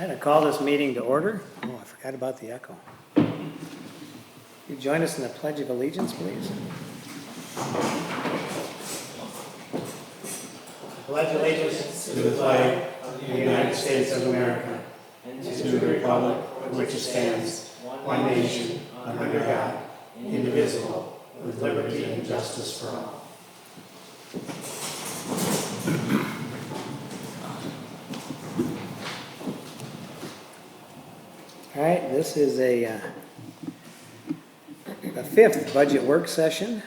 All right, I call this meeting to order. Oh, I forgot about the echo. You join us in the Pledge of Allegiance, please. Pledge allegiance to the flag of the United States of America and to the republic for which it stands, one nation, under God, indivisible, with liberty and justice for all. All right, this is the fifth budget work session,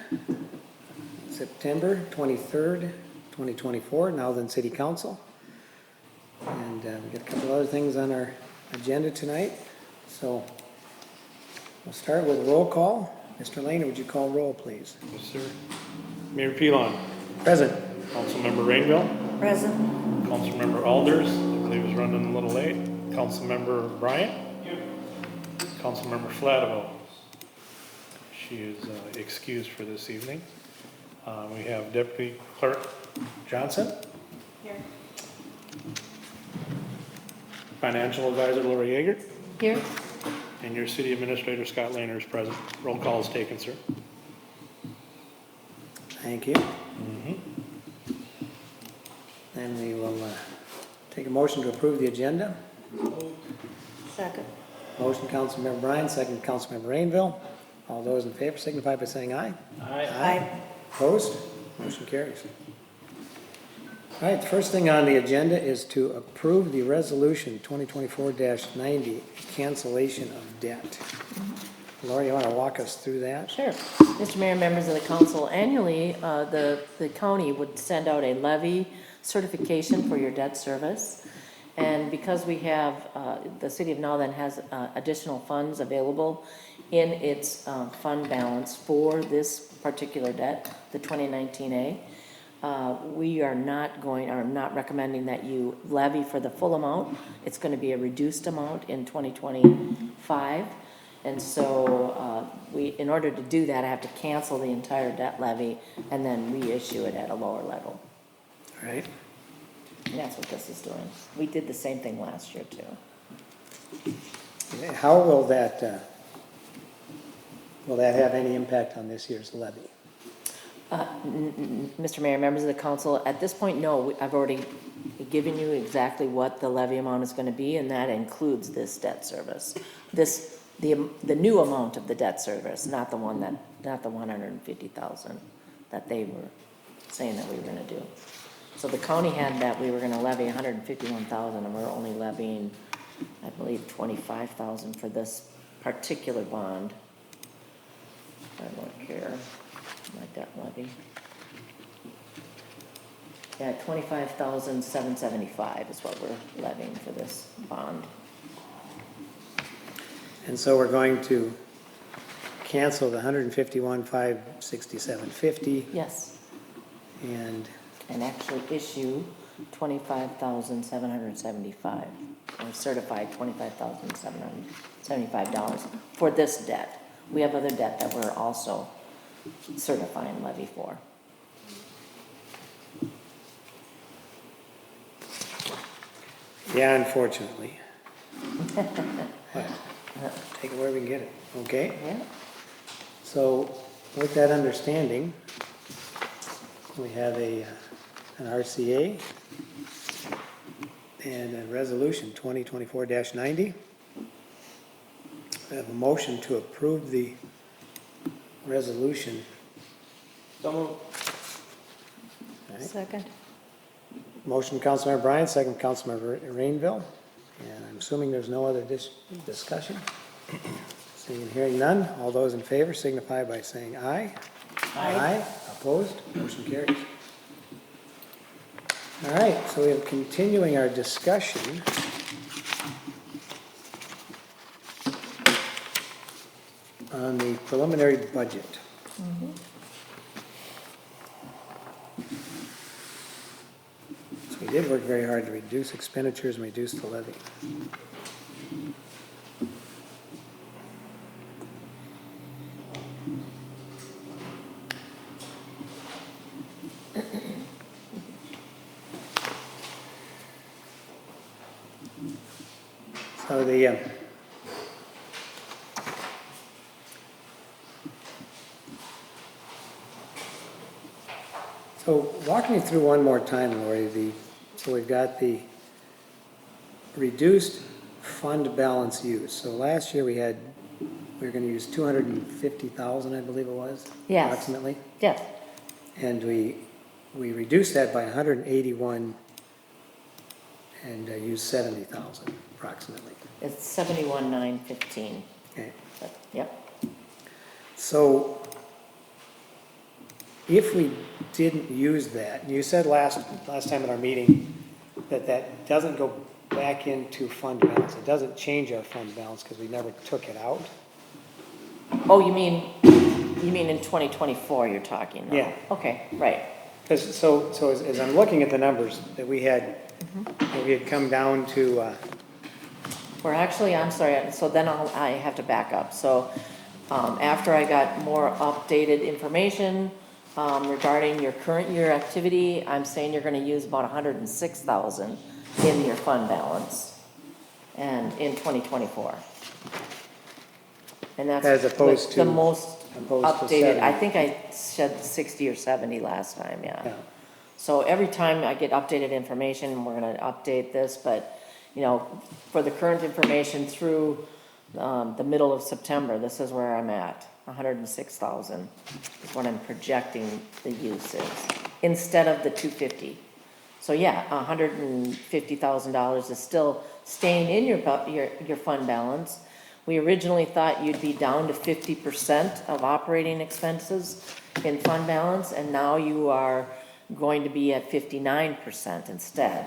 September 23rd, 2024, Nowthen City Council. And we've got a couple other things on our agenda tonight. So we'll start with roll call. Mr. Lehner, would you call roll, please? Yes, sir. Mayor Pilon. Present. Councilmember Rainville. Present. Councilmember Alders, I believe is running a little late. Councilmember Bryant. Councilmember Flatteville. She is excused for this evening. We have Deputy Clerk Johnson. Here. Financial Advisor Lori Yeager. Here. And your City Administrator Scott Lehner is present. Roll call is taken, sir. Thank you. Then we will take a motion to approve the agenda. Second. Motion, Councilmember Bryan, second, Councilmember Rainville. All those in favor signify by saying aye. Aye. Opposed? Motion carries. All right, the first thing on the agenda is to approve the resolution 2024-90, cancellation of debt. Lori, you want to walk us through that? Sure. Mr. Mayor, members of the council, annually, the county would send out a levy certification for your debt service. And because we have, the city of Nowthen has additional funds available in its fund balance for this particular debt, the 2019A, we are not recommending that you levy for the full amount. It's going to be a reduced amount in 2025. And so in order to do that, I have to cancel the entire debt levy and then reissue it at a lower level. All right. And that's what this is doing. We did the same thing last year too. How will that have any impact on this year's levy? Mr. Mayor, members of the council, at this point, no. I've already given you exactly what the levy amount is going to be, and that includes this debt service. The new amount of the debt service, not the 150,000 that they were saying that we were going to do. So the county had that we were going to levy 151,000, and we're only levying, I believe, 25,000 for this particular bond. I look here, my debt levy. Yeah, 25,775 is what we're levying for this bond. And so we're going to cancel the 151,567.50 Yes, and actually issue 25,775, or certified $25,775 for this debt. We have other debt that we're also certifying levy for. yeah, unfortunately. But take it where we can get it, okay? Yeah. So with that understanding, we have an RCA and a resolution 2024-90. We have a motion to approve the resolution. So moved. All right. Second. Motion, Councilmember Bryan, second, Councilmember Rainville. And I'm assuming there's no other discussion. Seeing and hearing none, all those in favor signify by saying aye. Aye. Opposed? Motion carries. All right, so we are continuing our discussion on the preliminary budget. So we did work very hard to reduce expenditures and reduce the levy. So the, so walk me through one more time, Lori, so we've got the reduced fund balance use. So last year we were gonna use 250,000, I believe it was. Yes. Approximately. Yes, And we reduced that by 181 and used 70,000 approximately. it's 71,915. Okay. Yep, So if we didn't use that, and you said last time at our meeting that that doesn't go back into fund balance, it doesn't change our fund balance because we never took it out? oh, you mean in 2024 you're talking? now? Yeah. Okay, right, Because, so as I'm looking at the numbers that we had, that we had come down to, we're actually, I'm sorry, so then I have to back up, so, after I got more updated information, regarding your current year activity, I'm saying you're gonna use about 106,000 in your fund balance, and in 2024. And that's As opposed with the to- most opposed to updated, I 70. think I said 60 or 70 last time, yeah. So every time I get updated information, we're gonna update this, but, you know, for the current information through, the middle of September, this is where I'm at. 106,000 is what I'm projecting the use is, instead of the 250. So yeah, $150,000 is still staying in your fund balance. We originally thought you'd be down to 50% of operating expenses in fund balance, and now you are going to be at 59% instead.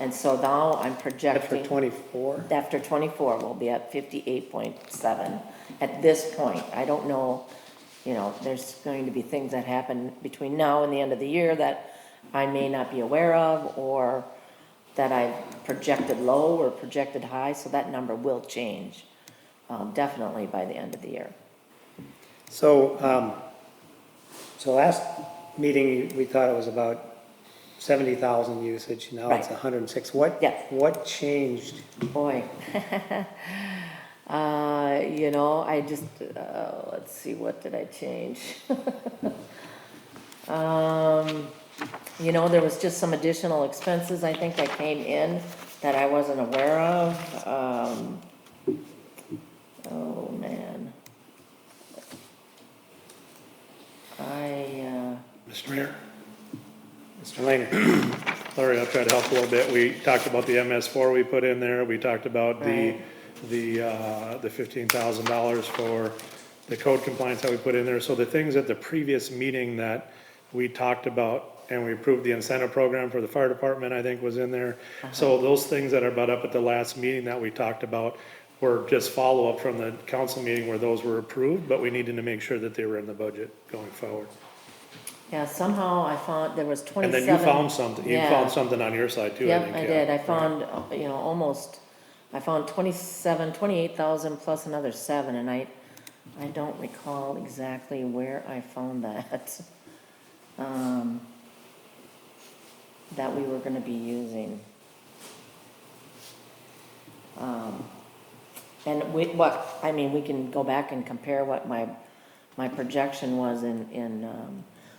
And so now I'm That's projecting. for 24? After 24, we'll be at 58.7 at this point. I don't know, you know, there's going to be things that happen between now and the end of the year that I may not be aware of, or that I've projected low or projected high, so that number will change, definitely by the end of the year. So, so last meeting, we thought it was about 70,000 usage, now it's Right. 106. Yeah. What changed? Boy. You know, I just, let's see, what did I change? You know, there was just some additional expenses, I think, that came in that I wasn't aware of. Oh, man. Mr. Mayor? Mr. Laner? Larry, I'll try to help a little bit. We talked about the MS4 we put in there. We talked about the $15,000 for the code compliance that we put in there. So the things at the previous meeting that we talked about, and we approved the incentive program for the fire department, I think was in there. So those things that are brought up at the last meeting that we talked about were just follow-up from the council meeting where those were approved, but we needed to make sure that they were in the budget going forward. Yeah, somehow I found there was 27. And then you found something, Yeah. on your side too, I Yep, think. I yeah. did. I found, you know, I found 28,000 plus another 7, and I don't recall exactly where I found that. That we were gonna be using. And we can go back and compare what my projection was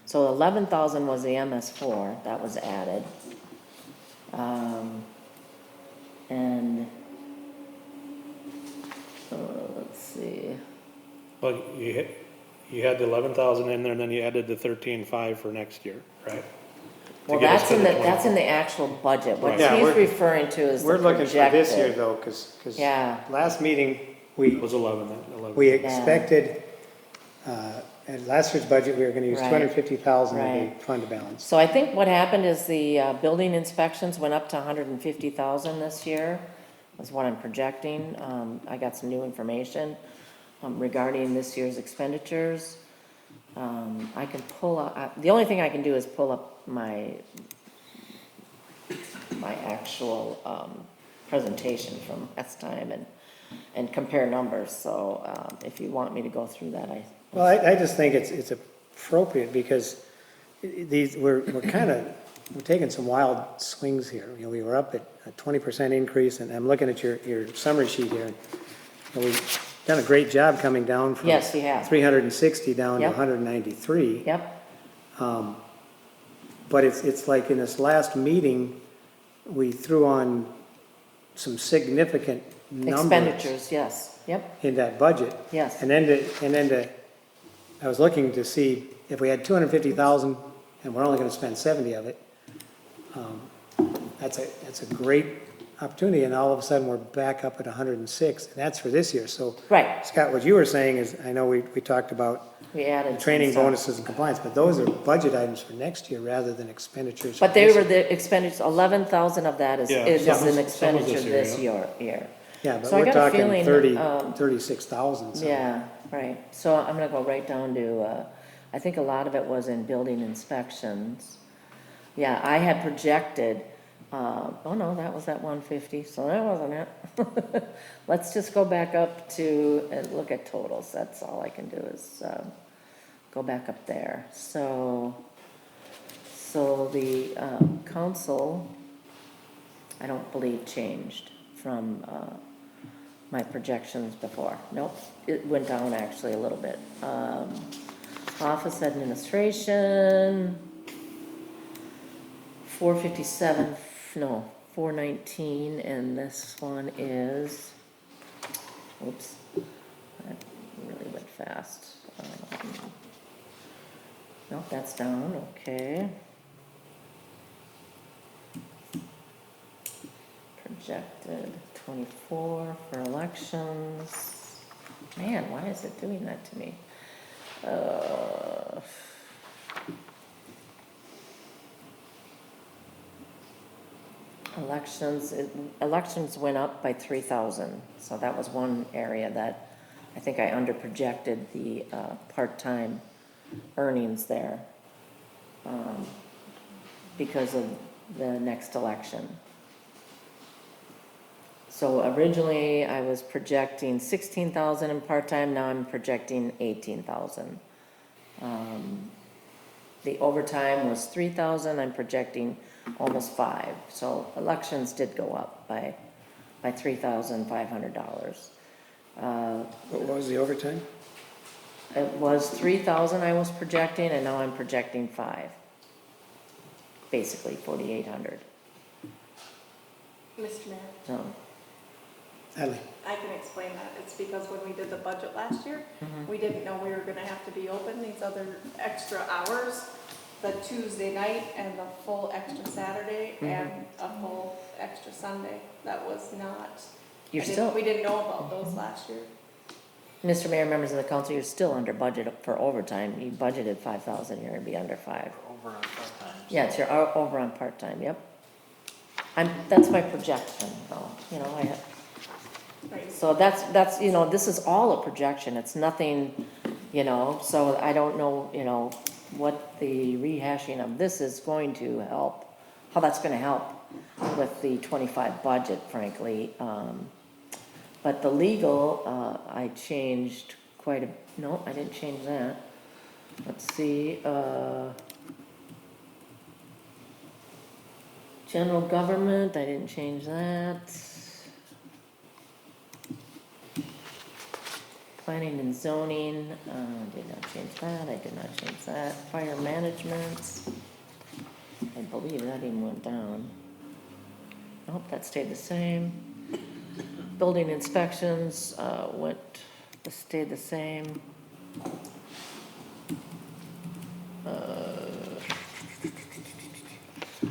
so 11,000 was the MS4, that was added. And, let's see, Well, you had the 11,000 in there, and then you added the 13,500 for next year, right? To well, get us that's to in the that's in the actual budget. What Right. Yeah, he's we're- referring to is the We're looking for this year projected. though, because Yeah. last meeting, It was 11 then, 11. we expected, at last year's budget, we were gonna use Right. 250,000 of the Right. fund balance. So I think what happened is the building inspections went up to 150,000 this year, is what I'm projecting. I got some new information regarding this year's expenditures. I can pull up, the only thing I can do is pull up my actual presentation from last time and compare numbers. So if you want me to go through that, Well, I just think it's appropriate because we're kind of we're taking some wild swings here. You know, we were up at a 20% increase, and I'm looking at your summary sheet here. And we've done a great job coming down from Yes, we have. 360 down to Yep. 193. Yep, But it's like in this last meeting, we threw on some significant numbers expenditures, yes, yep, in that budget. yes. And then I was looking to see if we had 250,000 and we're only gonna spend 70 of it. That's a great opportunity, and all of a sudden, we're back up at 106, and that's for this year. So, Right, Scott, what you were saying is, I know we talked about we added the some training stuff. bonuses and compliance, but those are budget items for next year rather than expenditures. But for they this were year. the expenditures, 11 of that is Yeah, an some was expenditure this year, this year. Yeah, but So I we're got a talking feeling, 36,000. So. Yeah, right, so I'm gonna go right down to, I think a lot of it was in building inspections. Yeah, I had projected, oh no, that was at 150, so that wasn't it. Let's just go back up to, and look at totals, that's all I can do is, go back up there. So the, council, I don't believe changed from, my projections before. Nope, it went down actually a little bit. Office administration, 457, no, 419, and this one is, oops, that really went fast. Nope, that's down, okay. Projected 24 for elections. Man, why is it doing that to me? Elections went up by 3,000, so that was one area that I think I underprojected the part-time earnings there because of the next election. So originally I was projecting 16,000 in part-time, now I'm projecting 18,000. The overtime was 3,000, I'm projecting almost 5. So elections did go up by $3,500. What was the overtime? It was 3,000 I was projecting, and now I'm projecting 5. Basically 4,800. Mr. Mayor, So, Natalie? I can explain that. It's because when we did the budget last year, we didn't know we were gonna have to be open these other extra hours, the Tuesday night and the full extra Saturday and a full extra Sunday. That was not, we didn't know about those last year. Mr. Mayor, members of the council, you're still under budget for overtime. You budgeted 5,000, you're gonna be under 5. Over on part-time. Yeah, it's your over on part-time, yep. That's my projection, though, you know, Right. so that's, you know, this is all a projection, it's nothing, you know, so I don't know, you know, what the rehashing of this is going to help, how that's gonna help with the 25 budget, frankly. But the legal, I changed no, I didn't change that. Let's see, general government, I didn't change that. Planning and zoning, did not change that, I did not change that. Fire management, I believe that even went down. Nope, that stayed the same. Building inspections, stayed the same.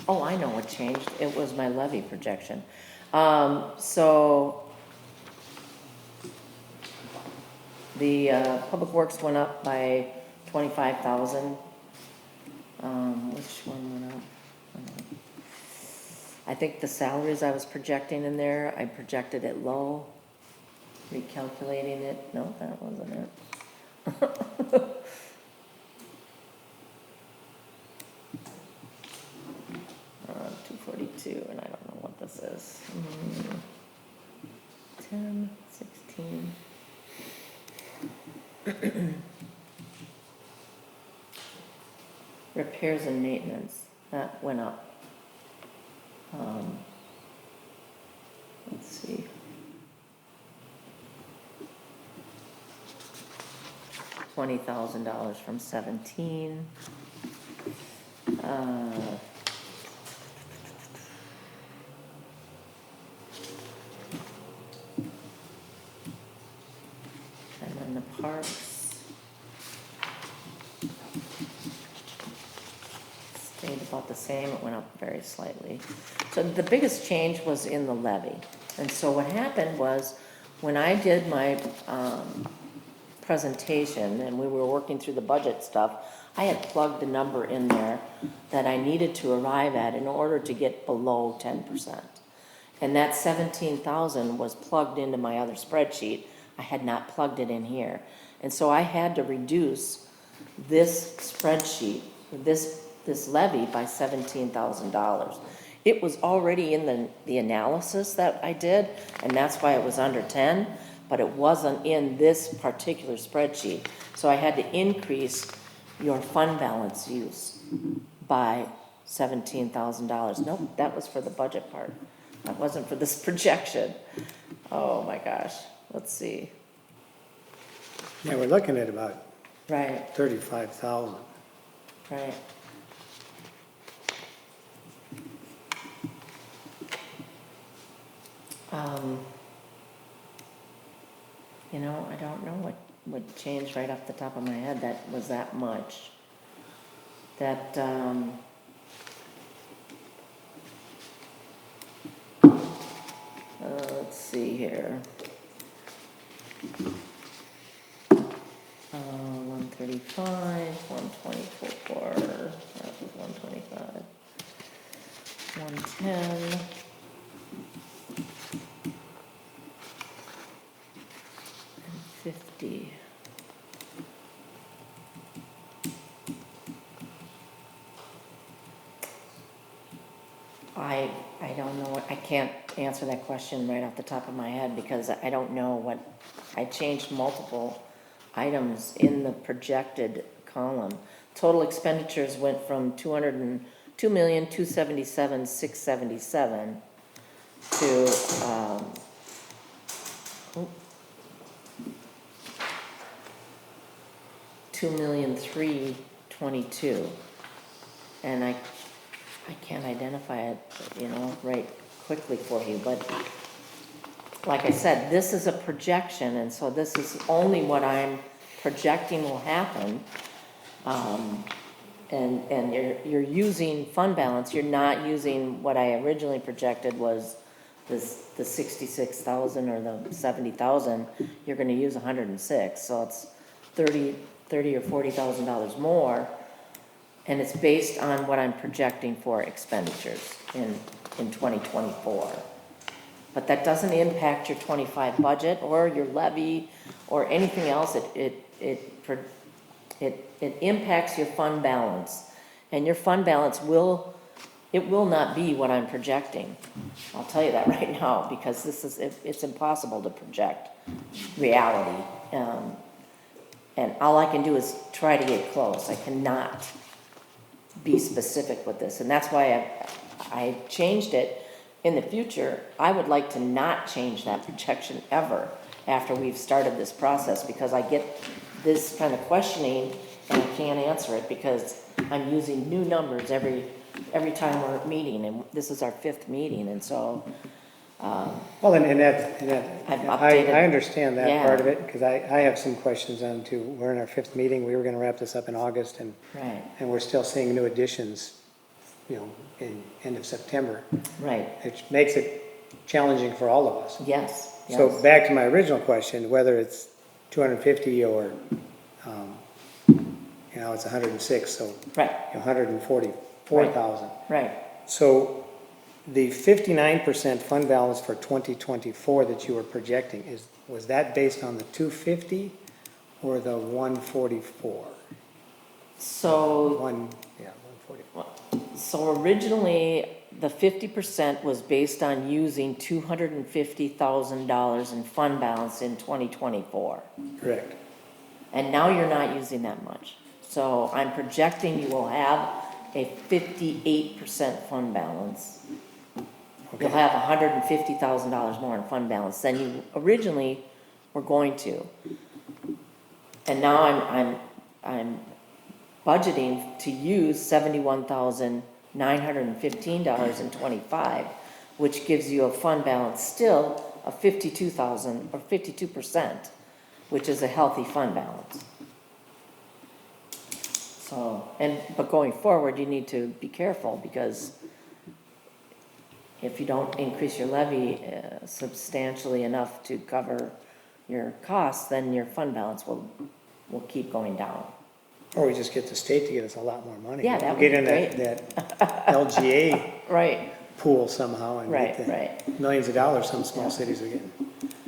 Oh, I know what changed, it was my levy projection. So, the public works went up by 25,000. Which one went up? I think the salaries I was projecting in there, I projected it low. Recalculating it, no, that wasn't it. 242, and I don't know what this is. 10, 16. Repairs and maintenance, that went up. Let's see. $20,000 from 17. And then the parks stayed about the same, it went up very slightly. So the biggest change was in the levy. And so what happened was, when I did my presentation and we were working through the budget stuff, I had plugged a number in there that I needed to arrive at in order to get below 10%. And that 17,000 was plugged into my other spreadsheet. I had not plugged it in here. And so I had to reduce this spreadsheet, this levy by $17,000. It was already in the analysis that I did, and that's why it was under 10, but it wasn't in this particular spreadsheet. So I had to increase your fund balance use by $17,000. Nope, that was for the budget part. That wasn't for this projection. Oh my gosh, let's see. Yeah, we're looking at about Right, 35,000. right. You know, I don't know what changed right off the top of my head that was that much. That, let's see here. 135, 124, that was 125, 110. And 50. I don't know, I can't answer that question right off the top of my head because I don't know what, I changed multiple items in the projected column. Total expenditures went from 2,277,677 to, 2,322,000. And I can't identify it, you know, right quickly for you, but like I said, this is a projection, and so this is only what I'm projecting will happen. And you're using fund balance, you're not using what I originally projected was the 66,000 or the 70,000, you're gonna use 106, so it's $30 or $40,000 more. And it's based on what I'm projecting for expenditures in 2024. But that doesn't impact your 25 budget or your levy or anything else. It impacts your fund balance. And your fund balance will not be what I'm projecting. I'll tell you that right now, because it's impossible to project reality. And all I can do is try to get close. I cannot be specific with this, and that's why I changed it. In the future, I would like to not change that projection ever after we've started this process, because I get this kind of questioning and I can't answer it because I'm using new numbers every time we're meeting, and this is our 5th meeting, and so Well, and I've updated. I understand that Yeah. part of it, because I have some questions on too. We're in our 5th meeting, we were gonna wrap this up in August, and right, we're still seeing new additions, you know, in end of September, right, which makes it challenging for all of us. yes, So yes. back to my original question, whether it's 250 or, you know, it's 106, so Right, 144,000. right. So the 59% fund balance for 2024 that you were projecting, was that based on the 250 or the 144? So 144. So originally, the 50% was based on using $250,000 in fund balance in 2024. Correct. And now you're not using that much. So I'm projecting you will have a 58% fund balance. Okay. You'll have $150,000 more in fund balance than you originally were going to. And now I'm budgeting to use $71,915.25, which gives you a fund balance still of 52,000 or 52%, which is a healthy fund balance. So, but going forward, you need to be careful, because if you don't increase your levy substantially enough to cover your costs, then your fund balance will keep going down. Or we just get the state to give us a lot more money. Yeah, that would Get be in great. that LGA Right, pool somehow and right, get the right. millions of dollars some small cities are getting.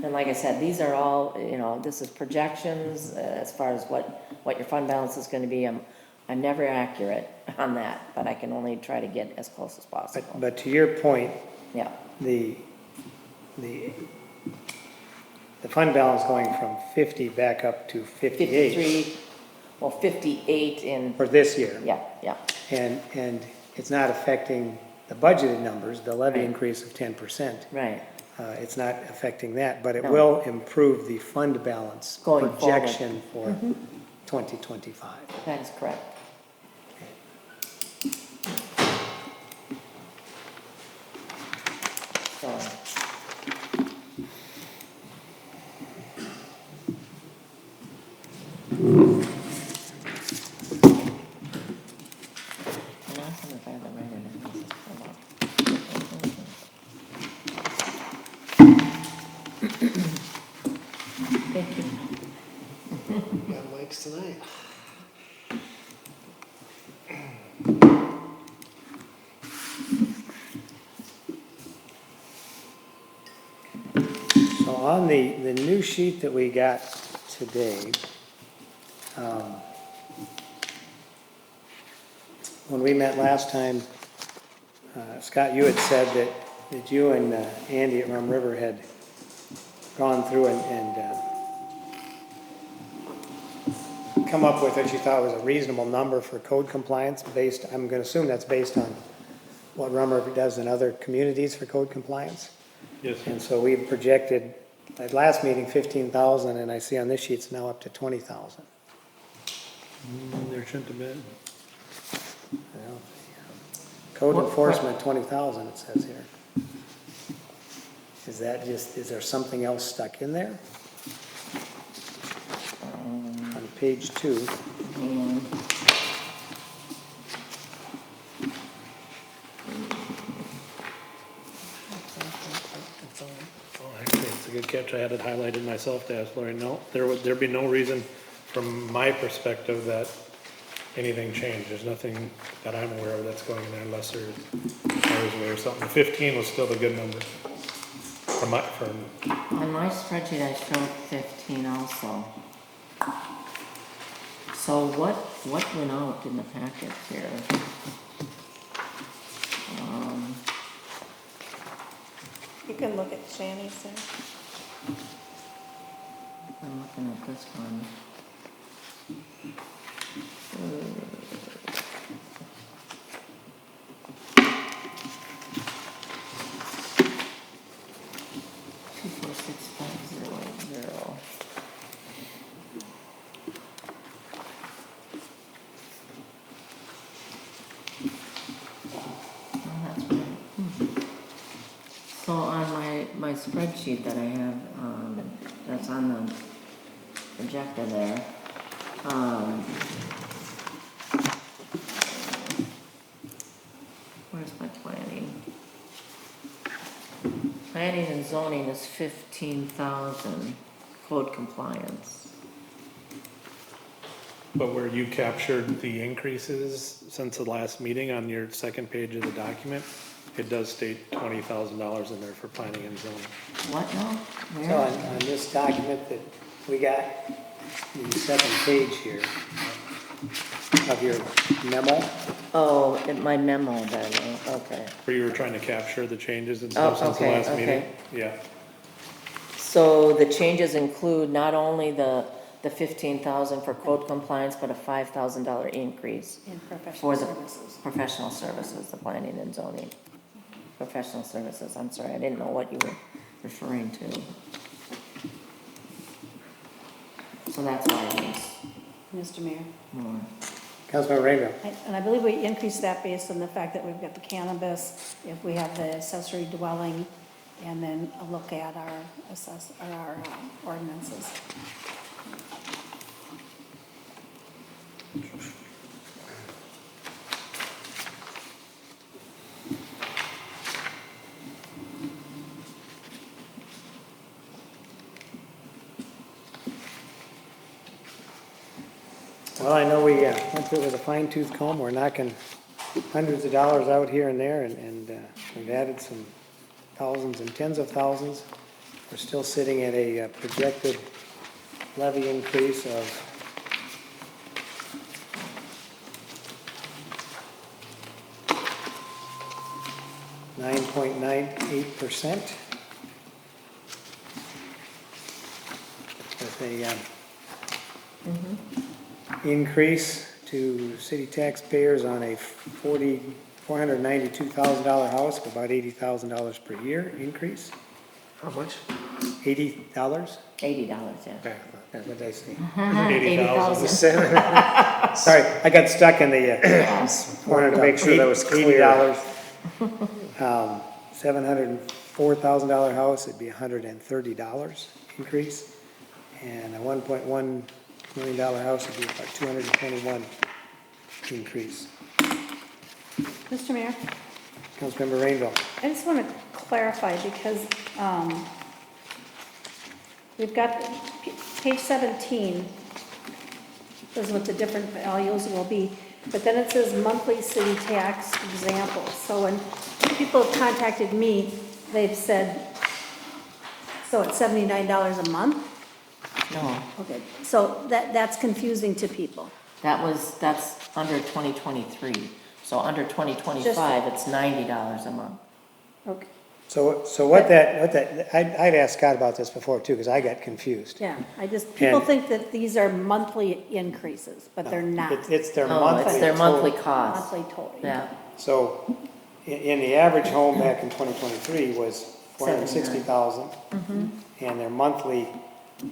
And like I said, these are all, this is projections as far as what your fund balance is gonna be. I'm never accurate on that, but I can only try to get as close as possible. But to your point, Yeah, the fund balance going from 50 back up to 58 58 in, for this year. yeah, yeah, And it's not affecting the budgeted numbers, the levy Right. increase of 10%. right. It's not affecting that, but it No. will improve the fund balance Going projection for 2025. That is correct. So, and ask them if I have the right analysis. Hold on. Thank you. Got mics tonight. So on the new sheet that we got today, when we met last time, Scott, you had said that you and Andy at Rum River had gone through and come up with what you thought was a reasonable number for code compliance based, I'm going to assume that's based on what Rum River does in other communities for code compliance. Yes, And so we projected, at last meeting, 15,000, and I see on this sheet it's now up to 20,000. there shouldn't have been. Well, Code enforcement, 20,000, it says here. Is that just, is there something else stuck in there? On page 2, And Oh, actually, it's a good catch. I had it highlighted myself to ask Lori. No, there'd be no reason from my perspective that anything changed. There's nothing that I'm aware of that's going in there unless I was aware of something. 15 was still a good number from on my spreadsheet, I showed 15 also. So what went out in the packet here? You can look at Shani's there. I'm looking at this one. Two, 4, 6, 5, 0, 0. Oh, that's right. So on my spreadsheet that I have, that's on the projector there, where's my planning? Planning and zoning is 15,000, code compliance. But where you captured the increases since the last meeting on your second page of the document, it does state $20,000 in there for planning and zoning. What now? so Where? on this document that we got, the second page here of your memo, Oh, in my memo then, okay. Where you were trying to capture the changes and Oh, stuff since the okay, last meeting? okay. Yeah. So the changes include not only the the 15,000 for code compliance, but a $5,000 increase In for professional the services. professional services, the planning and zoning. Professional services, I'm sorry, I didn't know what you were referring to. So that's why it is Mr. Mayor. more. Councilmember Rainville. And I believe we increased that based on the fact that we've got the cannabis, if we have the accessory dwelling, and then a look at our ordinances. Well, I know we went through it with a fine tooth comb. We're knocking hundreds of dollars out here and there, and we've added some thousands and tens of thousands. We're still sitting at a projected levy increase of .98%. With a increase to city taxpayers on a $492,000 house of about $80,000 per year increase. How much? $80? $80, yeah. What did I say? 80,000. Sorry, I got stuck in the, Wanted to make sure that was clear. $80. $704,000 house, it'd be $130 increase. And a $1.1 million house would be about $221 increase. Mr. Mayor, Councilmember Rainville. I just want to clarify because we've got page 17 is what the different values will be, but then it says monthly city tax examples. So when people have contacted me, they've said, so it's $79 a month? No, Okay, so that's confusing to people. that's under 2023. So under 2025, it's $90 a month. Okay, So I'd asked Scott about this before too, because I got confused. yeah, people And- think that these are monthly increases, but they're not. It's their No, monthly. it's their monthly total. cost. Monthly total. Yeah, So in the average home back in 2023 was $460,000. And their monthly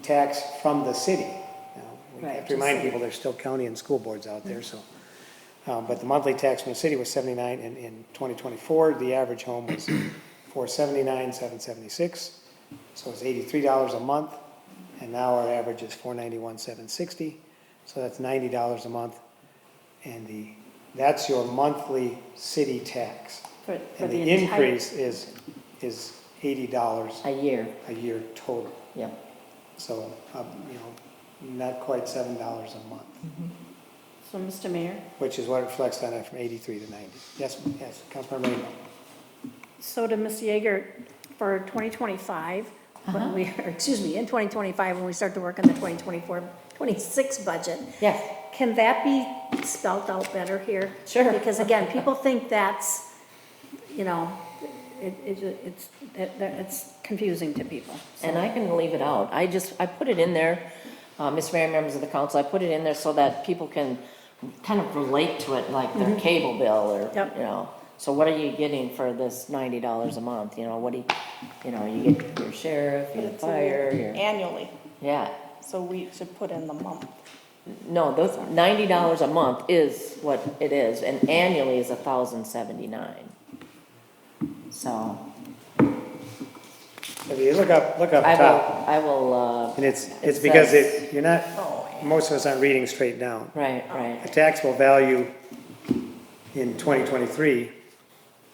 tax from the city. Now, we have Right, to remind just- people, there's still county and school boards out there, so. But the monthly tax from the city was 79, and in 2024, the average home was 479,776. So it's $83 a month, and now our average is 491,760. So that's $90 a month. And that's your monthly city tax. For And the the entire. increase is $80 a year, a year total. yep. So, not quite $7 a month, So, Mr. Mayor, which is what it reflects on it from 83 to 90. Yes, Councilmember Rainbow. so to Ms. Yeager, for 2025, when we, or excuse me, in 2025, when we start to work on the 2024-26 budget, Yes, can that be spelled out better here? Sure. Because again, people think that's, it's confusing to people. and I can leave it out. I put it in there, Mr. Mayor, members of the council, I put it in there so that people can kind of relate to it like their cable bill or, Yep. So what are you getting for this $90 a month? What do you get your sheriff, your fire, your, Annually, yeah. so we should put in the month. No, those $90 a month is what it is, and annually is $1,079. So, If you look up I top, will, and it's it because says- you're not, most of us aren't reading straight down. right. The taxable value in 2023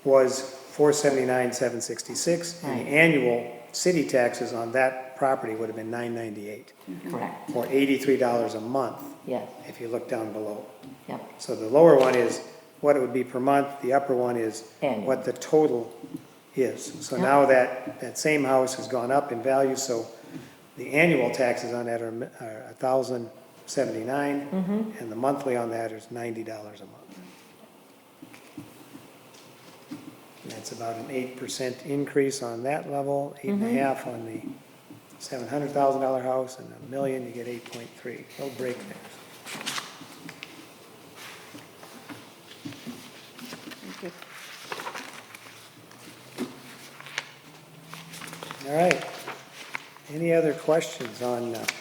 was 479,766, and the Right. annual city taxes on that property would have been 998, Correct, or $83 a month, yeah, if you look down below. yep, So the lower one is what it would be per month, the upper one is Annual. what the total is. So Yep. now that same house has gone up in value, so the annual taxes on that are $1,079, and the monthly on that is $90 a month. And that's about an 8% increase on that level, 8.5% on the $700,000 house and $1 million, you get 8.3. Little break there. Thank you. All right. Any other questions on that?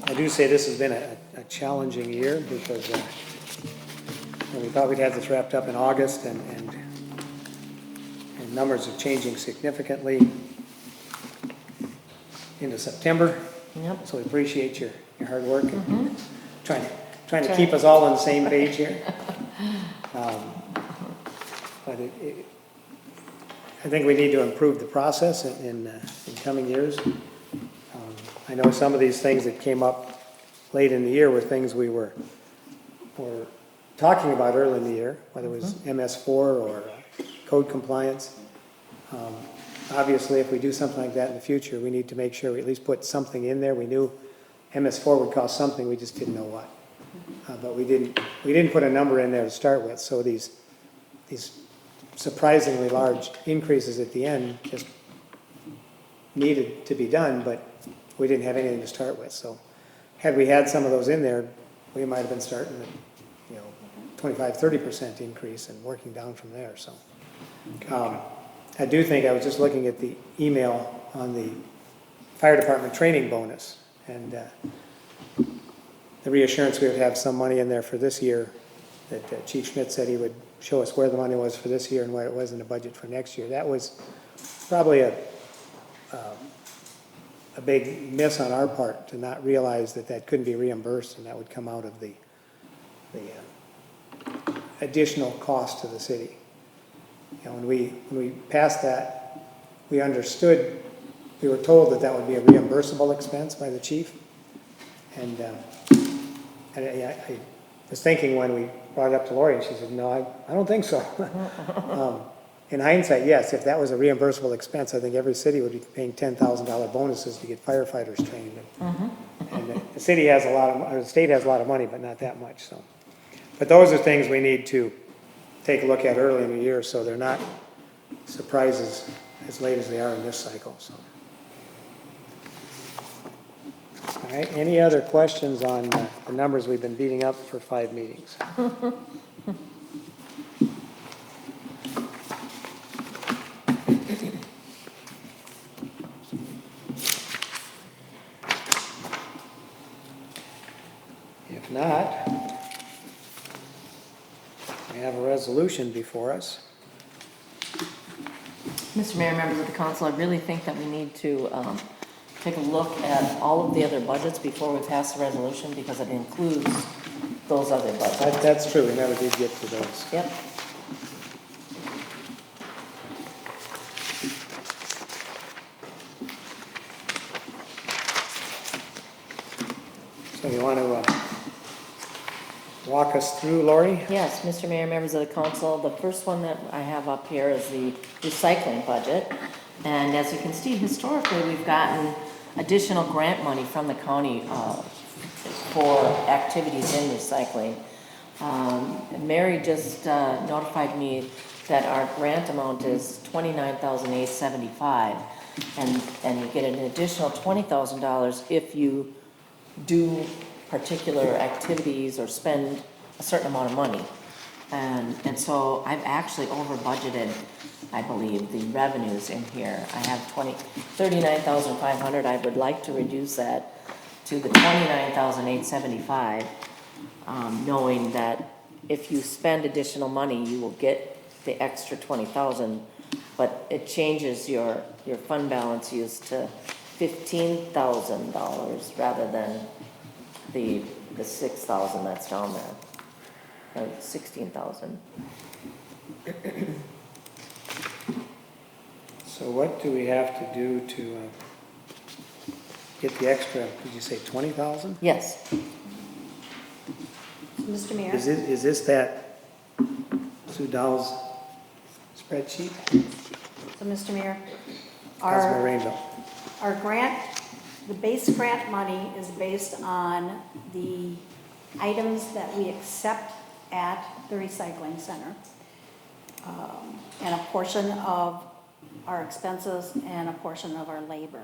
I do say this has been a challenging year because we thought we'd have this wrapped up in August and numbers are changing significantly into September. Yep. So we appreciate your hard work and trying to keep us all on the same page here. But I think we need to improve the process in coming years. I know some of these things that came up late in the year were things we were talking about early in the year, whether it was MS4 or code compliance. Obviously, if we do something like that in the future, we need to make sure we at least put something in there. We knew MS4 would cost something, we just didn't know what. But we didn't put a number in there to start with, so these surprisingly large increases at the end just needed to be done, but we didn't have anything to start with. So had we had some of those in there, we might have been starting at 25-30% increase and working down from there. So I do think, I was just looking at the email on the fire department training bonus and the reassurance we would have some money in there for this year, that Chief Schmidt said he would show us where the money was for this year and what it was in the budget for next year. That was probably a big miss on our part to not realize that couldn't be reimbursed and that would come out of the additional cost to the city. When we passed that, we understood, we were told that would be a reimbursable expense by the chief. And I was thinking when we brought it up to Lori, and she said, no, I don't think so. In hindsight, yes, if that was a reimbursable expense, I think every city would be paying $10,000 bonuses to get firefighters trained. And the city has the state has a lot of money, but not that much. So, but those are things we need to take a look at early in the year, so they're not surprises as late as they are in this cycle. So, all right. Any other questions on the numbers we've been beating up for 5 meetings? If not, we have a resolution before us. Mr. Mayor, members of the council, I really think that we need to take a look at all of the other budgets before we pass the resolution, because it includes those other budgets. That's true, we never did get to those. Yep. So you want to walk us through, Lori? Yes, Mr. Mayor, members of the council, the first one that I have up here is the recycling budget. And as you can see, historically, we've gotten additional grant money from the county for activities in recycling. Mary just notified me that our grant amount is $29,875, and you get an additional $20,000 if you do particular activities or spend a certain amount of money. And so I've actually over budgeted, I believe, the revenues in here. I have $39,500. I would like to reduce that to the $29,875, knowing that if you spend additional money, you will get the extra $20,000, but it changes your fund balance use to $15,000 rather than the $6,000 that's down there, or $16,000. So what do we have to do to get the extra, did you say 20,000? Yes. Mr. Mayor? Is this that Sue Dowell's spreadsheet? So, Mr. Mayor, Councilman Rainville. our grant, the base grant money is based on the items that we accept at the recycling center. and a portion of our expenses and a portion of our labor.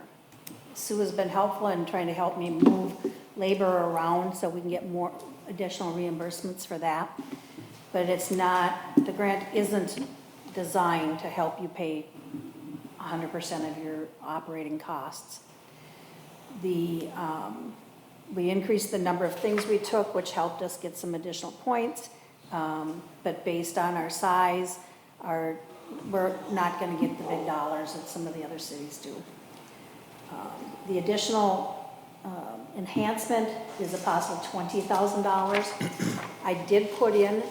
Sue has been helpful in trying to help me move labor around so we can get more additional reimbursements for that. But it's not, the grant isn't designed to help you pay 100% of your operating costs. We increased the number of things we took, which helped us get some additional points. But based on our size, we're not gonna get the big dollars that some of the other cities do. The additional enhancement is a possible $20,000. I did put in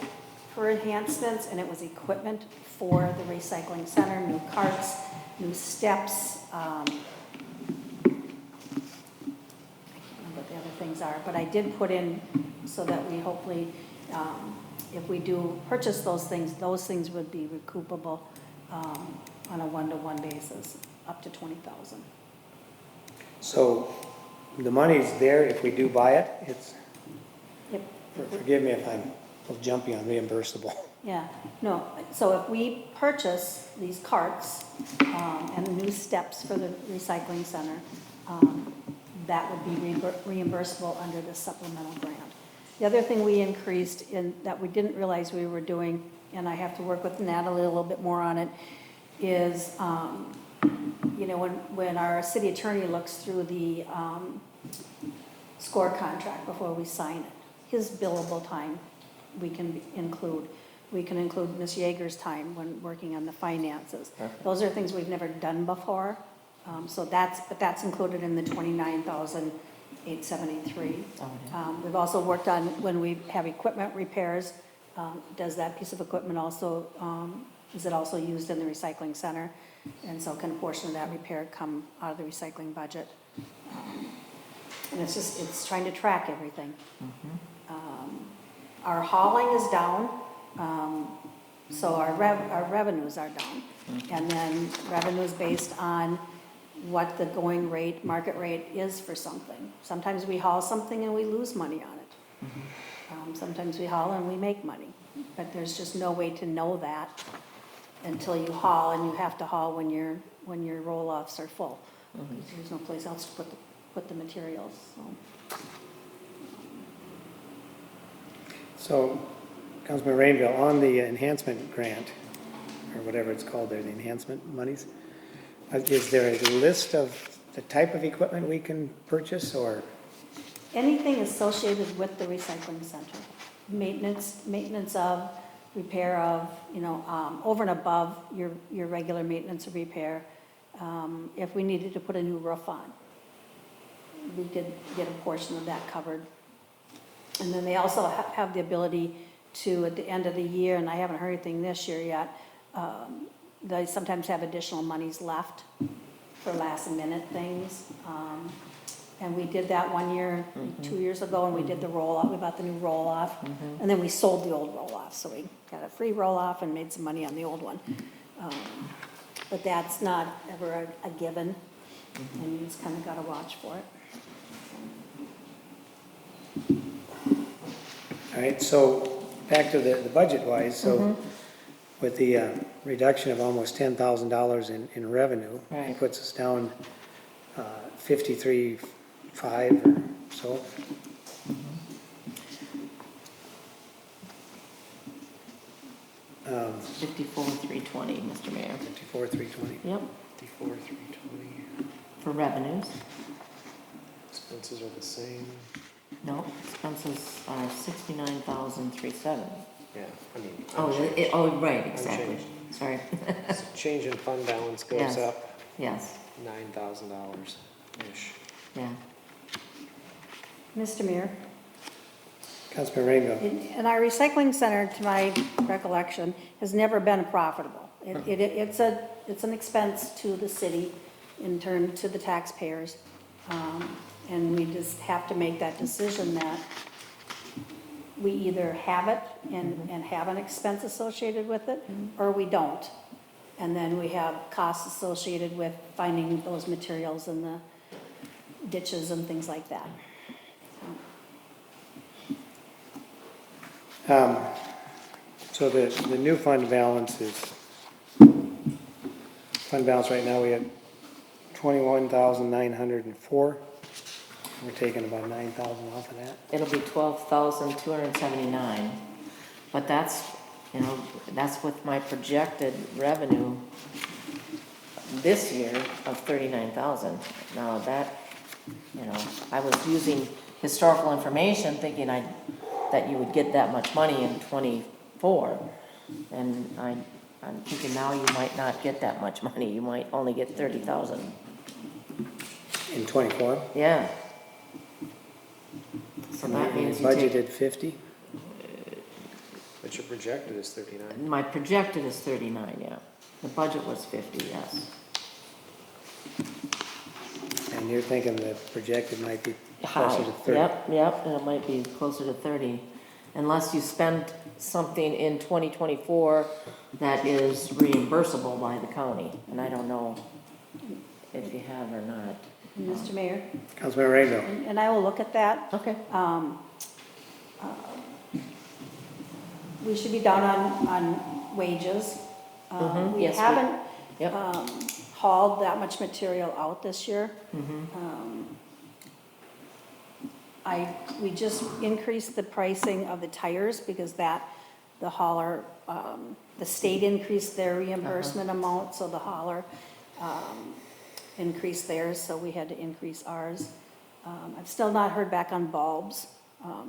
for enhancements, and it was equipment for the recycling center, new carts, new steps. I can't remember what the other things are, but I did put in so that we hopefully, if we do purchase those things would be recoupable on a one-to-one basis, up to $20,000. So the money's there if we do buy it, it's, Yep. forgive me if I'm a little jumpy on reimbursable. Yeah, no, so if we purchase these carts, and the new steps for the recycling center, that would be reimbursable under the supplemental grant. The other thing we increased in, that we didn't realize we were doing, and I have to work with Natalie a little bit more on it, is, you know, when our city attorney looks through the, SCORE contract before we sign it, his billable time we can include. We can include Ms. Yeager's time when working on the finances. Those are things we've never done before. So that's included in the $29,873. We've also worked on when we have equipment repairs, does that piece of equipment also, is it also used in the recycling center? And so can a portion of that repair come out of the recycling budget? And it's trying to track everything. Our hauling is down, so our revenues are down. And then revenue is based on what the going rate, market rate is for something. Sometimes we haul something and we lose money on it. Sometimes we haul and we make money, but there's just no way to know that until you haul, and you have to haul when your roll-offs are full. There's no place else to put the materials, so. So, Councilman Rainville, on the enhancement grant, or whatever it's called there, the enhancement monies, is there a list of the type of equipment we can purchase, or? Anything associated with the recycling center, maintenance of, repair of, you know, over and above your regular maintenance or repair. If we needed to put a new roof on, we did get a portion of that covered. And then they also have the ability to, at the end of the year, and I haven't heard anything this year yet, they sometimes have additional monies left for last minute things. And we did that one year, 2 years ago, and we did the roll-off, we bought the new roll-off, and then we sold the old roll-off, so we got a free roll-off and made some money on the old one. But that's not ever a given, and you just kind of got to watch for it. All right, so back to the budget-wise, so with the reduction of almost $10,000 in revenue, Right. it puts us down 53.5 or so. 54,320, Mr. Mayor. 54,320. Yep, 54,320. for revenues. Expenses are the same. No, expenses are 69,370. Yeah, I mean. Right, exactly. Unchanged. Sorry. Change in fund balance goes Yes. up Yes, $9,000-ish. yeah. Mr. Mayor? Councilman Rainville. And our recycling center, to my recollection, has never been profitable. It's an expense to the city in turn to the taxpayers. And we just have to make that decision that we either have it and have an expense associated with it, or we don't. And then we have costs associated with finding those materials in the ditches and things like that. So So the new fund balance right now, we have 21,904. We're taking about 9,000 off of that. It'll be 12,279, but that's, that's with my projected revenue this year of 39,000. Now that, I was using historical information thinking that you would get that much money in '24. And I'm thinking now you might not get that much money, you might only get 30,000. In '24, Yeah. So that means you take, budgeted 50. But your projected is 39. my projected is 39, yeah. The budget was 50, yes. And you're thinking the projected might be High. closer to 30. Yep, and it might be closer to 30. Unless you spend something in 2024 that is reimbursable by the county. And I don't know if you have or not. Mr. Mayor, Councilmember Rainville. and I will look at that. Okay. We should be down on wages. Mhm, We yes, haven't Yep. hauled that much material out this year. We just increased the pricing of the tires because the hauler, the state increased their reimbursement amount, so the hauler increased theirs, so we had to increase ours. I've still not heard back on bulbs,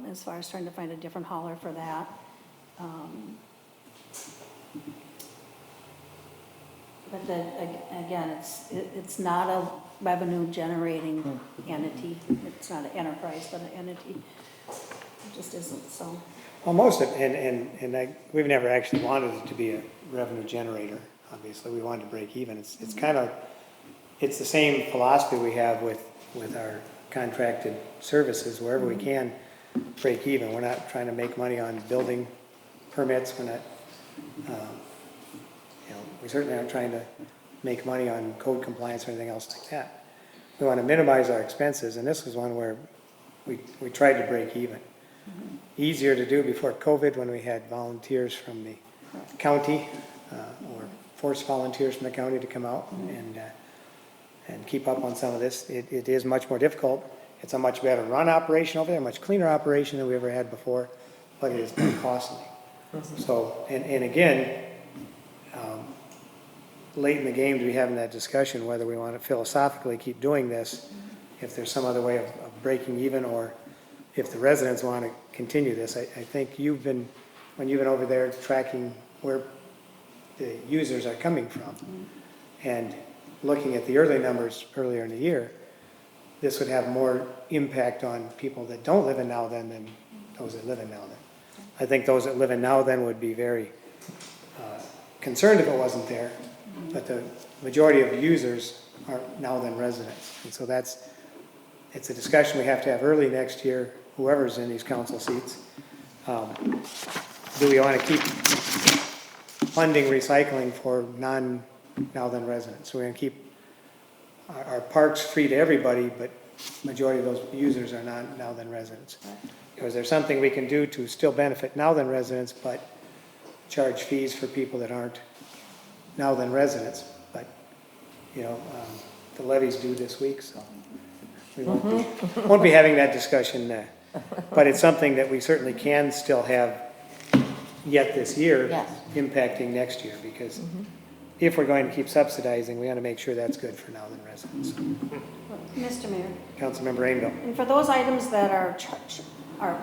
as far as trying to find a different hauler for that. But again, it's not a revenue generating entity. It's not an enterprise, but an entity. It just isn't, so. Well, most of, we've never actually wanted it to be a revenue generator, obviously. We wanted to break even. It's kind of, it's the same philosophy we have with our contracted services, wherever we can break even. We're not trying to make money on building permits. We're not, we certainly aren't trying to make money on code compliance or anything else like that. We want to minimize our expenses, and this was one where we tried to break even. Easier to do before COVID when we had volunteers from the county, or forced volunteers from the county to come out and keep up on some of this. It is much more difficult. It's a much better run operation over there, a much cleaner operation than we ever had before, but it is more costly. So, and again, late in the game to be having that discussion whether we want to philosophically keep doing this, if there's some other way of breaking even, or if the residents want to continue this. I think when you've been over there tracking where the users are coming from and looking at the early numbers earlier in the year, this would have more impact on people that don't live in Now Then than those that live in Now Then. I think those that live in Now Then would be very concerned if it wasn't there, but the majority of users are Now Then residents. And so it's a discussion we have to have early next year, whoever's in these council seats. Do we want to keep funding recycling for non-Now Then residents? So we're going to keep our parks free to everybody, but majority of those users are Now Then residents. Is there something we can do to still benefit Now Then residents, but charge fees for people that aren't Now Then residents? But, the levies due this week, so we won't be having that discussion. But it's something that we certainly can still have yet this year, Yes. impacting next year, because if we're going to keep subsidizing, we want to make sure that's good for Now Then residents. Mr. Mayor, Councilmember Rainville. and for those items that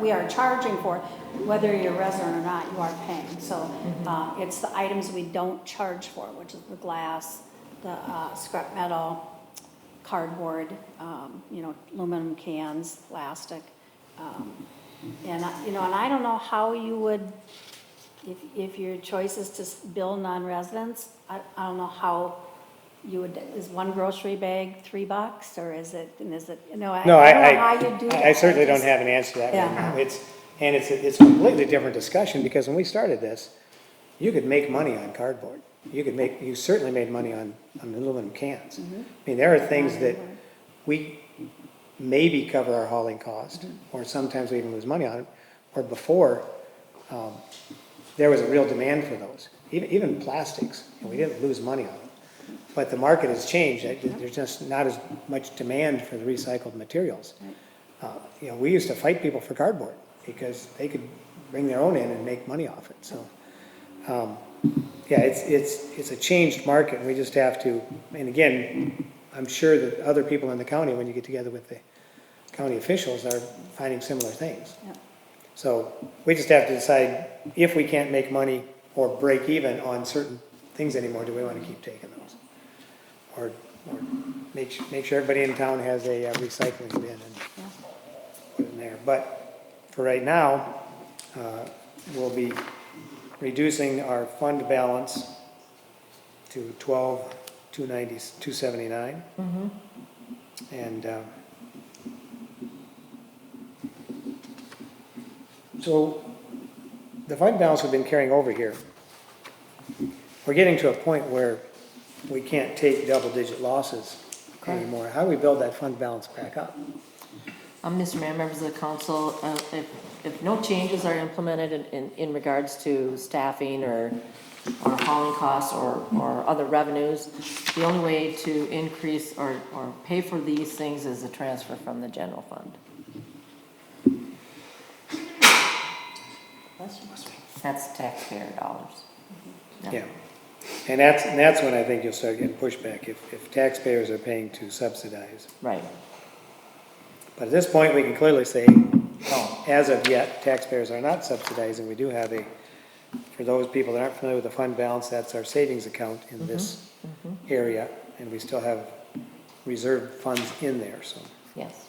we are charging for, whether you're a resident or not, you are paying. So it's the items we don't charge for, which is the glass, the scrap metal, cardboard, aluminum cans, plastic. And I don't know how you would, if your choice is to bill non-residents, I don't know how you would, is one grocery bag $3, or is it, I don't know how you do that. I certainly don't have an answer to that right Yeah. now. It's a completely different discussion, because when we started this, you could make money on cardboard. You certainly made money on aluminum cans. I mean, there are things that we maybe cover our hauling cost, or sometimes we even lose money on it, or before, there was a real demand for those, even plastics, and we didn't lose money on them. But the market has changed, there's just not as much demand for the recycled materials. You know, we used to fight people for cardboard, because they could bring their own in and make money off it, so. Yeah, it's a changed market, and we just have to, and again, I'm sure that other people in the county, when you get together with the county officials, are finding similar things. Yeah. So we just have to decide if we can't make money or break even on certain things anymore, do we want to keep taking those? Or make sure everybody in town has a recycling bin and put it in there. But for right now, we'll be reducing our fund balance to 279. And so the fund balance we've been carrying over here, we're getting to a point where we can't take double-digit losses anymore. How do we build that fund balance back up? Mr. Mayor, members of the council, if no changes are implemented in regards to staffing or hauling costs or other revenues, the only way to increase or pay for these things is a transfer from the general fund. That's taxpayer dollars. Yeah. And that's when I think you'll start getting pushback, if taxpayers are paying to subsidize. Right. But at this point, we can clearly say, no, as of yet, taxpayers are not subsidizing. We do have for those people that aren't familiar with the fund balance, that's our savings account in this area, and we still have reserved funds in there, so. Yes.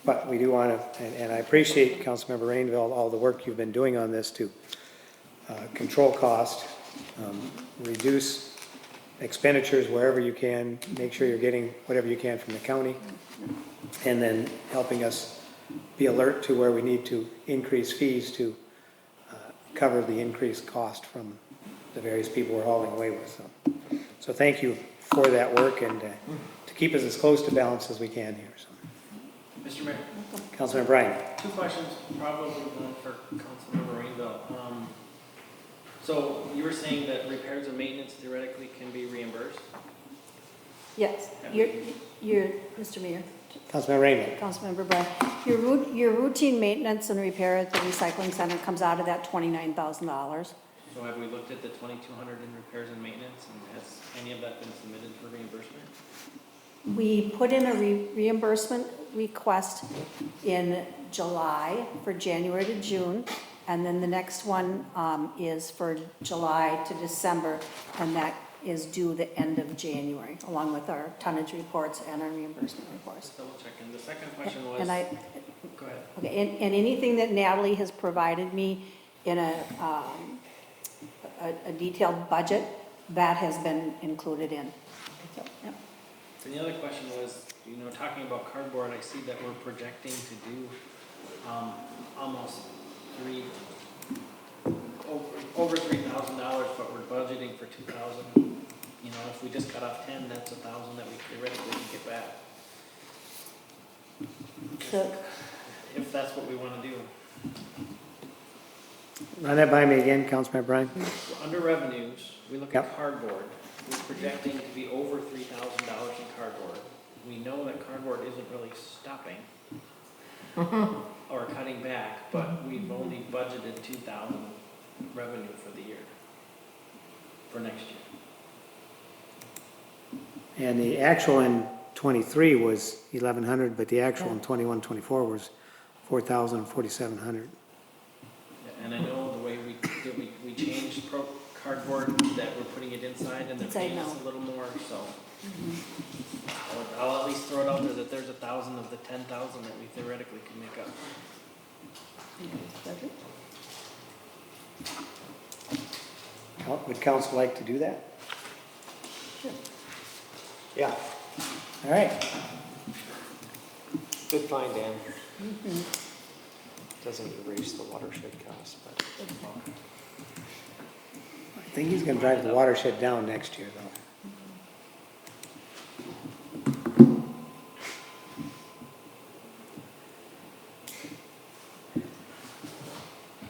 But we do want to, and I appreciate Councilmember Rainville, all the work you've been doing on this to control cost, reduce expenditures wherever you can, make sure you're getting whatever you can from the county, and then helping us be alert to where we need to increase fees to cover the increased cost from the various people we're hauling away with. So thank you for that work and to keep us as close to balance as we can here. So. Mr. Mayor, Councilman Bryan. 2 questions, probably one for Councilmember Rainville. So you were saying that repairs and maintenance theoretically can be reimbursed? Yes, Mr. Mayor, Councilman Rainville. Councilmember Bryan, your routine maintenance and repair at the recycling center comes out of that $29,000. So have we looked at the 2,200 in repairs and maintenance, and has any of that been submitted for reimbursement? We put in a reimbursement request in July for January to June, and then the next one is for July to December, and that is due the end of January, along with our tonnage reports and our reimbursement reports. Just double checking. The second question was. And Go ahead. okay, and anything that Natalie has provided me in a detailed budget, that has been included in. So, yep. And the other question was, talking about cardboard, I see that we're projecting to do almost over $3,000, but we're budgeting for 2,000. If we just cut off 10, that's 1,000 that we theoretically can get back. So, If that's what we want to do. Run that by me again, Councilman Bryan. Under revenues, we look Yep. at cardboard. We're projecting to be over $3,000 in cardboard. We know that cardboard isn't really stopping or cutting back, but we've only budgeted 2,000 revenue for the year, for next year. And the actual in '23 was 1,100, but the actual in '21-24 was 4,000, 4,700. And I know the way we changed cardboard, that we're putting it inside and they're paying us a little more, so. I'll at least throw it out there that there's 1,000 of the 10,000 that we theoretically could make up. Would council like to do that? Sure. Yeah. All right. Good find, Dan. Doesn't erase the watershed cost, but. I think he's gonna drive the watershed down next year, though.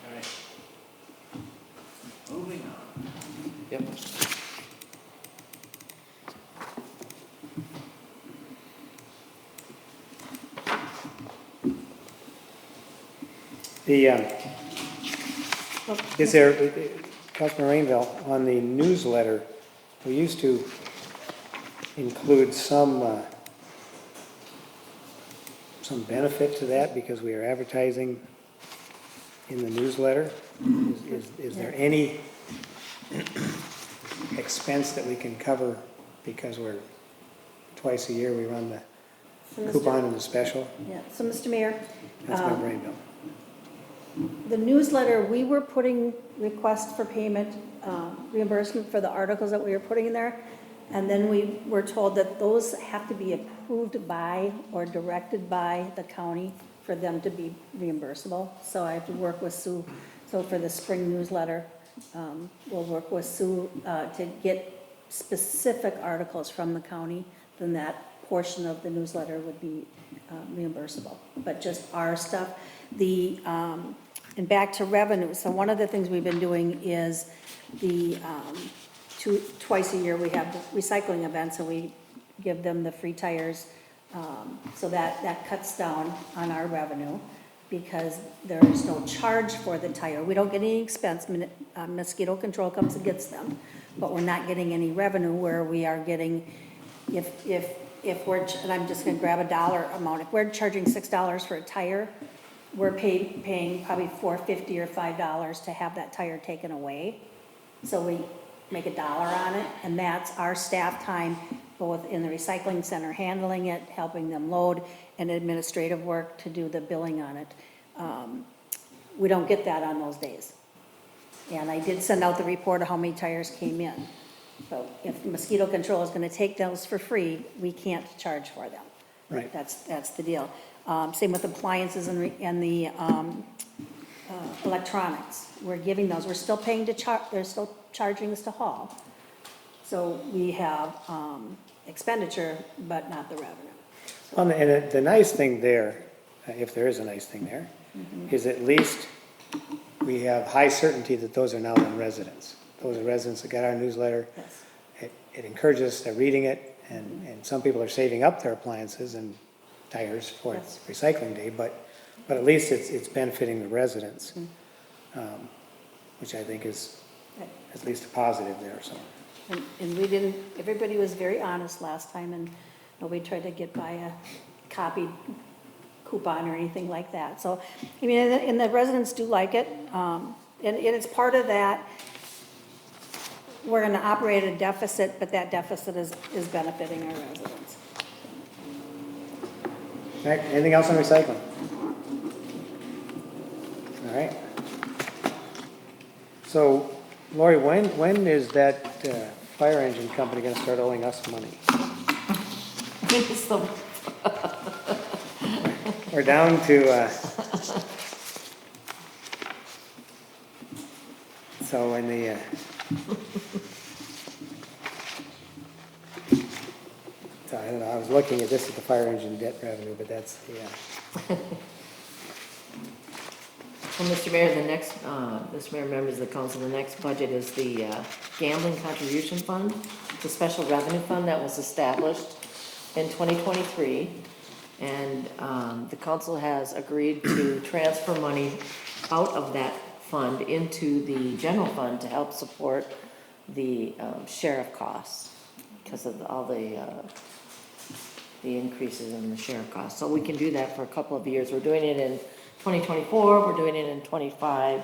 Alright. Yep. The, is there, Councilman Rainville, on the newsletter, we used to include some benefit to that because we are advertising in the newsletter. Is there any expense that we can cover because we're, twice a year we run the So Mr. coupon and the special? Yeah, so Mr. Mayor, That's my brain bill. the newsletter, we were putting requests for payment, reimbursement for the articles that we were putting in there. And then we were told that those have to be approved by or directed by the county for them to be reimbursable. So I have to work with Sue. So for the spring newsletter, we'll work with Sue to get specific articles from the county. Then that portion of the newsletter would be reimbursable. But just our stuff, and back to revenue. So one of the things we've been doing is twice a year, we have the recycling events, and we give them the free tires. So that cuts down on our revenue because there is no charge for the tire. We don't get any expense. Mosquito control comes and gets them, but we're not getting any revenue where we are getting, if we're, and I'm just gonna grab a dollar amount, if we're charging $6 for a tire, we're paying probably $4.50 or $5 to have that tire taken away. So we make $1 on it, and that's our staff time, both in the recycling center handling it, helping them load, and administrative work to do the billing on it. We don't get that on those days. And I did send out the report of how many tires came in. So if mosquito control is gonna take those for free, we can't charge for them. Right. That's the deal. Same with appliances and the electronics. We're giving those, we're still paying they're still charging us to haul. So we have expenditure, but not the revenue. And the nice thing there, if there is a nice thing there, is at least we have high certainty that those are now in residents. Those are residents that got our newsletter. Yes. It encourages us to reading it, and some people are saving up their appliances and tires for Yes. recycling day, but at least it's benefiting the residents, which I think is at least a positive there, so. And we didn't, everybody was very honest last time, and nobody tried to get by a copied coupon or anything like that. So, I mean, and the residents do like it, and it's part of that. We're gonna operate at a deficit, but that deficit is benefiting our residents. All right, anything else on recycling? All right. So, Lori, when is that fire engine company gonna start owing us money? So, We're down to, so in the, so I don't know, I was looking at this at the fire engine debt revenue, but that's the, Well, Mr. Mayor, Mr. Mayor, members of the council, the next budget is the gambling contribution fund. It's a special revenue fund that was established in 2023. And the council has agreed to transfer money out of that fund into the general fund to help support the sheriff costs because of all the increases in the sheriff costs. So we can do that for a couple of years. We're doing it in 2024, we're doing it in 25,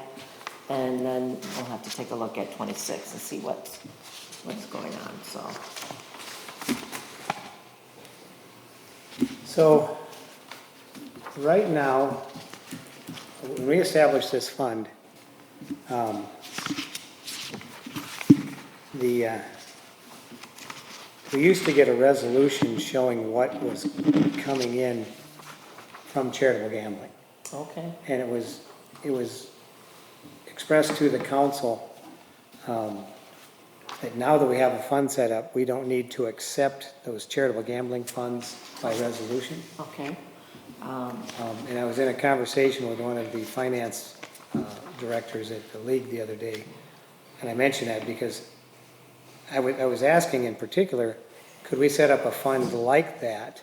and then we'll have to take a look at 26 and see what's going on, so. so, right now, when we established this fund, we used to get a resolution showing what was coming in from charitable gambling. Okay. And it was expressed to the council that now that we have a fund set up, we don't need to accept those charitable gambling funds by resolution. Okay. And I was in a conversation with one of the finance directors at the league the other day, and I mentioned that because I was asking in particular, could we set up a fund like that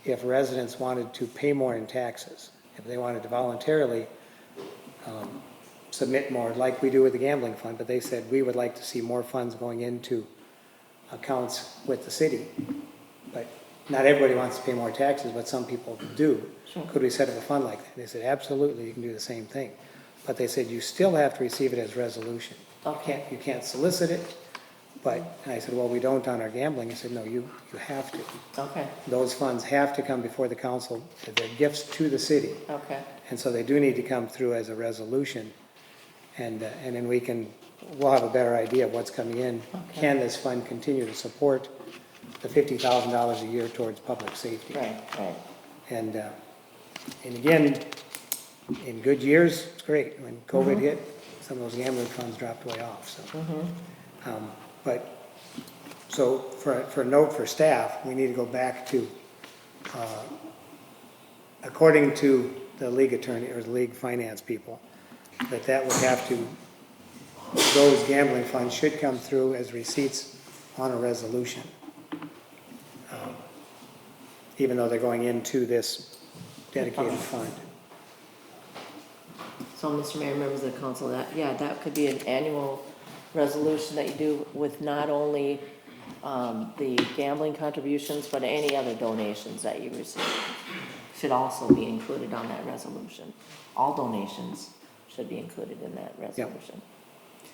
if residents wanted to pay more in taxes? If they wanted to voluntarily submit more, like we do with the gambling fund, but they said, we would like to see more funds going into accounts with the city. But not everybody wants to pay more taxes, but some people do. Sure. Could we set up a fund like that? They said, absolutely, you can do the same thing. But they said, you still have to receive it as resolution. Okay. You can't solicit it, but, and I said, well, we don't on our gambling. I said, no, you have to. Okay, Those funds have to come before the council, they're gifts to the city. okay, And so they do need to come through as a resolution. And then we'll have a better idea of what's coming in. Okay. Can this fund continue to support the $50,000 a year towards public safety? right, right. And again, in good years, it's great. When COVID hit, some of those gambling funds dropped way off, so. So for a note for staff, we need to go back to, according to the league attorney or the league finance people, that would have to, those gambling funds should come through as receipts on a resolution. Even though they're going into this dedicated fund. So, Mr. Mayor, members of the council, that could be an annual resolution that you do with not only the gambling contributions, but any other donations that you receive. Should also be included on that resolution. All donations should be included in that resolution.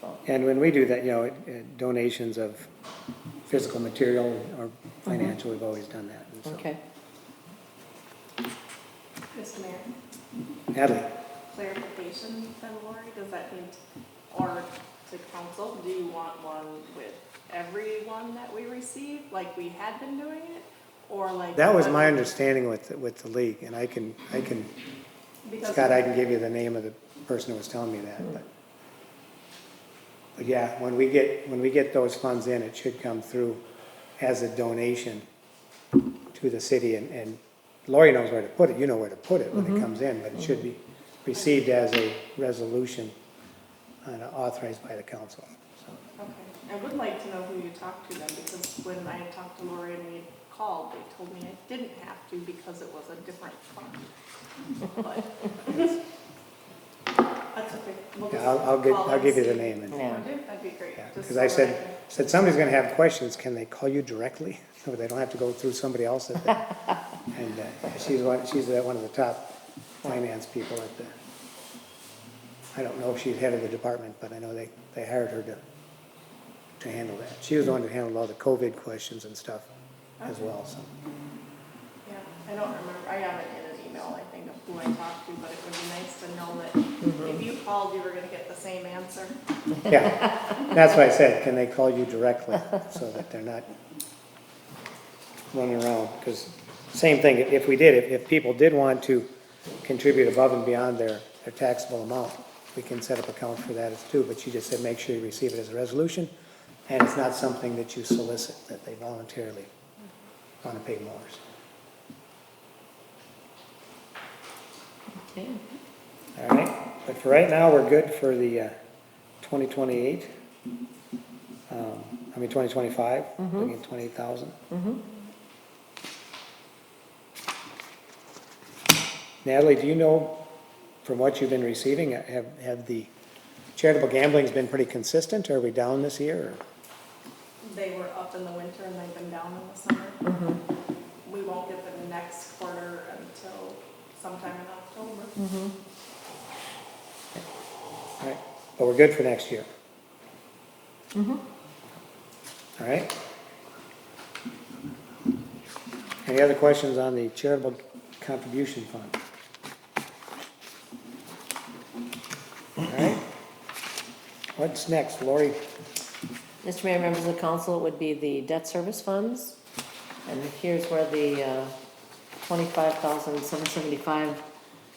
So, And when we do that, donations of physical material or financial, we've always done that. And so- okay. Mr. Mayor, Natalie? clarification then, Lori, does that mean, or to council, do you want one with everyone that we receive, like we had been doing it? Or like? That was my understanding with the league, and I can, Because- Scott, I can give you the name of the person who was telling me that, but yeah, when we get those funds in, it should come through as a donation to the city, and Lori knows where to put it, you know where to put it when it comes in, but it should be received as a resolution and authorized by the council, so. Okay, I would like to know who you talked to then, because when I had talked to Lori and we had called, they told me I didn't have to because it was a different fund. But that's okay. We'll just Yeah, call I'll and give you the see. name, and, Yeah. That'd be great. just because so I that said somebody's gonna have questions, can they call you directly? So they don't have to go through somebody else at the, and she's one of the top finance people at the, I don't know if she's head of the department, but I know they hired her to handle that. She was the one who handled all the COVID questions and stuff as well, so. Yeah, I don't remember, I have it in an email, I think, of who I talked to, but it would be nice to know that if you called, you were gonna get the same answer. Yeah, that's why I said, can they call you directly, so that they're not running around, because same thing, if people did want to contribute above and beyond their taxable amount, we can set up accounts for that as too, but you just said make sure you receive it as a resolution, and it's not something that you solicit, that they voluntarily want to pay more. Okay. All right, but for right now, we're good for the 2028, 2025, looking at 28,000. Natalie, do you know, from what you've been receiving, have the charitable gambling's been pretty consistent, or are we down this year? Or? They were up in the winter and they've been down in the summer. We won't get them next quarter until sometime in October. All right, but we're good for next year. All right. Any other questions on the charitable contribution fund? All right. What's next, Lori? Mr. Mayor, members of the council, it would be the debt service funds. And here's where the $25,775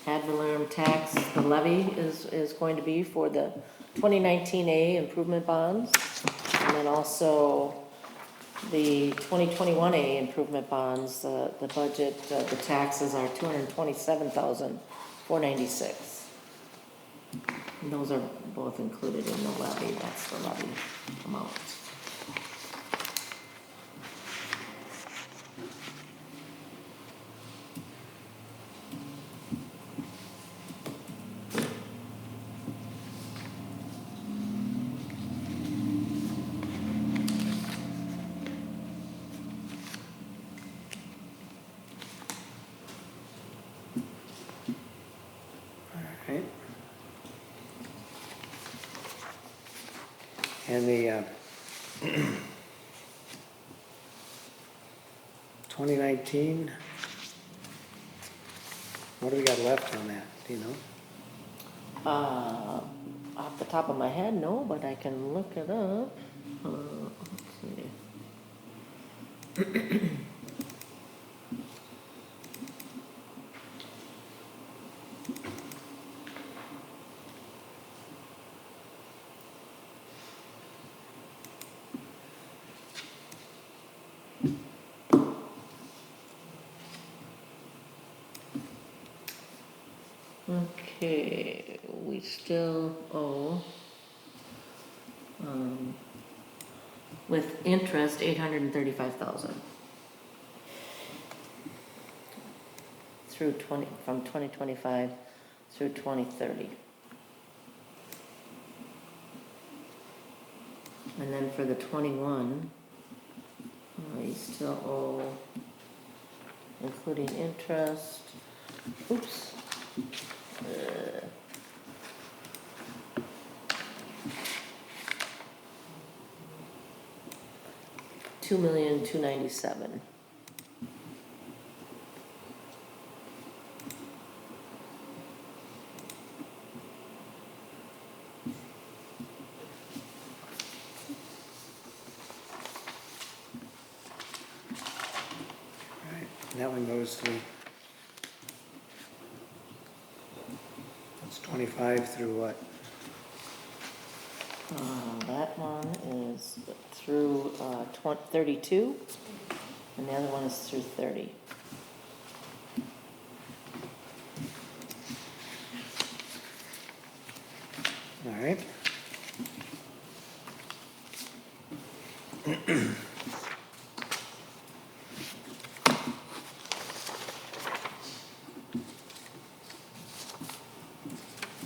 ad valorem tax, the levy is going to be for the 2019A improvement bonds. And then also the 2021A improvement bonds, the budget, the taxes are $227,496. And those are both included in the levy, that's the levy amount. And the 2019, what do we got left on that, do you know? Off the top of my head, no, but I can look it up. Let's see. Okay, we still owe, with interest, 835,000. Through 20, from 2025 through 2030. And then for the 21, we still owe, including interest, oops. $2,297,000. Right, and that one goes through, it's 25 through what? That one is through 32, and the other one is through 30. All right.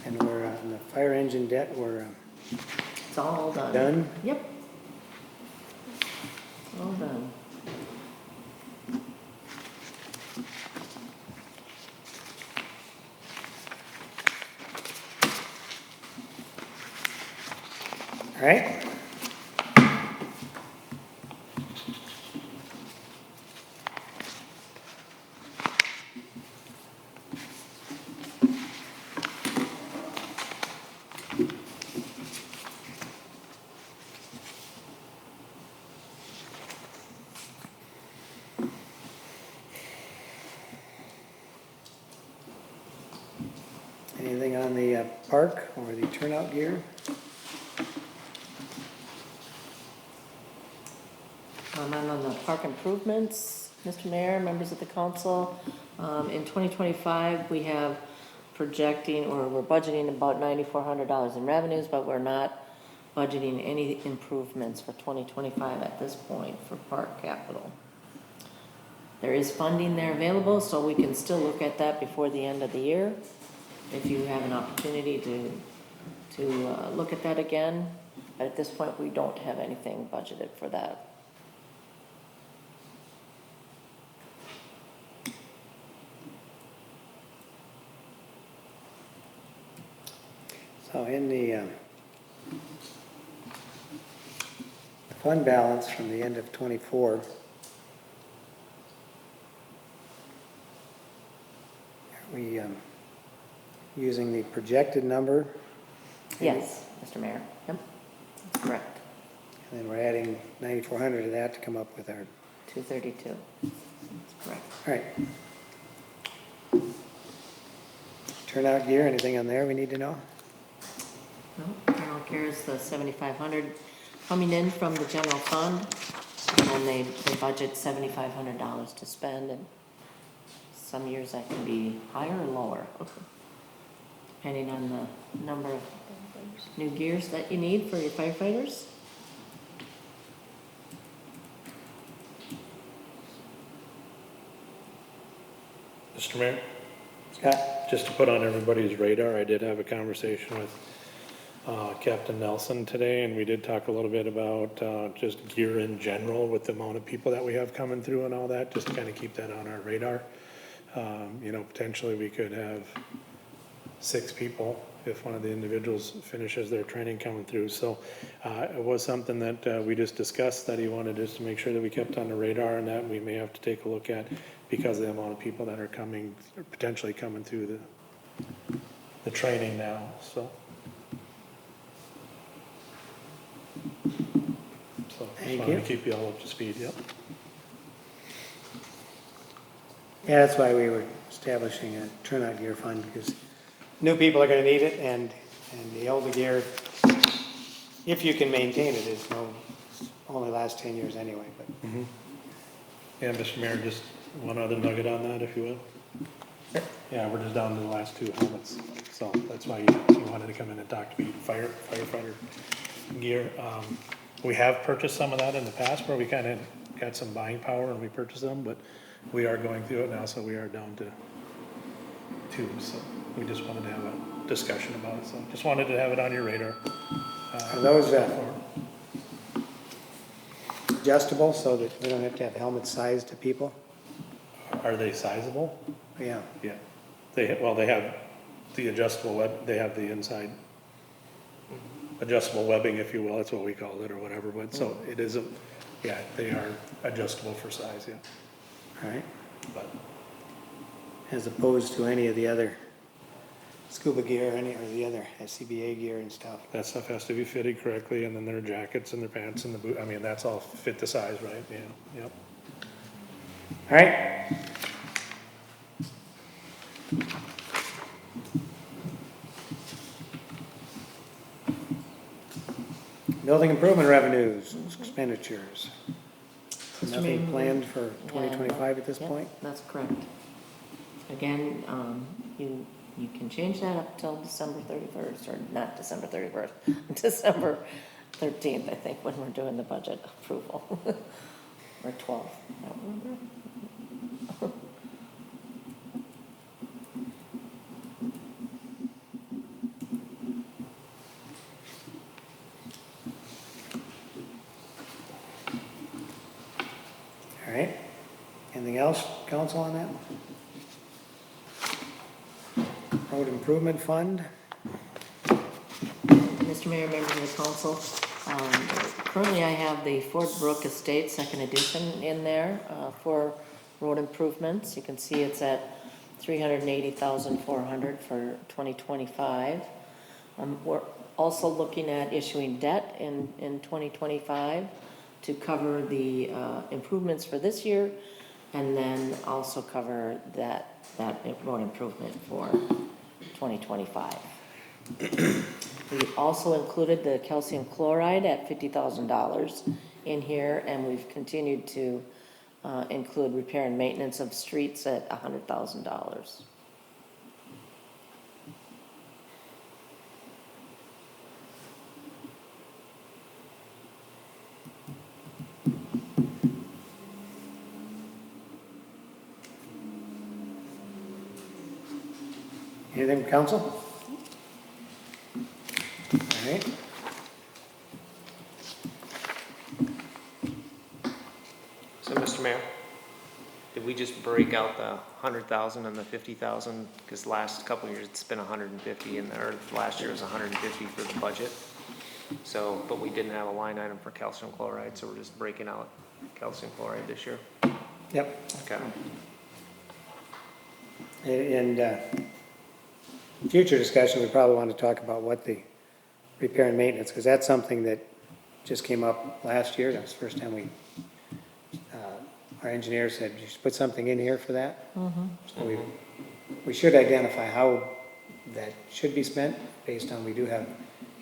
And we're on the fire engine debt, we're It's all done. done. Yep. All done. All right. Anything on the park or the turnout gear? And on the park improvements, Mr. Mayor, members of the council, in 2025, we have projecting, or we're budgeting about $9,400 in revenues, but we're not budgeting any improvements for 2025 at this point for park capital. There is funding there available, so we can still look at that before the end of the year. If you have an opportunity to look at that again, but at this point, we don't have anything budgeted for that. So in the fund balance from the end of '24, are we using the projected number? Yes, Mr. Mayor, yep, that's correct, And then we're adding 9,400 to that to come up with our, 232, that's correct. all right. Turnout gear, anything on there we need to know? No, General Care is the 7,500 coming in from the general fund, and they budget $7,500 to spend, and some years that can be higher or lower, depending on the number of new gears that you need for your firefighters. Mr. Mayor, Scott? just to put on everybody's radar, I did have a conversation with Captain Nelson today, and we did talk a little bit about just gear in general with the amount of people that we have coming through and all that, just to kind of keep that on our radar. You know, potentially we could have 6 people if one of the individuals finishes their training coming through. So it was something that we just discussed, that he wanted us to make sure that we kept on the radar, and that we may have to take a look at because of the amount of people that are coming, or potentially coming through the training now, so. So just Thank wanted you. to keep you all up to speed, yep. Yeah, that's why we were establishing a turnout gear fund, because new people are gonna need it, and the older gear, if you can maintain it, only lasts 10 years anyway, but. Yeah, Mr. Mayor, just one other nugget on that, if you will. Yeah, we're just down to the last 2 helmets, so that's why you wanted to come in and talk to me, firefighter gear. We have purchased some of that in the past, where we kind of got some buying power and we purchased them, but we are going through it now, so we are down to 2, so we just wanted to have a discussion about it, so just wanted to have it on your radar. Are those adjustable so that we don't have to have helmets sized to people? Are they sizable? Yeah, Yeah, they have the adjustable they have the inside adjustable webbing, if you will, that's what we call it or whatever, but so it isn't, yeah, they are adjustable for size, yeah. all right. But As opposed to any of the other scuba gear, or the other SCBA gear and stuff. that stuff has to be fitted correctly, and then their jackets and their pants and the boot, I mean, that's all fit the size, right, yeah, yep. All right. Building improvement revenues, expenditures. Mr. Nothing Mayor, planned for yeah, 2025 at this Yep, point? That's correct. Again, you can change that up till December 31st, or not December 31st, December 13th, I think, when we're doing the budget approval. Or 12th, I don't remember. All right. Anything else, council, on that? Road improvement fund? Mr. Mayor, members of the council, currently I have the Ford Brook Estate Second Edition in there for road improvements. You can see it's at $380,400 for 2025. We're also looking at issuing debt in 2025 to cover the improvements for this year, and then also cover that road improvement for 2025. We also included the calcium chloride at $50,000 in here, and we've continued to include repair and maintenance of streets at $100,000. Anything from council? All right. So, Mr. Mayor, did we just break out the 100,000 and the 50,000? Because last couple of years, it's been 150, or last year was 150 for the budget. So, but we didn't have a line item for calcium chloride, so we're just breaking out calcium chloride this year. Yep. Okay. And future discussion, we probably want to talk about what the repair and maintenance, because that's something that just came up last year. That was the first time our engineer said, you should put something in here for that. So we should identify how that should be spent based on, we do have,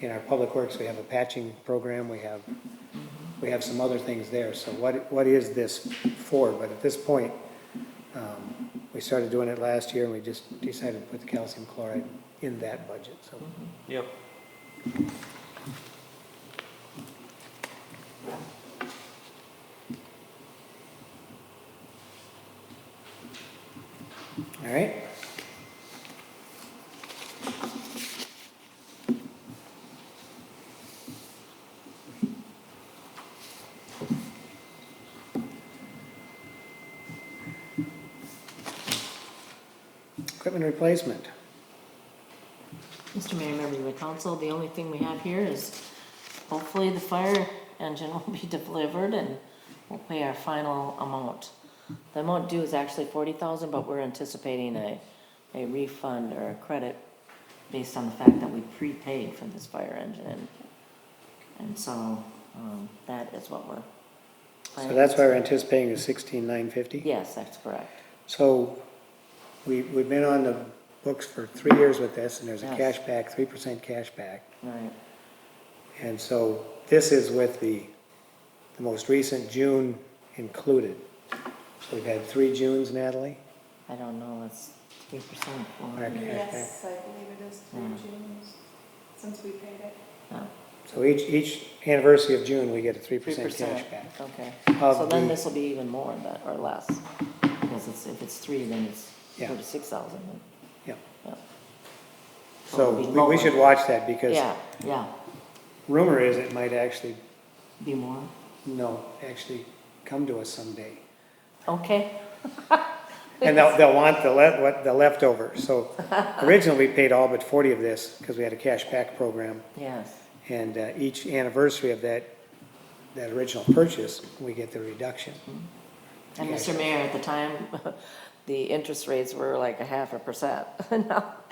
in our public works, we have a patching program, we have some other things there. So what is this for? But at this point, we started doing it last year, and we just decided to put the calcium chloride in that budget, so. Yep. All right. Equipment replacement. Mr. Mayor, members of the council, the only thing we have here is hopefully the fire engine will be delivered and we'll pay our final amount. The amount due is actually 40,000, but we're anticipating a refund or a credit based on the fact that we prepaid for this fire engine. And so, that is what we're So planning. that's why we're anticipating the 16,950? Yes, that's correct. So we've been on the books for 3 years with this, and there's a Yes. cashback, 3% cashback. Right. And so this is with the most recent June included. So we've had 3 Junes, Natalie? I don't know, it's 3%. Right. Yes, I believe it is 3 Mm. Junes, since we paid it. So each anniversary of June, we get a 3% 3%, cashback. okay. Of So then the- this will be even more than, or less, because if it's 3, then it's Yeah. 36,000. Yeah. Yeah. So it'll be we lower. should watch that because Yeah, rumor is it might actually, be more, actually come to us someday. okay, And they'll want the leftover. So originally we paid all but 40 of this because we had a cashback program. yes, And each anniversary of that original purchase, we get the reduction. and Yeah, Mr. sure. Mayor, at the time, the interest rates were like 0.5%,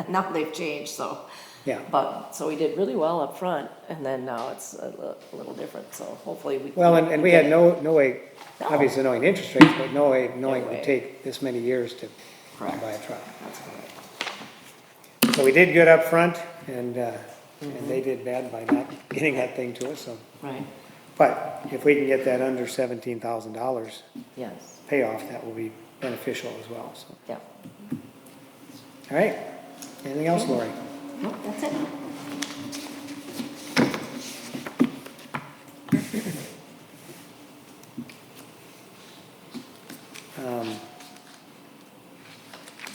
now they've changed, so. Yeah. But, so we did really well up front, and then now it's a little different, so hopefully we. Well, and we had no way, No. obviously knowing interest rates, but no way knowing it way. would take this many years to Correct. buy a truck. That's correct. So we did good up front, and they did bad by not getting that thing to us, so. Right, But if we can get that under $17,000 yes, payoff, that will be beneficial as well, so. yeah. All right, anything else, Lori? No, that's it.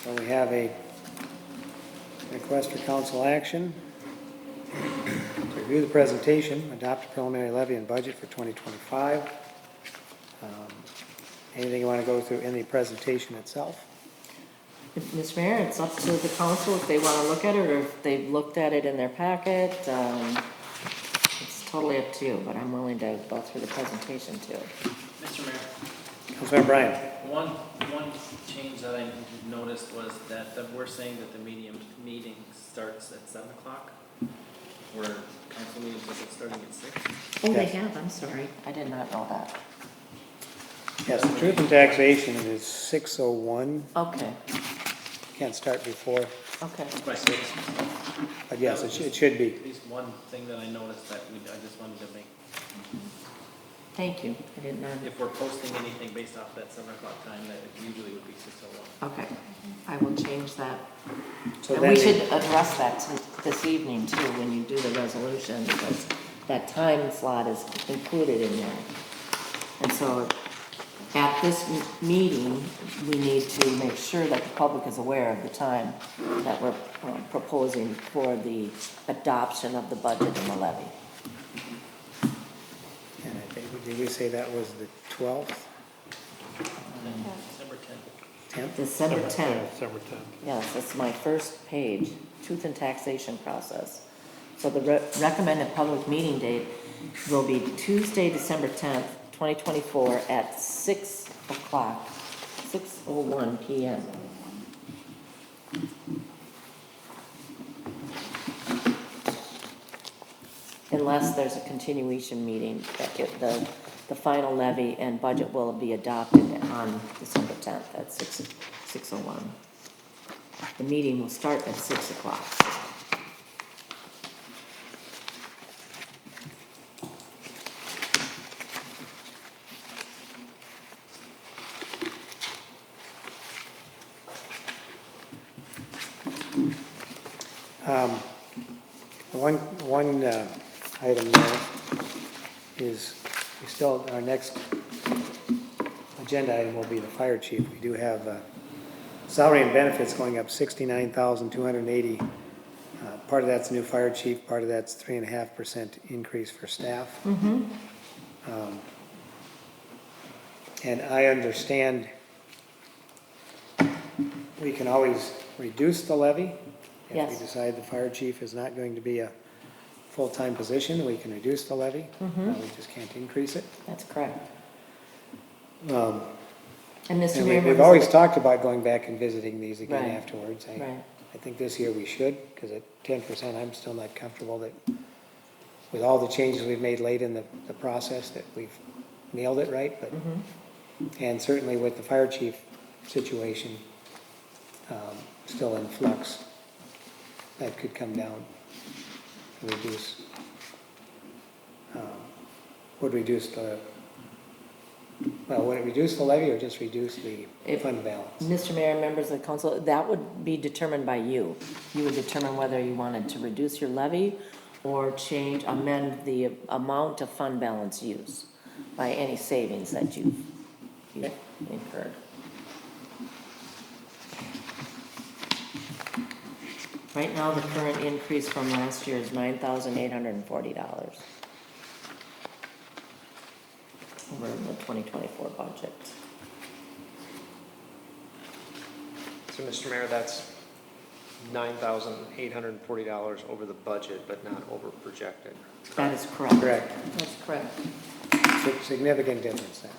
So we have a request for council action. To review the presentation, adopt a preliminary levy and budget for 2025. Anything you want to go through in the presentation itself? Mr. Mayor, it's up to the council if they want to look at it or if they've looked at it in their packet. It's totally up to you, but I'm willing to go through the presentation too. Mr. Mayor, Councilmember Bryan? one change that I noticed was that we're saying that the meeting starts at 7 o'clock, where council meetings are starting at 6. Oh, they Yes. have, I'm sorry. I did not know that. Yes, the truth and taxation is 6:01. Okay, Can't start before, okay. By 6. but yes, it should be. At least one thing that I noticed that I just wanted to make, Thank you. I didn't know. if we're posting anything based off that 7 o'clock time, that it usually would be 6:01. Okay, I will change that. So And then we the- should address that this evening too, when you do the resolution, because that time slot is included in there. And so at this meeting, we need to make sure that the public is aware of the time that we're proposing for the adoption of the budget and the levy. And I think, did we say that was the 12th, December 10th. 10th? December 10th. December 10th. Yes, that's my first page, truth and taxation process. So the recommended public meeting date will be Tuesday, December 10th, 2024 at 6 o'clock, 6:01 PM. Unless there's a continuation meeting, that the final levy and budget will be adopted on December 10th at 6:01. The meeting will start at 6 o'clock. One item there is, we still, our next agenda item will be the fire chief. We do have salary and benefits going up $69,280. Part of that's new fire chief, part of that's 3.5% increase for staff. And I understand we can always reduce the levy If Yes. we decide the fire chief is not going to be a full-time position, we can reduce the levy. We just can't increase it. That's correct. Um, And Mr. And Mayor, we've members always of talked about going back and visiting these again Right. afterwards. the- Right, I think this year we should, because at 10%, I'm still not comfortable that with all the changes we've made late in the process, that we've nailed it right, but, and certainly with the fire chief situation still in flux, that could come down, reduce, would reduce the, well, would it reduce the levy or just reduce the If- fund balance? Mr. Mayor, members of the council, that would be determined by you. You would determine whether you wanted to reduce your levy or amend the amount of fund balance use by any savings that you've incurred. Right now, the current increase from last year is $9,840 over the 2024 budget. So, Mr. Mayor, that's $9,840 over the budget, but not over projected. That is correct. Correct. That's correct. Significant difference then.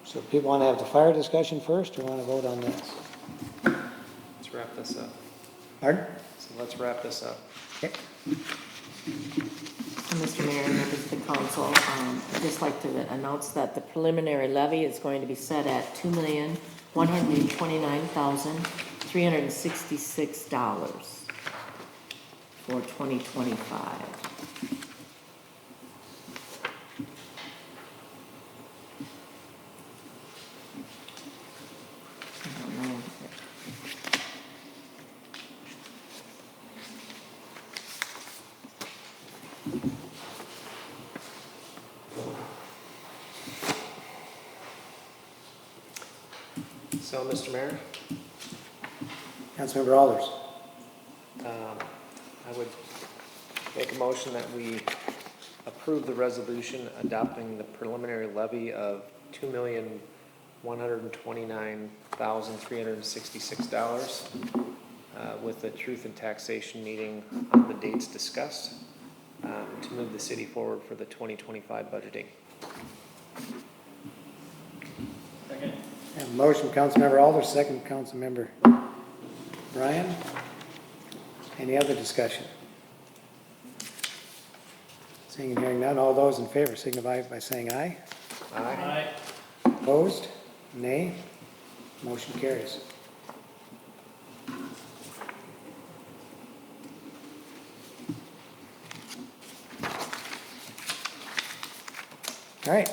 So people want to have the fire discussion first or want to vote on this? Let's wrap this up. Pardon? So let's wrap this up. Okay. Mr. Mayor, and members of the council, I'd just like to announce that the preliminary levy is going to be set at $2,129,366 for 2025. I don't know. So, Mr. Mayor, Councilmember Alders. I would make a motion that we approve the resolution adopting the preliminary levy of $2,129,366 with the Truth and Taxation meeting on the dates discussed to move the city forward for the 2025 budgeting. Second. Have a motion, Councilmember Alders, second, Councilmember Bryan. Any other discussion? Seeing and hearing none, all those in favor signify by saying aye. Aye. Opposed? Nay? Motion carries. All right.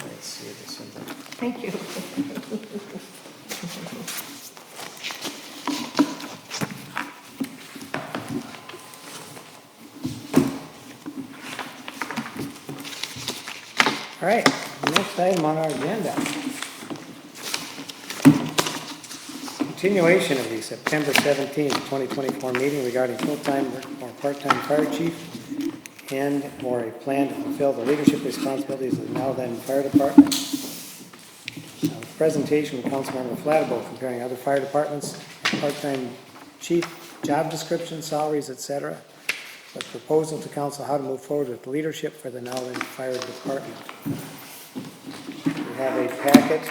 Let's see this in the Thank you. All right, next item on our agenda. Continuation of the September 17th, 2024 meeting regarding full-time or part-time fire chief and or a plan to fulfill the leadership responsibilities of the now then fire department. Presentation from Councilmember Flattable comparing other fire departments and part-time chief job descriptions, salaries, etc. With proposal to council how to move forward with leadership for the now then fire department. We have a packet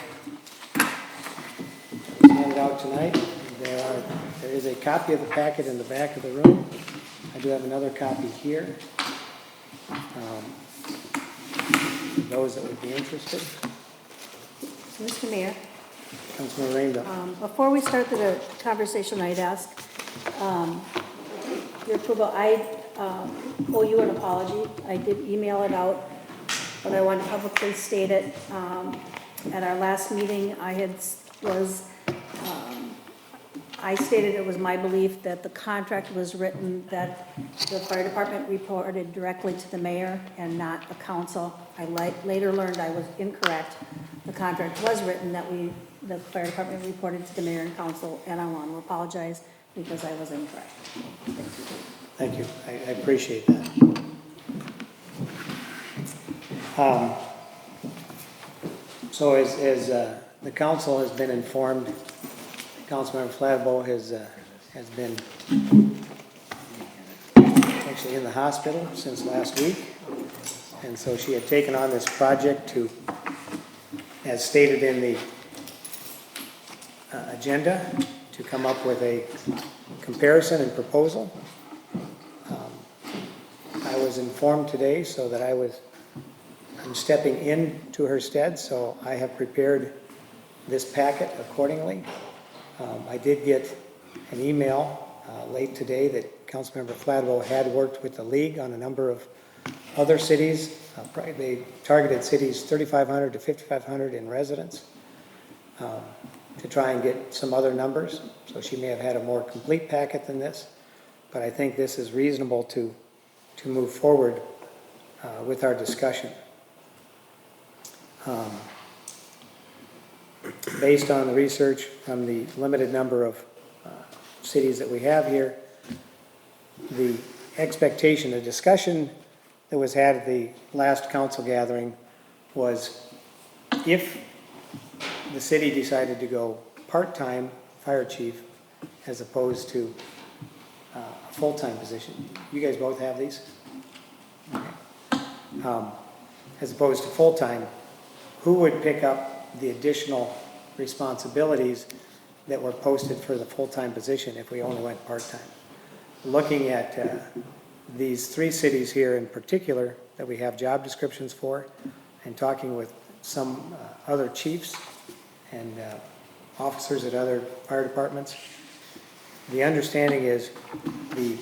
that's handed out tonight. There is a copy of the packet in the back of the room. I do have another copy here. For those that would be interested. Mr. Mayor, Councilmember Rainville. before we start the conversation, I'd ask your approval. I owe you an apology. I did email it out, but I want to publicly state it. At our last meeting, I stated it was my belief that the contract was written that the fire department reported directly to the mayor and not the council. I later learned I was incorrect. The contract was written that the fire department reported to the mayor and council, and I want to apologize because I was incorrect. Thank you, I appreciate that. So as the council has been informed, Councilmember Flattabo has been actually in the hospital since last week. And so she had taken on this project to, as stated in the agenda, to come up with a comparison and proposal. I was informed today so that I'm stepping in to her stead, so I have prepared this packet accordingly. I did get an email late today that Councilmember Flattabo had worked with the league on a number of other cities. They targeted cities 3,500 to 5,500 in residents to try and get some other numbers. So she may have had a more complete packet than this, but I think this is reasonable to move forward with our discussion. Based on the research from the limited number of cities that we have here, the expectation, the discussion that was had at the last council gathering was if the city decided to go part-time fire chief as opposed to a full-time position. You guys both have these? Okay. As opposed to full-time, who would pick up the additional responsibilities that were posted for the full-time position if we only went part-time? Looking at these three cities here in particular that we have job descriptions for, and talking with some other chiefs and officers at other fire departments, the understanding is the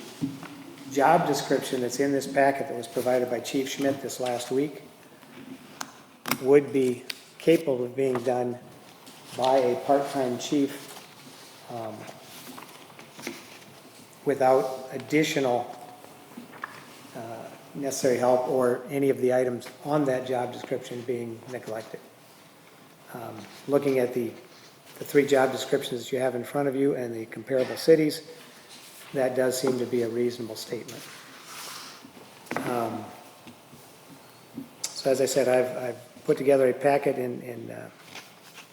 job description that's in this packet that was provided by Chief Schmidt this last week would be capable of being done by a part-time chief without additional necessary help or any of the items on that job description being neglected. Looking at the three job descriptions that you have in front of you and the comparable cities, that does seem to be a reasonable statement. So as I said, I've put together a packet in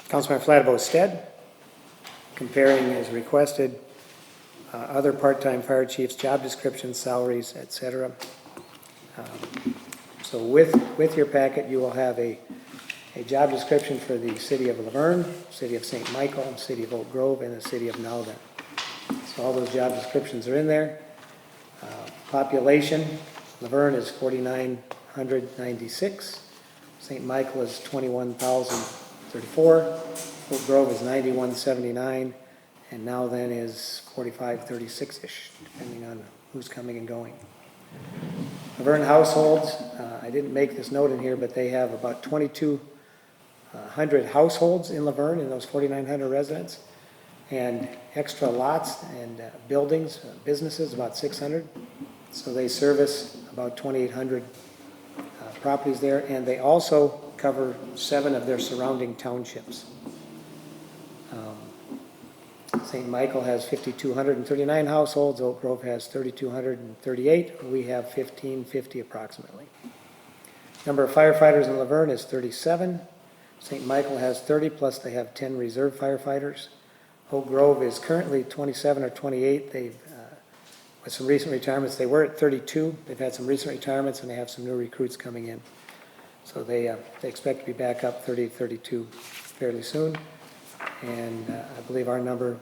Councilmember Flattabo's stead, comparing as requested other part-time fire chiefs' job descriptions, salaries, etc. So with your packet, you will have a job description for the city of Laverne, city of St. Michael, city of Oak Grove, and the city of Nowden. So all those job descriptions are in there. Population, Laverne is 4,996. St. Michael is 21,034. Oak Grove is 9,179. And Nowden is 4,536-ish, depending on who's coming and going. Laverne households, I didn't make this note in here, but they have about 2,200 households in Laverne in those 4,900 residents, and extra lots and buildings, businesses, about 600. So they service about 2,800 properties there, and they also cover 7 of their surrounding townships. St. Michael has 5,239 households, Oak Grove has 3,238, we have 1,550 approximately. Number of firefighters in Laverne is 37. St. Michael has 30, plus they have 10 reserve firefighters. Oak Grove is currently 27 or 28. They've, with some recent retirements, they were at 32. They've had some recent retirements and they have some new recruits coming in. So they expect to be back up 30, 32 fairly soon. And I believe our number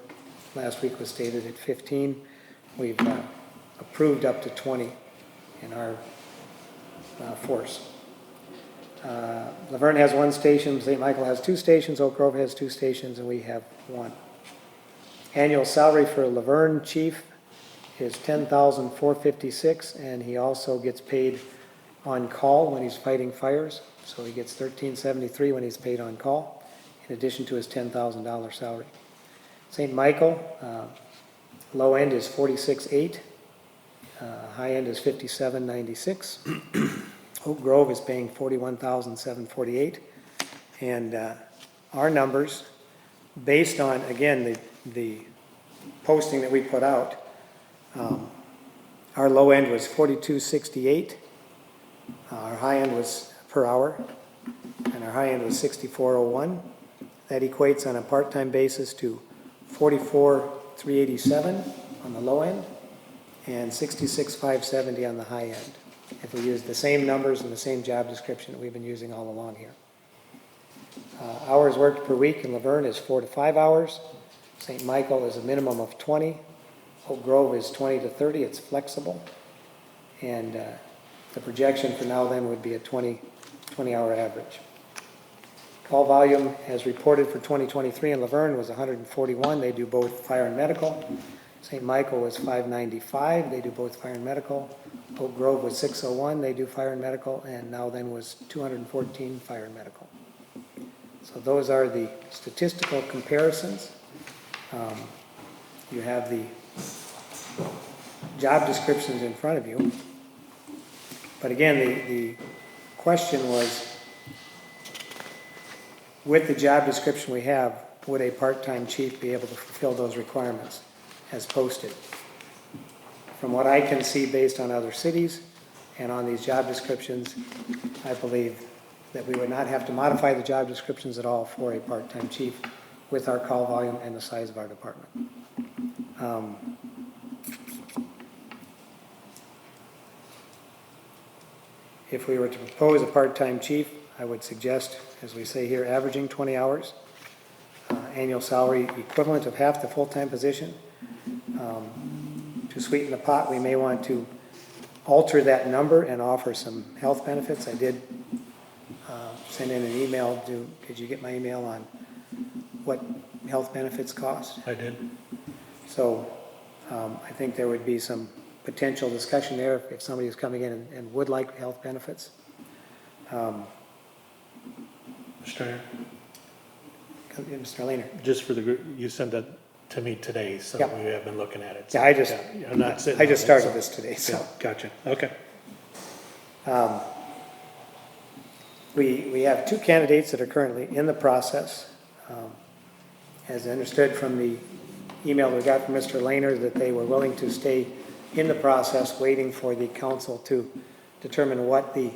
last week was stated at 15. We've approved up to 20 in our force. Laverne has 1 station, St. Michael has 2 stations, Oak Grove has 2 stations, and we have 1. Annual salary for a Laverne chief is $10,456, and he also gets paid on call when he's fighting fires. So he gets $13.73 when he's paid on call, in addition to his $10,000 salary. St. Michael, low end is $46.8, high end is $57.96. Oak Grove is paying $41,748, and our numbers, based on, again, the posting that we put out, our low end was $42.68, our high end was per hour, and our high end was $64.01. That equates on a part-time basis to $44,387 on the low end and $66,570 on the high end, if we use the same numbers and the same job description that we've been using all along here. Hours worked per week in Laverne is 4 to 5 hours. St. Michael is a minimum of 20. Oak Grove is 20 to 30. It's flexible. And the projection for now then would be a 20-hour average. Call volume as reported for 2023 in Laverne was 141. They do both fire and medical. St. Michael was 595. They do both fire and medical. Oak Grove was 601. They do fire and medical. And now then was 214 fire and medical. So those are the statistical comparisons. You have the job descriptions in front of you. But again, the question was, with the job description we have, would a part-time chief be able to fulfill those requirements as posted? From what I can see based on other cities and on these job descriptions, I believe that we would not have to modify the job descriptions at all for a part-time chief with our call volume and the size of our department. If we were to propose a part-time chief, I would suggest, as we say here, averaging 20 hours, annual salary equivalent of half the full-time position. To sweeten the pot, we may want to alter that number and offer some health benefits. I did send in an email. Did you get my email on what health benefits cost? I did. So I think there would be some potential discussion there if somebody is coming in and would like health benefits. Mr. Mayor, Mr. Lehner. just for the group, you sent that to me today, so Yep. we have been looking at it. Yeah, I just I'm not sitting I on just it, started so- this today, so. Yeah, gotcha, okay. We have two candidates that are currently in the process. As I understood from the email we got from Mr. Lehner, that they were willing to stay in the process, waiting for the council to determine what the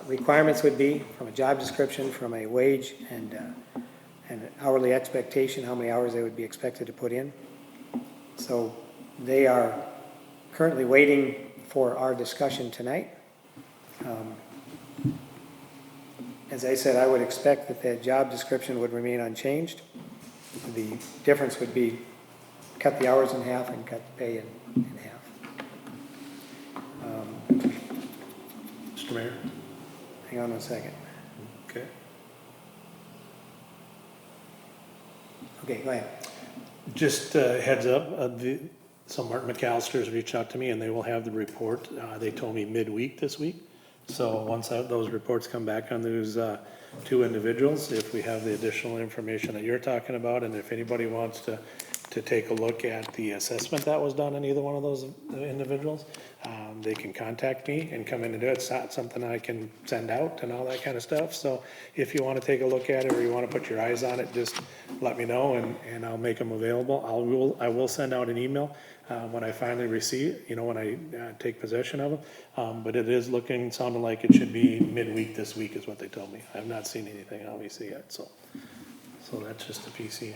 requirements would be from a job description, from a wage and an hourly expectation, how many hours they would be expected to put in. So they are currently waiting for our discussion tonight. As I said, I would expect that the job description would remain unchanged. The difference would be cut the hours in half and cut the pay in half. Mr. Mayor? Hang on one second. Okay. Okay, go ahead. Just heads up, so Mark McAllister's reached out to me and they will have the report. They told me midweek this week. So once those reports come back on those two individuals, if we have the additional information that you're talking about, and if anybody wants to take a look at the assessment that was done on either one of those individuals, they can contact me and come in and do it. It's not something I can send out and all that kind of stuff. So if you want to take a look at it or you want to put your eyes on it, just let me know and I'll make them available. I will send out an email when I finally receive, when I take possession of them. But it is sounding like it should be midweek this week is what they told me. I have not seen anything obviously yet, so that's just a PC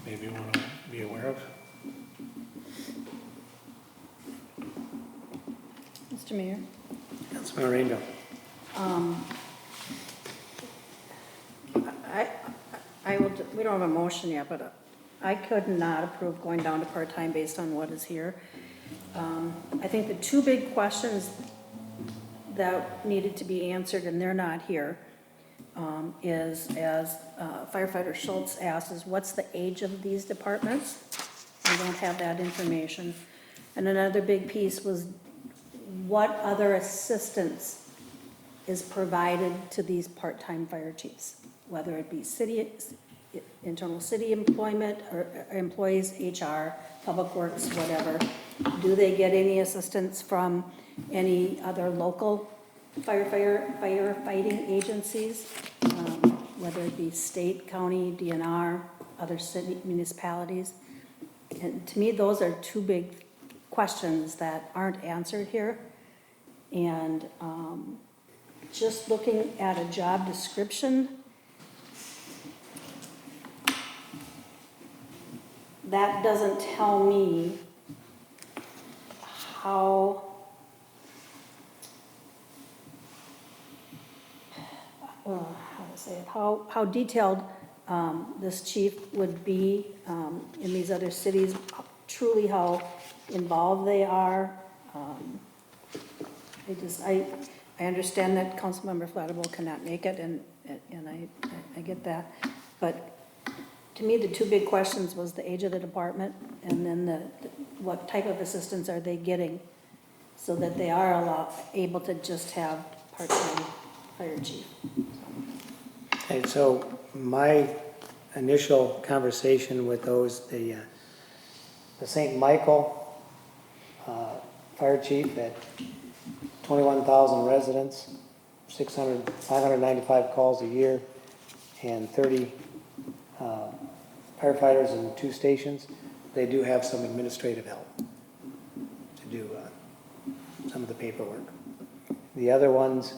maybe you want to be aware of. Mr. Mayor? Councilmember Rainville. We don't have a motion yet, but I could not approve going down to part-time based on what is here. I think the two big questions that needed to be answered, and they're not here, is, as firefighter Schultz asked, is what's the age of these departments? We don't have that information. And another big piece was what other assistance is provided to these part-time fire chiefs, whether it be city, internal city employment or employees, HR, public works, whatever. Do they get any assistance from any other local firefighting agencies? Whether it be state, county, DNR, other city municipalities? And to me, those are two big questions that aren't answered here. And just looking at a job description, that doesn't tell me how to say it, how detailed this chief would be in these other cities, truly how involved they are. I understand that Councilmember Flattable cannot make it, and I get that. But to me, the two big questions was the age of the department, and then what type of assistance are they getting so that they are able to just have part-time fire chief. And so my initial conversation with those, the St. Michael fire chief at 21,000 residents, 595 calls a year, and 30 firefighters in 2 stations, they do have some administrative help to do some of the paperwork. The other ones,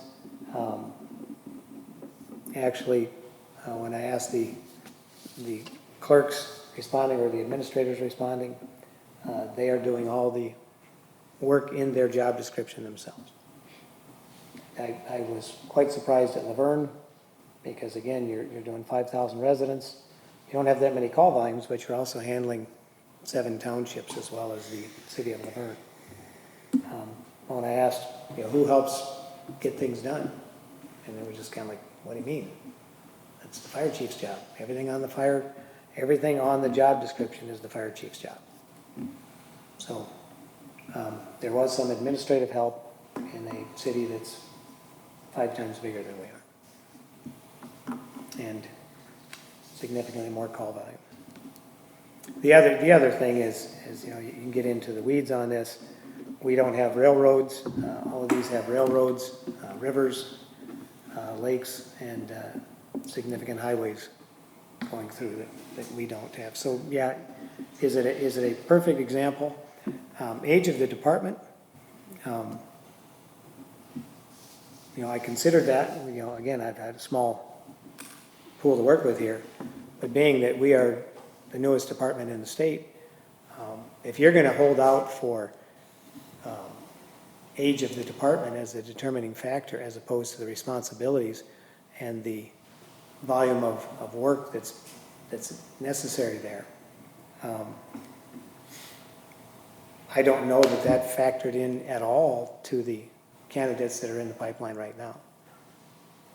actually, when I asked the clerks responding or the administrators responding, they are doing all the work in their job description themselves. I was quite surprised at Laverne because, again, you're doing 5,000 residents. You don't have that many call volumes, but you're also handling 7 townships as well as the city of Laverne. When I asked, who helps get things done? And they were just kind of like, what do you mean? That's the fire chief's job. Everything on the job description is the fire chief's job. So there was some administrative help in a city that's 5 times bigger than we are, and significantly more call volume. The other thing is you can get into the weeds on this. We don't have railroads. All of these have railroads, rivers, lakes, and significant highways going through that we don't have. So yeah, is it a perfect example? Age of the department. I considered that. Again, I've had a small pool to work with here, but being that we are the newest department in the state, if you're going to hold out for age of the department as a determining factor as opposed to the responsibilities and the volume of work that's necessary there, I don't know that factored in at all to the candidates that are in the pipeline right now.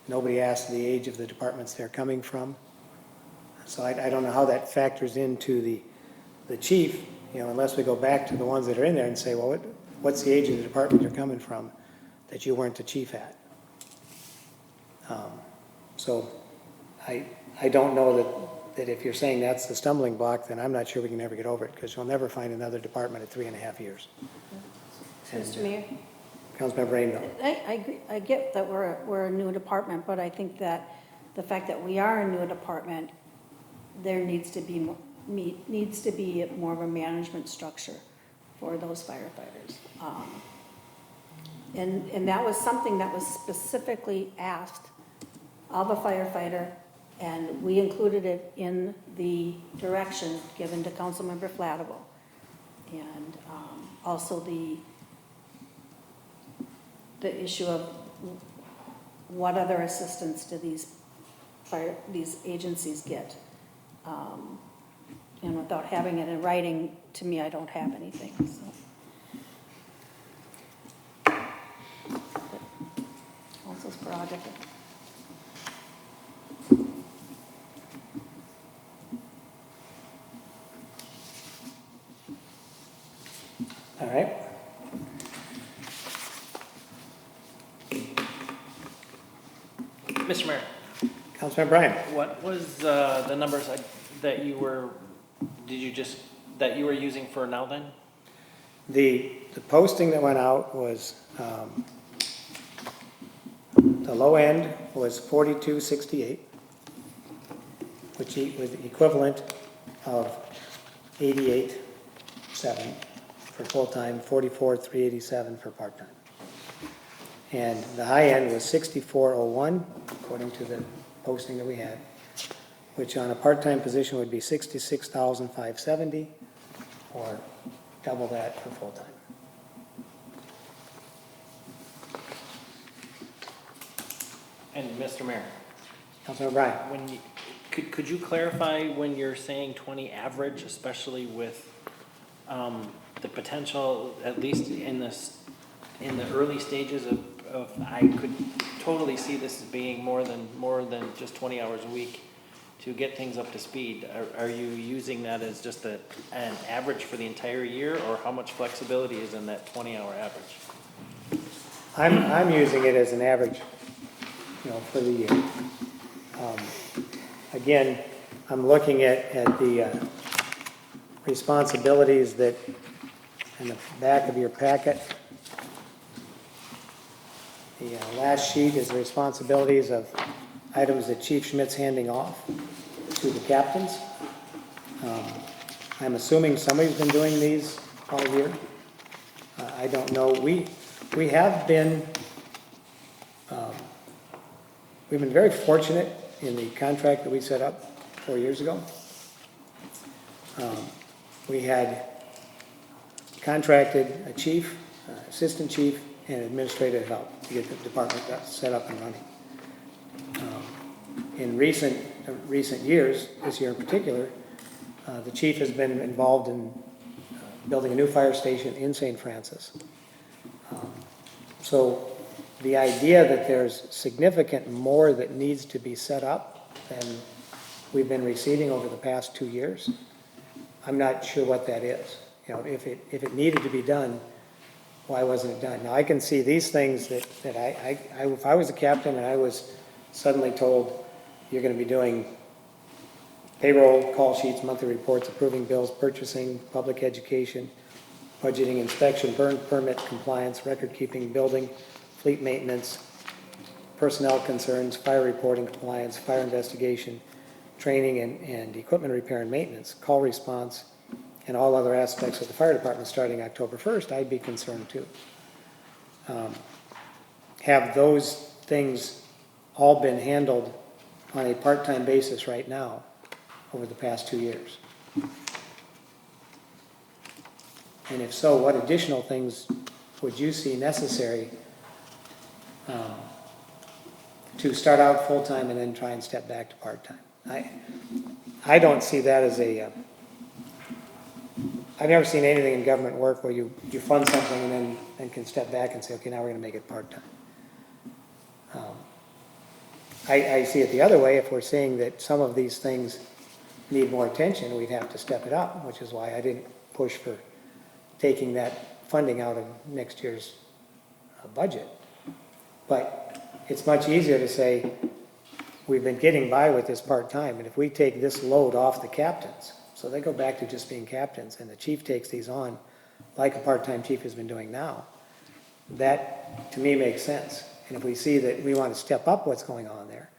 Nobody asked the age of the departments they're coming from. So I don't know how that factors into the chief, unless we go back to the ones that are in there and say, well, what's the age of the department you're coming from that you weren't the chief at? So I don't know that if you're saying that's the stumbling block, then I'm not sure we can ever get over it, because you'll never find another department at 3.5 years. Mr. Mayor? Councilmember Rainville. I agree. I get that we're a new department, but I think that the fact that we are a new department, there needs to be more of a management structure for those firefighters. And that was something that was specifically asked of a firefighter, and we included it in the direction given to Councilmember Flattable. And also the issue of what other assistance do these agencies get. And without having it in writing, to me, I don't have anything, so. Council's prerogative. All right, Mr. Mayor, Councilmember Bryan. what was the numbers that you were, that you were using for now then? The posting that went out was, the low end was 4268, which was the equivalent of 88.7 for full-time, 44,387 for part-time. And the high end was 6401, according to the posting that we had, which on a part-time position would be 66,570, or double that for full-time. And Mr. Mayor, Councilmember Bryan. when you, could you clarify when you're saying 20 average, especially with the potential, at least in this, in the early stages of I could totally see this as being more than just 20 hours a week to get things up to speed. Are you using that as just an average for the entire year, or how much flexibility is in that 20-hour average? I'm using it as an average, for the year. Again, I'm looking at the responsibilities that in the back of your packet. The last sheet is the responsibilities of items that Chief Schmidt's handing off to the captains. I'm assuming somebody's been doing these all year. I don't know. We have been, we've been very fortunate in the contract that we set up 4 years ago. We had contracted a chief, assistant chief, and administrative help to get the department set up and running. In recent years, this year in particular, the chief has been involved in building a new fire station in St. Francis. So the idea that there's significant more that needs to be set up than we've been receiving over the past 2 years, I'm not sure what that is. If it needed to be done, why wasn't it done? Now, I can see these things that if I was a captain and I was suddenly told you're going to be doing payroll, call sheets, monthly reports, approving bills, purchasing, public education, budgeting, inspection, burn permit compliance, record keeping, building, fleet maintenance, personnel concerns, fire reporting compliance, fire investigation, training and equipment repair and maintenance, call response, and all other aspects of the fire department starting October 1st, I'd be concerned too. Have those things all been handled on a part-time basis right now over the past 2 years? And if so, what additional things would you see necessary to start out full-time and then try and step back to part-time? I don't see that as a I've never seen anything in government work where you fund something and then can step back and say, okay, now we're going to make it part-time. I see it the other way. If we're seeing that some of these things need more attention, we'd have to step it up, which is why I didn't push for taking that funding out of next year's budget. But it's much easier to say, we've been getting by with this part-time, and if we take this load off the captains, so they go back to just being captains, and the chief takes these on like a part-time chief has been doing now. That, to me, makes sense. And if we see that we want to step up what's going on there.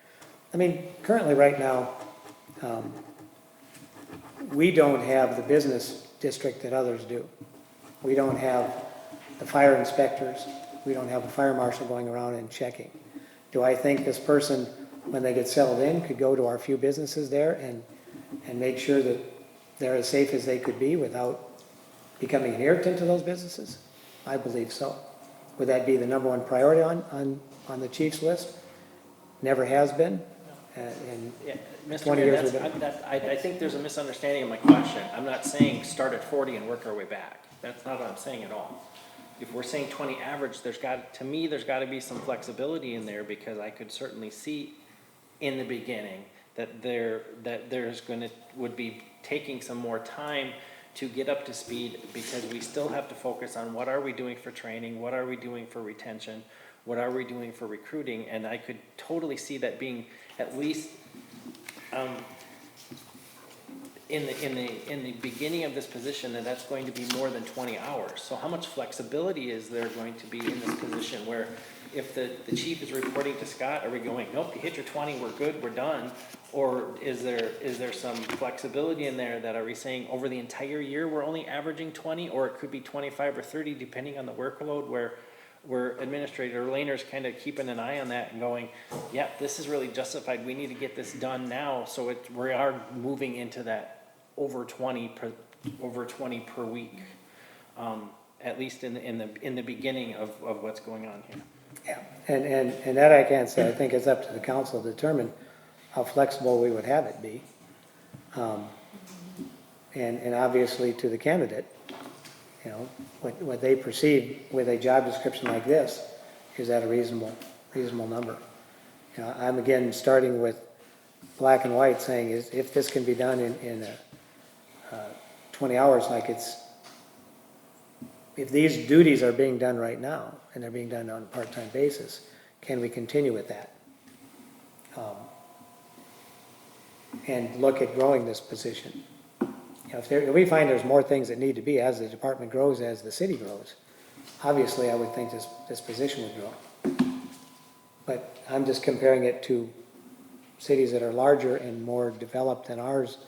I mean, currently right now, we don't have the business district that others do. We don't have the fire inspectors. We don't have a fire marshal going around and checking. Do I think this person, when they get settled in, could go to our few businesses there and make sure that they're as safe as they could be without becoming an irritant to those businesses? I believe so. Would that be the number one priority on the chief's list? Never has been. And Yeah, Mr. 20 Mayor, years I think there's a misunderstanding of my question. I'm not saying start at 40 and work our way back. That's not what I'm saying at all. If we're saying 20 average, there's got to be some flexibility in there, because I could certainly see in the beginning that would be taking some more time to get up to speed, because we still have to focus on what are we doing for training, what are we doing for retention, what are we doing for recruiting, and I could totally see that being at least, in the beginning of this position, that's going to be more than 20 hours. So how much flexibility is there going to be in this position where if the chief is reporting to Scott, are we going, nope, you hit your 20, we're good, we're done? Or is there some flexibility in there that, are we saying over the entire year, we're only averaging 20, or it could be 25 or 30 depending on the workload, where Administrator Laner's kind of keeping an eye on that and going, yep, this is really justified, we need to get this done now, so we are moving into that over 20 per week, at least in the beginning of what's going on here. Yeah, and that I can't say. I think it's up to the council to determine how flexible we would have it be. And obviously to the candidate, you know, what they perceive with a job description like this, is that a reasonable number? You know, I'm again starting with black and white, saying is if this can be done in 20 hours, like if these duties are being done right now, and they're being done on a part-time basis, can we continue with that? And look at growing this position. You know, if we find there's more things that need to be as the department grows, as the city grows, obviously I would think this position would grow. But I'm just comparing it to cities that are larger and more developed than ours.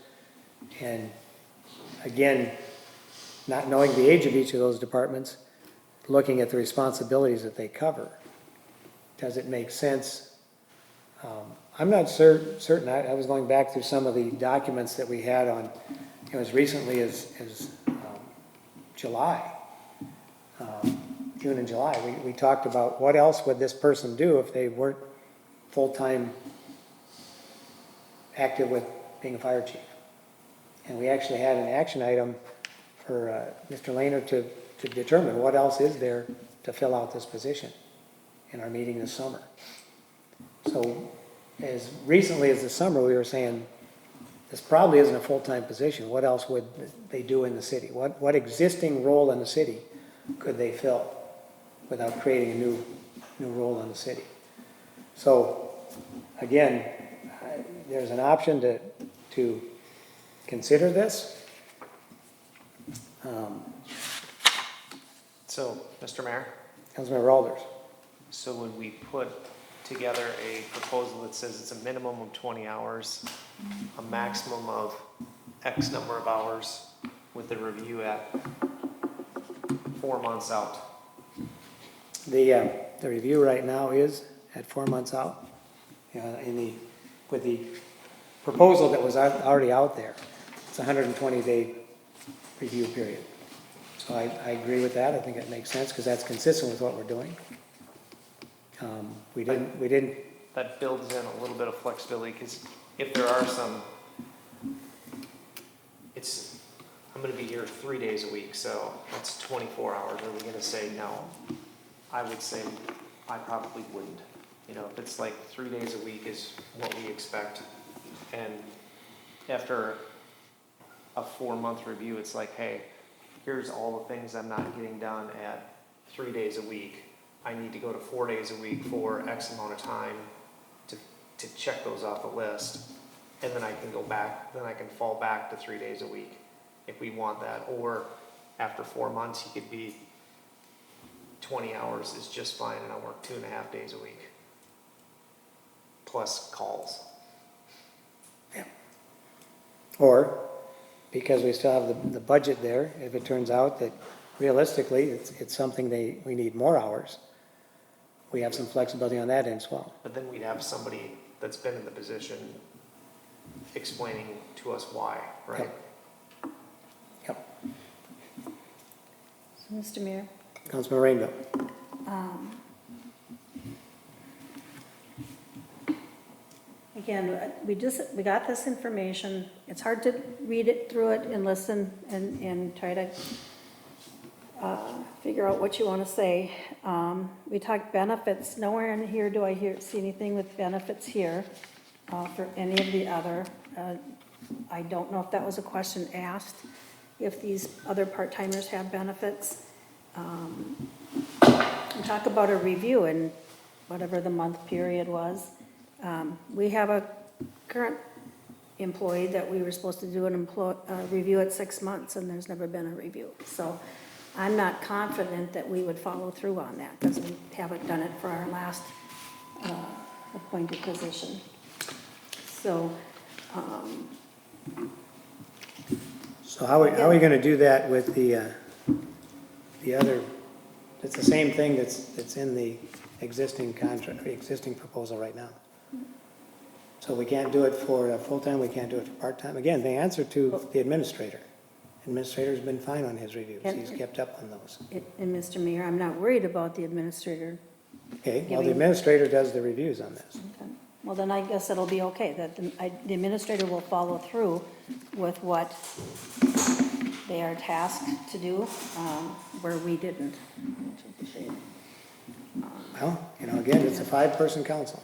And again, not knowing the age of each of those departments, looking at the responsibilities that they cover. Does it make sense? I'm not certain. I was going back through some of the documents that we had on, you know, as recently as July, June and July. We talked about what else would this person do if they weren't full-time active with being a fire chief. And we actually had an action item for Mr. Lehner to determine what else is there to fill out this position in our meeting this summer. So as recently as the summer, we were saying, this probably isn't a full-time position. What else would they do in the city? What existing role in the city could they fill without creating a new role in the city? So again, there's an option to consider this. So, Mr. Mayor, Councilmember Alders. so would we put together a proposal that says it's a minimum of 20 hours, a maximum of X number of hours, with the review at 4 months out? The review right now is at 4 months out. With the proposal that was already out there, it's a 120-day review period. So I agree with that. I think it makes sense because that's consistent with what we're doing. We didn't. That builds in a little bit of flexibility, because if there are some, I'm gonna be here 3 days a week, so that's 24 hours. Are we gonna say no? I would say I probably wouldn't. You know, if it's like 3 days a week is what we expect, and after a 4-month review, it's like, hey, here's all the things I'm not getting done at 3 days a week. I need to go to 4 days a week for X amount of time to check those off the list. And then I can go back, then I can fall back to 3 days a week if we want that. Or after 4 months, he could be 20 hours is just fine, and I'll work 2.5 days a week. Plus calls. Yeah. Or, because we still have the budget there, if it turns out that realistically it's something we need more hours, we have some flexibility on that end as well. But then we'd have somebody that's been in the position explaining to us why, right? Yep. So, Mr. Mayor, Councilman Rainville. again, we got this information. It's hard to read it through it and listen and try to figure out what you want to say. We talked benefits. Nowhere in here do I see anything with benefits here for any of the other. I don't know if that was a question asked if these other part-timers have benefits. And talk about a review in whatever the month period was. We have a current employee that we were supposed to do a review at 6 months, and there's never been a review. So I'm not confident that we would follow through on that, because we haven't done it for our last appointed position. So, So how are we gonna do that with the other, it's the same thing that's in the existing contract, the existing proposal right now? So we can't do it for full-time, we can't do it for part-time? Again, the answer to the administrator. Administrator's been fine on his reviews, he's kept up on those. and Mr. Mayor, I'm not worried about the administrator. Okay, well, the Giving- administrator does the reviews on this. Well, then I guess it'll be okay, that the administrator will follow through with what they are tasked to do, where we didn't. Which is a shame. Well, you know, again, it's a 5-person council.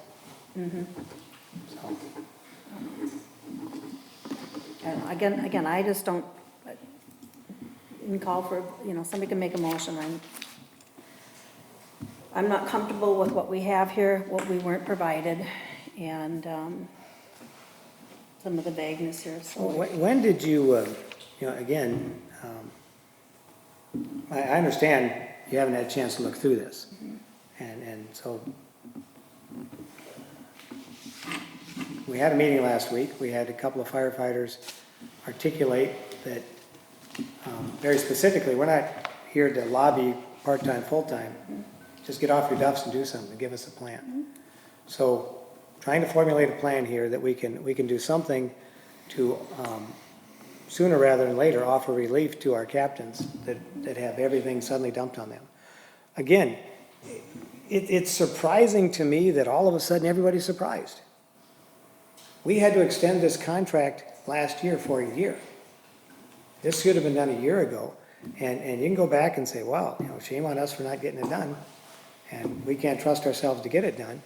So, And again, I just don't, you can call for, somebody can make a motion. I'm not comfortable with what we have here, what we weren't provided, and some of the vagueness here, so. when did you, again, I understand you haven't had a chance to look through this. And so, we had a meeting last week, we had a couple of firefighters articulate that, very specifically, we're not here to lobby part-time, full-time. Just get off your duffs and do something, give us a plan. So, trying to formulate a plan here that we can do something to, sooner rather than later, offer relief to our captains that have everything suddenly dumped on them. Again, it's surprising to me that all of a sudden everybody's surprised. We had to extend this contract last year for a year. This should have been done a year ago. And you can go back and say, wow, shame on us for not getting it done. And we can't trust ourselves to get it done.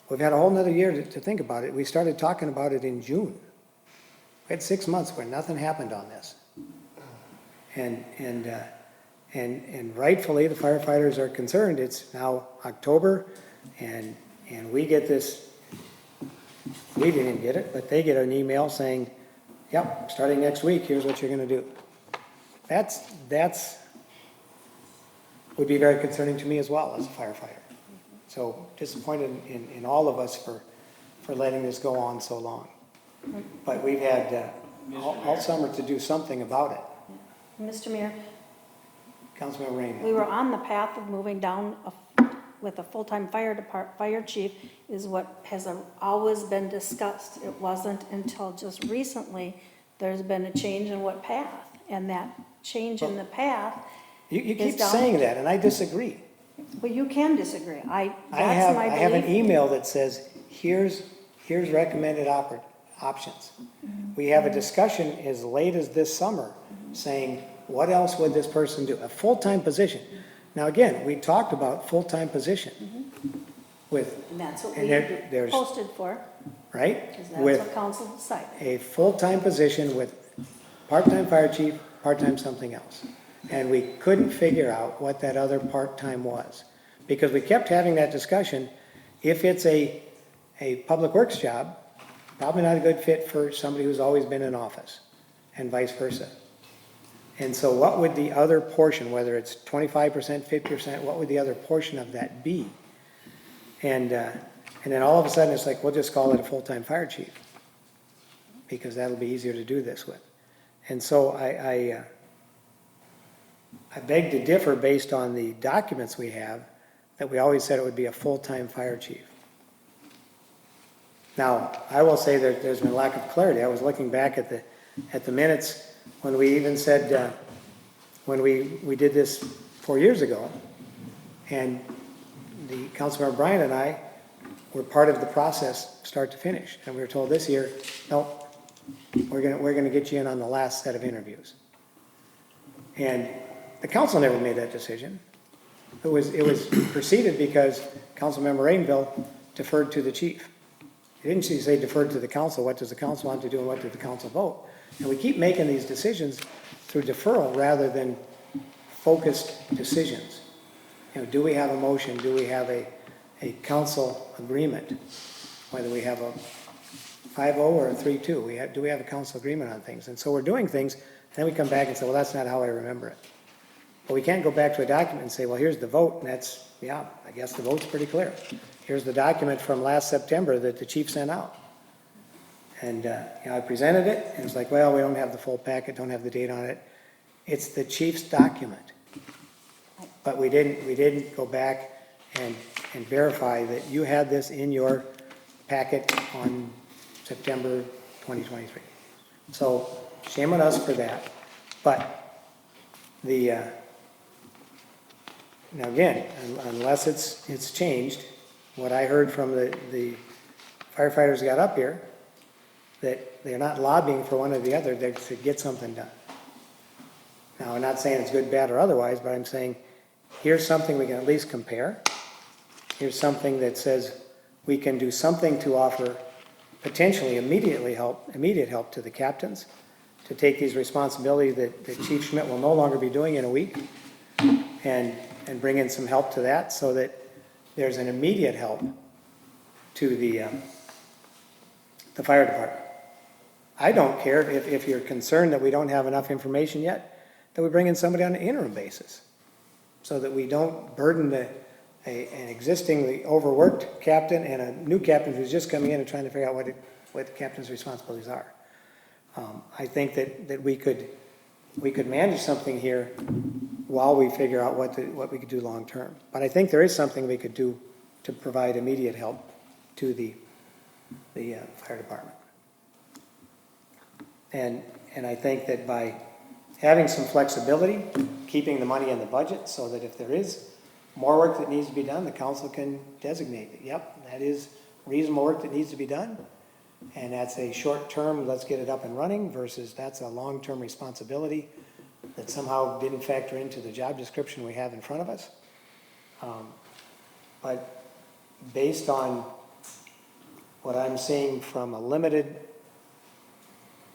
We've had a whole nother year to think about it. We started talking about it in June. We had 6 months where nothing happened on this. And rightfully, the firefighters are concerned. It's now October, and we get this, we didn't get it, but they get an email saying, yep, starting next week, here's what you're gonna do. That's would be very concerning to me as well as a firefighter. So disappointed in all of us for letting this go on so long. But we've had all summer to do something about it. Mr. Mayor, Councilmember Rainville. we were on the path of moving down with a full-time fire chief is what has always been discussed. It wasn't until just recently there's been a change in what path. And that change in the path, You is keep down- saying that, and I disagree. well, you can disagree. I That's my have an belief. email that says, here's recommended options. We have a discussion as late as this summer saying, what else would this person do? A full-time position. Now, again, we talked about full-time position with, And that's what and we there's- posted for, right? because that's With what council decided. a full-time position with part-time fire chief, part-time something else. And we couldn't figure out what that other part-time was. Because we kept having that discussion, if it's a public works job, probably not a good fit for somebody who's always been in office, and vice versa. And so what would the other portion, whether it's 25%, 50%, what would the other portion of that be? And then all of a sudden, it's like, we'll just call it a full-time fire chief, because that'll be easier to do this with. And so I beg to differ based on the documents we have, that we always said it would be a full-time fire chief. Now, I will say that there's been a lack of clarity. I was looking back at the minutes when we even said, when we did this 4 years ago, and the Councilmember Bryan and I were part of the process, start to finish. And we were told this year, no, we're gonna get you in on the last set of interviews. And the council never made that decision. It was preceded because Councilmember Rainville deferred to the chief. He didn't say deferred to the council. What does the council want to do and what did the council vote? And we keep making these decisions through deferral rather than focused decisions. You know, do we have a motion? Do we have a council agreement? Whether we have a 5-0 or a 3-2, do we have a council agreement on things? And so we're doing things, and then we come back and say, well, that's not how I remember it. But we can't go back to a document and say, well, here's the vote, and that's, yeah, I guess the vote's pretty clear. Here's the document from last September that the chief sent out. And, you know, I presented it, and it's like, well, we don't have the full packet, don't have the date on it. It's the chief's document. But we didn't go back and verify that you had this in your packet on September 2023. So shame on us for that. But the, now again, unless it's changed, what I heard from the firefighters got up here, that they're not lobbying for one or the other, they're to get something done. Now, I'm not saying it's good, bad, or otherwise, but I'm saying here's something we can at least compare. Here's something that says we can do something to offer potentially immediate help to the captains to take these responsibilities that Chief Schmidt will no longer be doing in a week and bring in some help to that so that there's an immediate help to the fire department. I don't care if you're concerned that we don't have enough information yet, that we bring in somebody on an interim basis so that we don't burden an existingly overworked captain and a new captain who's just coming in and trying to figure out what the captain's responsibilities are. I think that we could manage something here while we figure out what we could do long term. But I think there is something we could do to provide immediate help to the fire department. And I think that by having some flexibility, keeping the money in the budget so that if there is more work that needs to be done, the council can designate it. Yep, that is reasonable work that needs to be done. And that's a short term, let's get it up and running, versus that's a long-term responsibility that somehow didn't factor into the job description we have in front of us. But based on what I'm seeing from a limited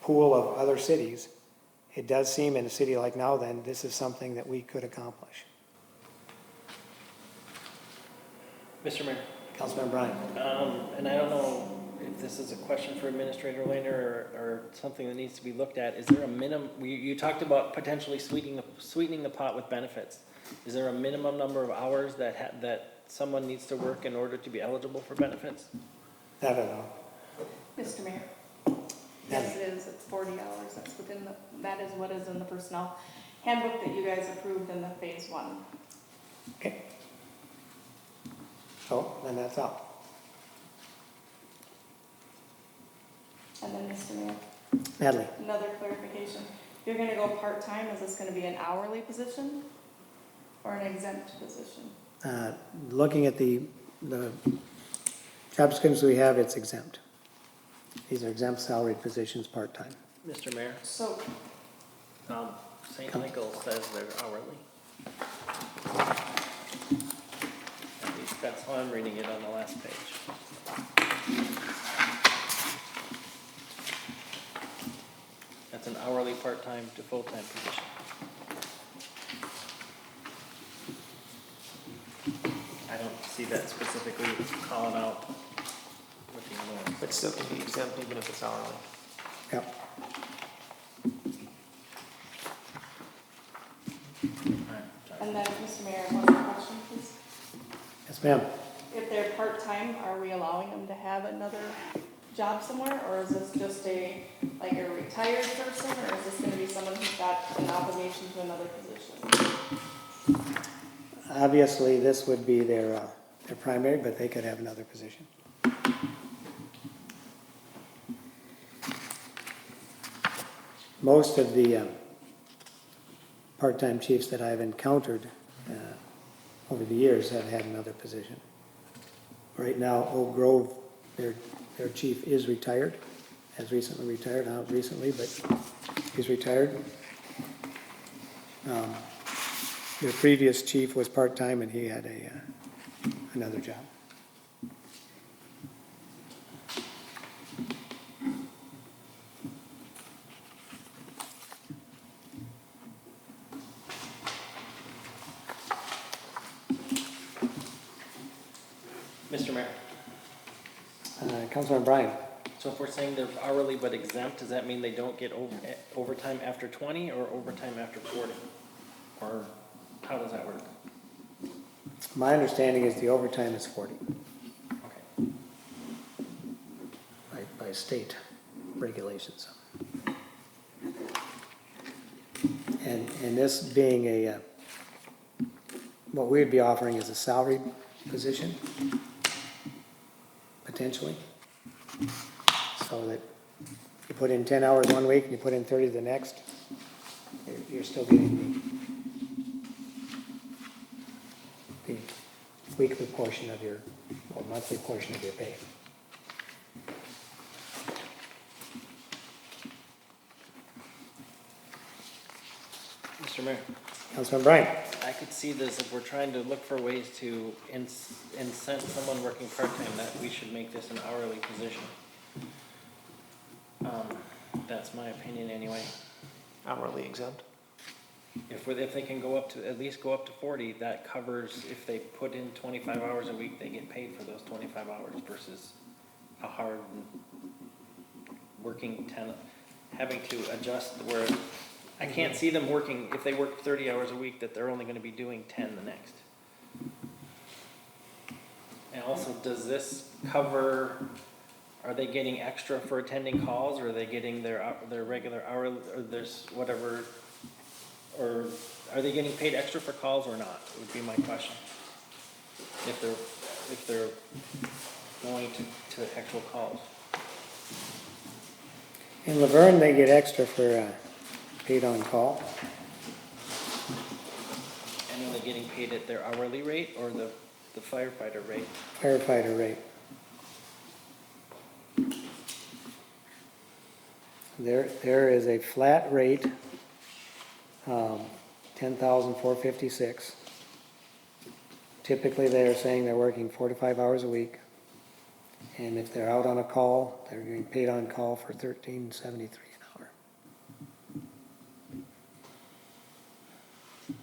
pool of other cities, it does seem in a city like Nowthen, this is something that we could accomplish. Mr. Mayor, Councilman Bryan. and I don't know if this is a question for Administrator Lehner or something that needs to be looked at. Is there a minimum, you talked about potentially sweetening the pot with benefits. Is there a minimum number of hours that someone needs to work in order to be eligible for benefits? I don't know. Mr. Mayor? Yes, it is, it's 40 hours, that is what is in the personnel handbook that you guys approved in the phase 1. Okay. So then that's out. And then, Mr. Mayor, Natalie. another clarification. If you're gonna go part-time, is this gonna be an hourly position or an exempt position? Looking at the job descriptions we have, it's exempt. These are exempt salaried positions, part-time. Mr. Mayor, So, St. Michael says they're hourly. At least that's how I'm reading it on the last page. That's an hourly part-time to full-time position. I don't see that specifically calling out what the other one. But still can be exempt even if it's hourly. Yep. and then, Mr. Mayor, one more question, please. Yes, ma'am. If they're part-time, are we allowing them to have another job somewhere? Or is this just a retired person, or is this gonna be someone who's got an obligation to another position? Obviously, this would be their primary, but they could have another position. Most of the part-time chiefs that I've encountered over the years have had another position. Right now, Oak Grove, their chief is retired, has recently retired, not recently, but he's retired. Their previous chief was part-time and he had another job. Mr. Mayor, Councilman Bryan. so if we're saying they're hourly but exempt, does that mean they don't get overtime after 20 or overtime after 40? Or how does that work? My understanding is the overtime is 40 Okay. by state regulations. And this being a, what we'd be offering is a salaried position, potentially. So that you put in 10 hours one week and you put in 30 the next, you're still getting the weekly portion of your, or monthly portion of your pay. Mr. Mayor, Councilman Bryan. I could see this if we're trying to look for ways to incent someone working part-time, that we should make this an hourly position. That's my opinion anyway. Hourly exempt? If they can go up to, at least go up to 40, that covers, if they put in 25 hours a week, they get paid for those 25 hours versus a hard working 10, having to adjust where, I can't see them working, if they work 30 hours a week, that they're only gonna be doing 10 the next. And also, does this cover, are they getting extra for attending calls, or are they getting their regular hour, or there's whatever, or are they getting paid extra for calls or not, would be my question. If they're going to actual calls. In Laverne, they get extra for paid on call. And are they getting paid at their hourly rate or the firefighter rate? Firefighter rate. There is a flat rate, 10,456. Typically, they're saying they're working 4 to 5 hours a week. And if they're out on a call, they're getting paid on call for $13.73 an hour.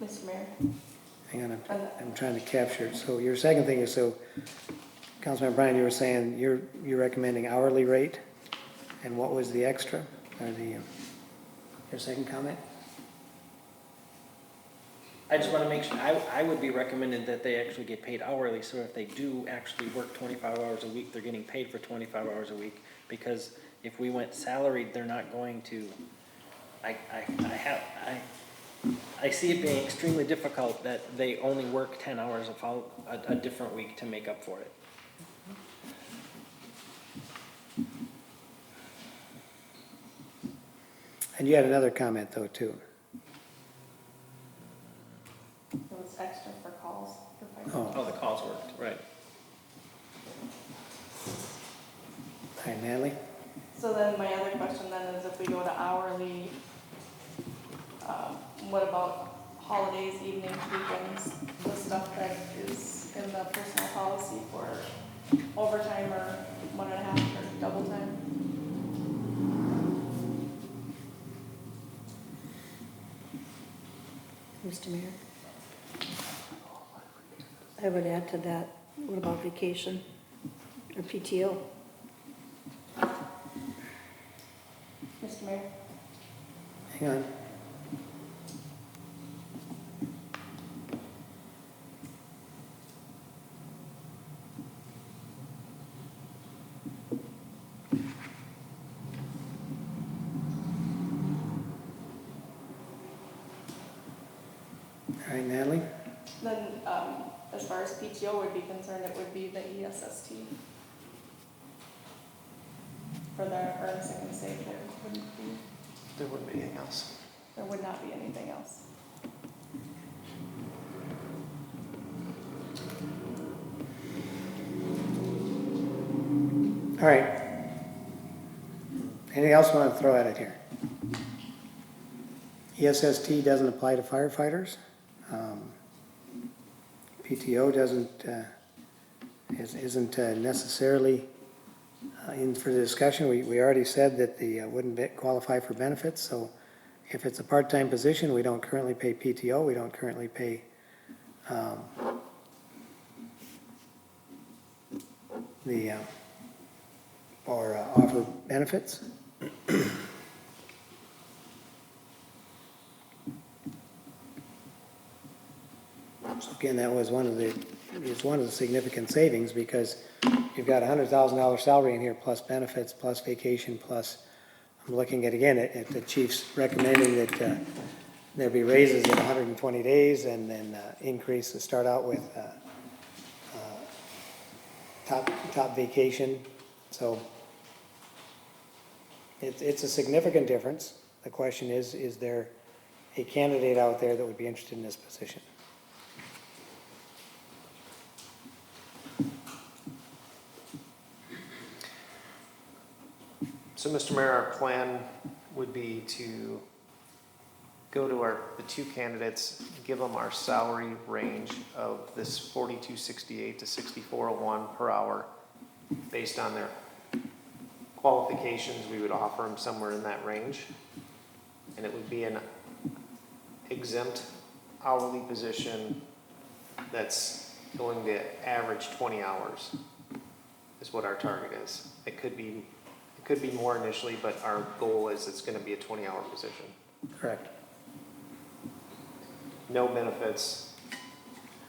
Mr. Mayor? Hang on, I'm trying to capture it. So your second thing is, so Councilman Bryan, you were saying you're recommending hourly rate, and what was the extra, or your second comment? I just want to make sure, I would be recommended that they actually get paid hourly, so if they do actually work 25 hours a week, they're getting paid for 25 hours a week, because if we went salaried, they're not going to, I see it being extremely difficult that they only work 10 hours a different week to make up for it. And you had another comment though, too. It was extra for calls for fire. Oh, Oh, the calls worked, right. hi, Natalie. So then my other question then is if we go to hourly, what about holidays, evenings, weekends, the stuff that is in the personnel policy for overtime or 1.5 or double time? Mr. Mayor? I would add to that, what about vacation or PTO? Mr. Mayor? Hang on. All right, Natalie? Then, as far as PTO would be concerned, it would be the ESST. For the earn sick and save, There wouldn't be anything else. there would not be anything else. All right. Anything else you want to throw at it here? ESST doesn't apply to firefighters. PTO isn't necessarily in for the discussion. We already said that the wouldn't qualify for benefits. So if it's a part-time position, we don't currently pay PTO. We don't currently pay the, or offer benefits. So again, that was one of the significant savings, because you've got $100,000 salary in here, plus benefits, plus vacation, plus, I'm looking at, again, at the chief's recommending that there be raises at 120 days, and then increase to start out with top vacation. So it's a significant difference. The question is there a candidate out there that would be interested in this position? So, Mr. Mayor, our plan would be to go to the two candidates, give them our salary range of this 4268 to 6401 per hour. Based on their qualifications, we would offer them somewhere in that range. And it would be an exempt hourly position that's going to average 20 hours is what our target is. It could be more initially, but our goal is it's going to be a 20-hour position. Correct. No benefits.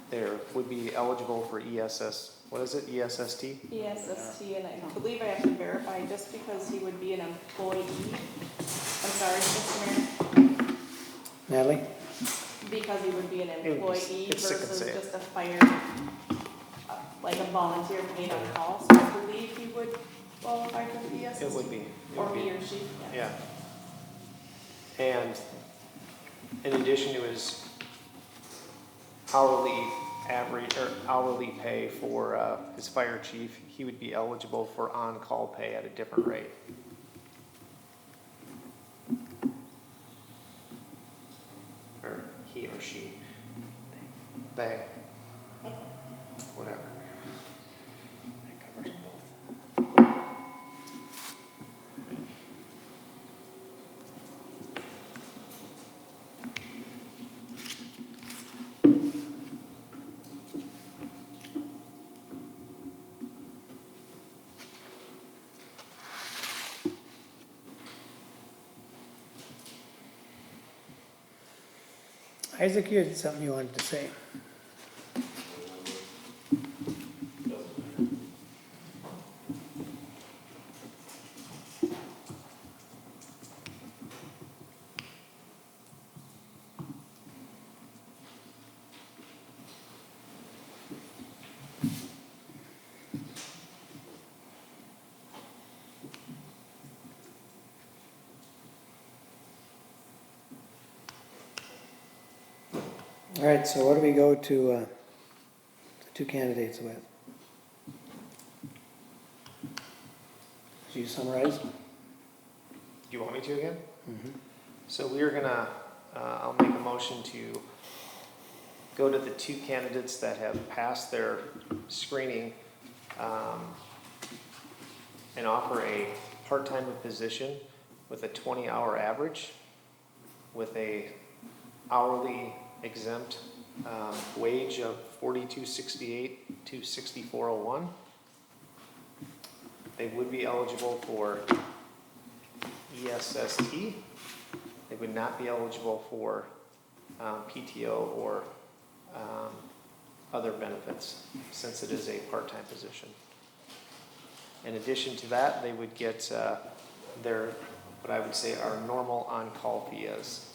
There would be eligible for ESS, what is it, ESST? ESST, and I believe I have to verify, just because he would be an employee. I'm sorry, Mr. Mayor. Natalie? Because he would be an employee it's sick and versus say it. just a fire, like a volunteer paid on call. So I believe he would qualify for the ESST. It would be. Or he or she. Yeah. And in addition to his hourly average, or hourly pay for his fire chief, he would be eligible for on-call pay at a different rate. Or he or she. They. Whatever. That covers both. Isaac, you had something you wanted to say. All right, so what do we go to the two candidates with? Did you summarize? Do you want me to again? So we're gonna, I'll make a motion to go to the two candidates that have passed their screening and offer a part-time position with a 20-hour average with a hourly exempt wage of $42.68 to $64.01. They would be eligible for ESST. They would not be eligible for PTO or other benefits, since it is a part-time position. In addition to that, they would get their, what I would say, our normal on-call fees.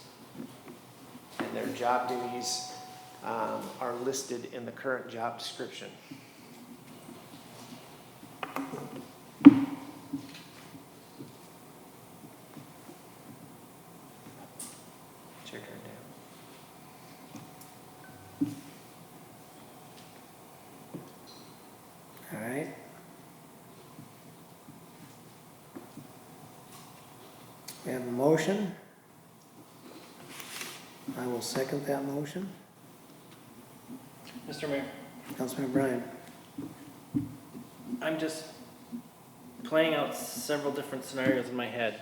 And their job duties are listed in the current job description. It's your turn, Dan. All right. We have a motion. I will second that motion. Mr. Mayor, Councilmember Bryan. I'm just playing out several different scenarios in my head.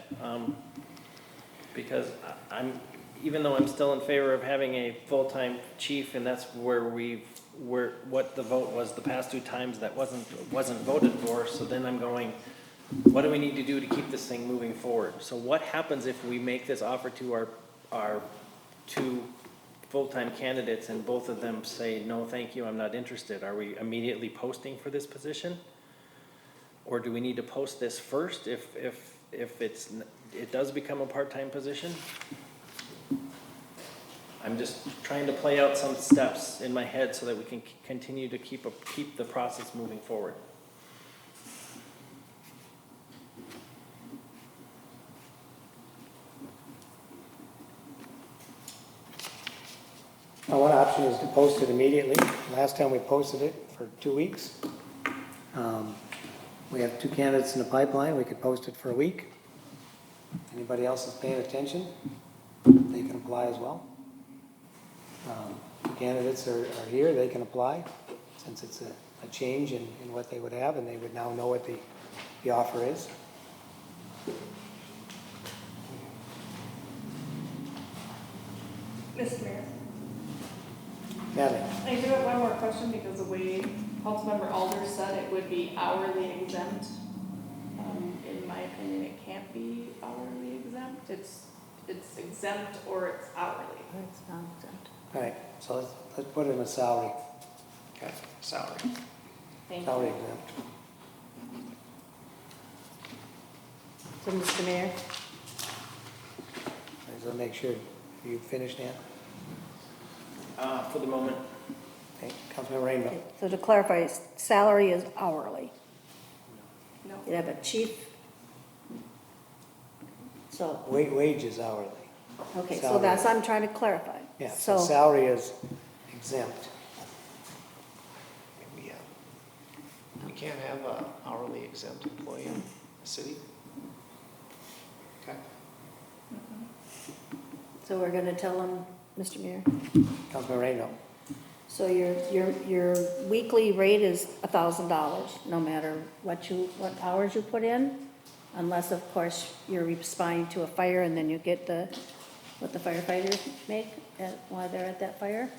Because I'm, even though I'm still in favor of having a full-time chief, and that's where we've what the vote was the past two times that wasn't voted for, so then I'm going, what do we need to do to keep this thing moving forward? So what happens if we make this offer to our two full-time candidates and both of them say, no, thank you, I'm not interested? Are we immediately posting for this position? Or do we need to post this first if it does become a part-time position? I'm just trying to play out some steps in my head so that we can continue to keep the process moving forward. Now, one option is to post it immediately. Last time we posted it for 2 weeks. We have 2 candidates in the pipeline, we could post it for a week. Anybody else is paying attention, they can apply as well. The candidates are here, they can apply, since it's a change in what they would have, and they would now know what the offer is. Mr. Mayor, Natalie? I do have one more question because the way Councilmember Alders said it would be hourly exempt. In my opinion, it can't be hourly exempt. It's exempt or it's hourly. It's not exempt. All right, so let's put it in a salary, Okay, salary. Thank salary you. exempt. So, Mr. Mayor, I just want to make sure you finished, Nan. For the moment, Okay, Councilmember Rainbow. okay, so to clarify, salary is hourly. No. You have a chief. So, Wage is hourly. okay, so Salary. that's, I'm trying to clarify. Yeah, so So, salary is exempt. We can't have a hourly exempt employee in the city? Okay. so we're gonna tell them, Mr. Mayor? Councilmember Rainbow. So your weekly rate is $1,000, no matter what hours you put in, unless, of course, you're responding to a fire and then you get what the firefighters make while they're at that fire?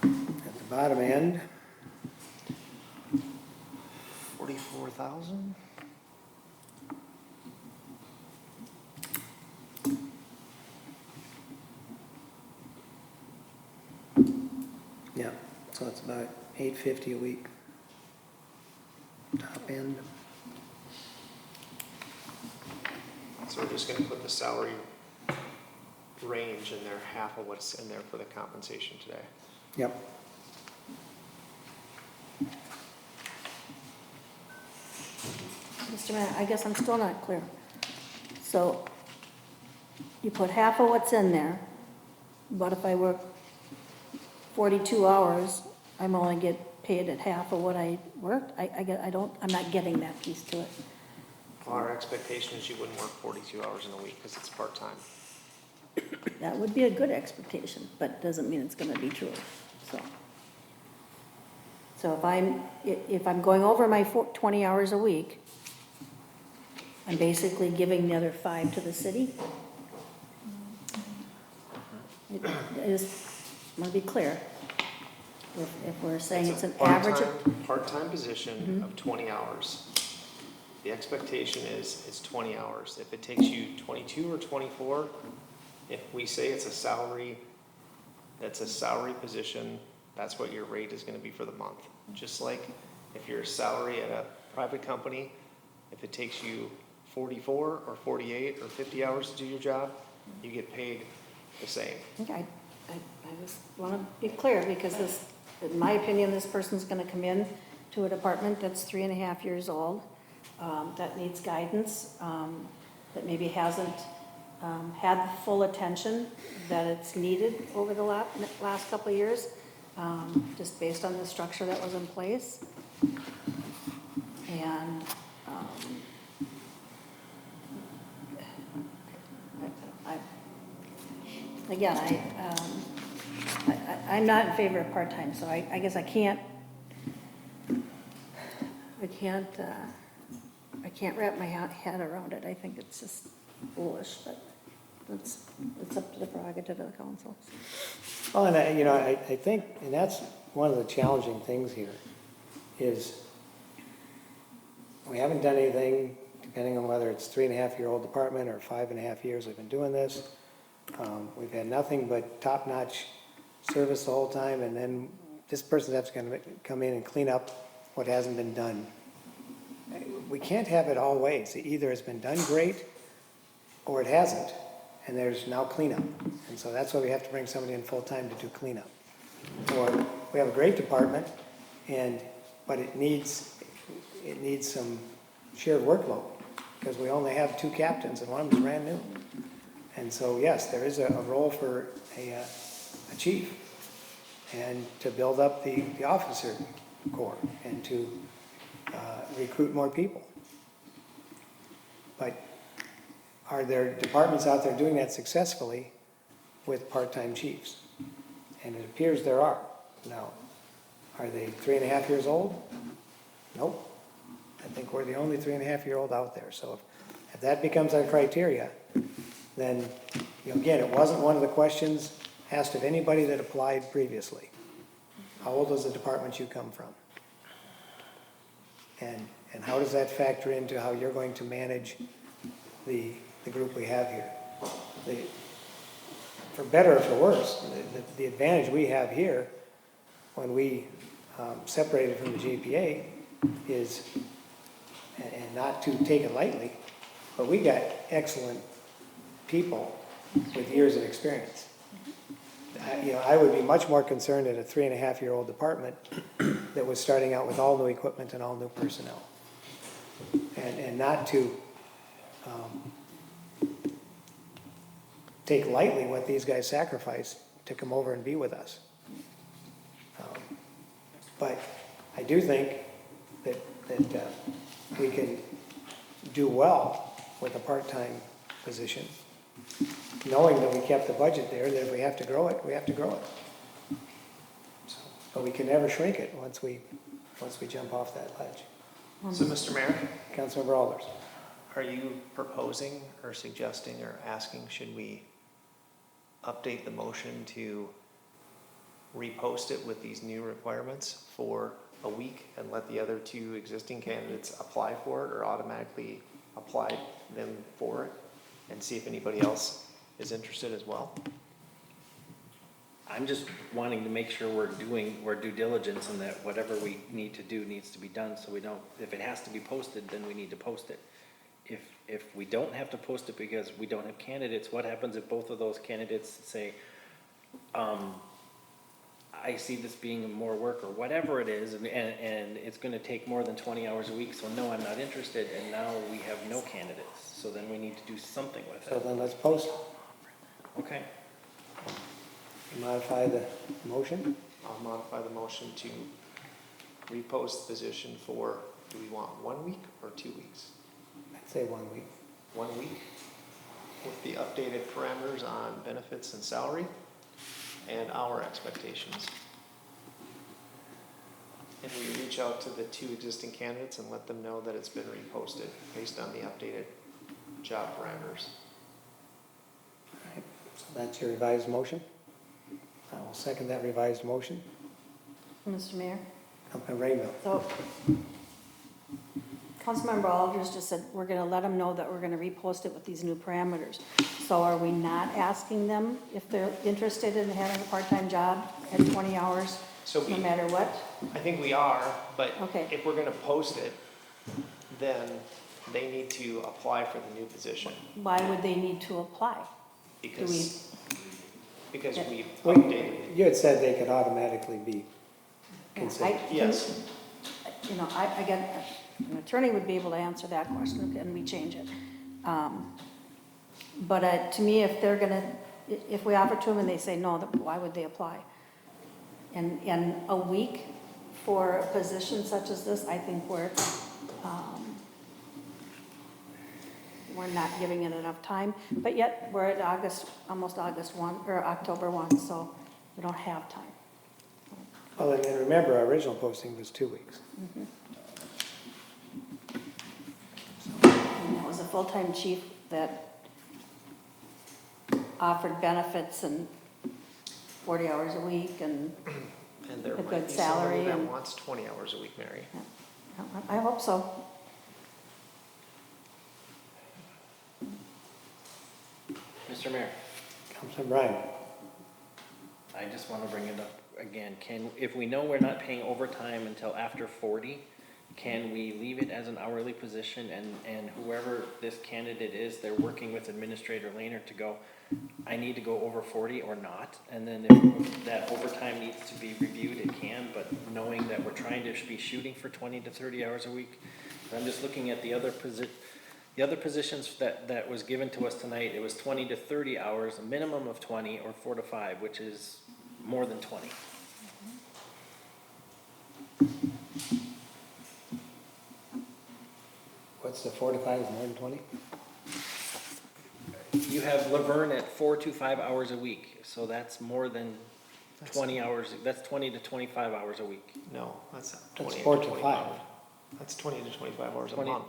At the bottom end, 44,000? yeah, so it's about $850 a week. Top end. So we're just gonna put the salary range in there, half of what's in there for the compensation today. Yep. Mr. Mayor, I guess I'm still not clear. So you put half of what's in there, but if I work 42 hours, I'm only get paid at half of what I worked? I'm not getting that piece to it. Well, our expectation is you wouldn't work 42 hours in a week because it's part-time. That would be a good expectation, but doesn't mean it's gonna be true, so. So if I'm going over my 20 hours a week, I'm basically giving the other 5 to the city? I just wanna be clear. If we're saying it's an a average of, part-time position of 20 hours. The expectation is it's 20 hours. If it takes you 22 or 24, if we say it's a salary, that's a salary position, that's what your rate is gonna be for the month. Just like if you're a salary at a private company, if it takes you 44 or 48 or 50 hours to do your job, you get paid the same. I just wanna be clear, because this, in my opinion, this person's gonna come in to a department that's 3.5 years old, that needs guidance, that maybe hasn't had the full attention that it's needed over the last couple of years, just based on the structure that was in place. And I'm not in favor of part-time, so I guess I can't I can't wrap my head around it. I think it's just foolish, but it's up to the prerogative of the council. Well, and I think, and that's one of the challenging things here, is we haven't done anything, depending on whether it's 3.5-year-old department or 5.5 years we've been doing this. We've had nothing but top-notch service the whole time, and then this person that's gonna come in and clean up what hasn't been done. We can't have it all ways. Either it's been done great, or it hasn't, and there's now cleanup. And so that's why we have to bring somebody in full-time to do cleanup. Or we have a great department, but it needs some shared workload, because we only have 2 captains, and one of them's brand new. And so, yes, there is a role for a chief, and to build up the officer corps, and to recruit more people. But are there departments out there doing that successfully with part-time chiefs? And it appears there are. Now, are they 3.5 years old? Nope. I think we're the only 3.5-year-old out there. So if that becomes our criteria, then, again, it wasn't one of the questions asked of anybody that applied previously. How old is the department you come from? And how does that factor into how you're going to manage the group we have here? For better or for worse, the advantage we have here when we separated from the GPA is, and not to take it lightly, but we got excellent people with years of experience. I would be much more concerned at a 3.5-year-old department that was starting out with all new equipment and all new personnel. And not to take lightly what these guys sacrificed to come over and be with us. But I do think that we can do well with a part-time position, knowing that we kept the budget there, that if we have to grow it, we have to grow it. But we can never shrink it once we jump off that ledge. So, Mr. Mayor, Councilmember Alders. are you proposing or suggesting or asking, should we update the motion to repost it with these new requirements for a week and let the other 2 existing candidates apply for it, or automatically apply them for it, and see if anybody else is interested as well? I'm just wanting to make sure we're doing our due diligence and that whatever we need to do needs to be done, so we don't, if it has to be posted, then we need to post it. If we don't have to post it because we don't have candidates, what happens if both of those candidates say, I see this being more work, or whatever it is, and it's gonna take more than 20 hours a week, so no, I'm not interested, and now we have no candidates, so then we need to do something with So it. then let's post, Okay. modify the motion. I'll modify the motion to repost the position for, do we want 1 week or 2 weeks? I'd say 1 week. 1 week with the updated parameters on benefits and salary and our expectations. And we reach out to the 2 existing candidates and let them know that it's been reposted based on the updated job parameters. All right, so that's your revised motion. I will second that revised motion. Mr. Mayor? Councilmember Rainville. So, Councilmember Alders just said, we're gonna let them know that we're gonna repost it with these new parameters. So are we not asking them if they're interested in having a part-time job at 20 hours, So no matter what? I think we are, but Okay. if we're gonna post it, then they need to apply for the new position Why would they need to apply? because we've Well, updated it. you had said they could automatically be I considered. think, Yes. again, an attorney would be able to answer that question, and we change it. But to me, if we offer to them and they say no, then why would they apply? And a week for a position such as this, I think we're not giving it enough time. But yet, we're at almost August 1, or October 1, so we don't have time. Well, and remember, our original posting was 2 weeks. full-time chief that offered benefits and 40 hours a week and, And there A might good be somebody salary that and- wants 20 hours a week, Mary. I hope so. Mr. Mayor, Councilman Bryan. I just want to bring it up again. If we know we're not paying overtime until after 40, can we leave it as an hourly position and whoever this candidate is, they're working with Administrator Laner to go, I need to go over 40 or not? And then if that overtime needs to be reviewed, it can, but knowing that we're trying to be shooting for 20 to 30 hours a week. I'm just looking at the other positions that was given to us tonight, it was 20 to 30 hours, a minimum of 20 or 4 to 5, which is more than 20. What's the 4 to 5 is more than 20? You have Laverne at 4 to 5 hours a week, so that's more than 20 hours, that's 20 to 25 hours a week. No, that's That's 20 4 to to 25. 5. That's 20 to 25 hours a 20. month.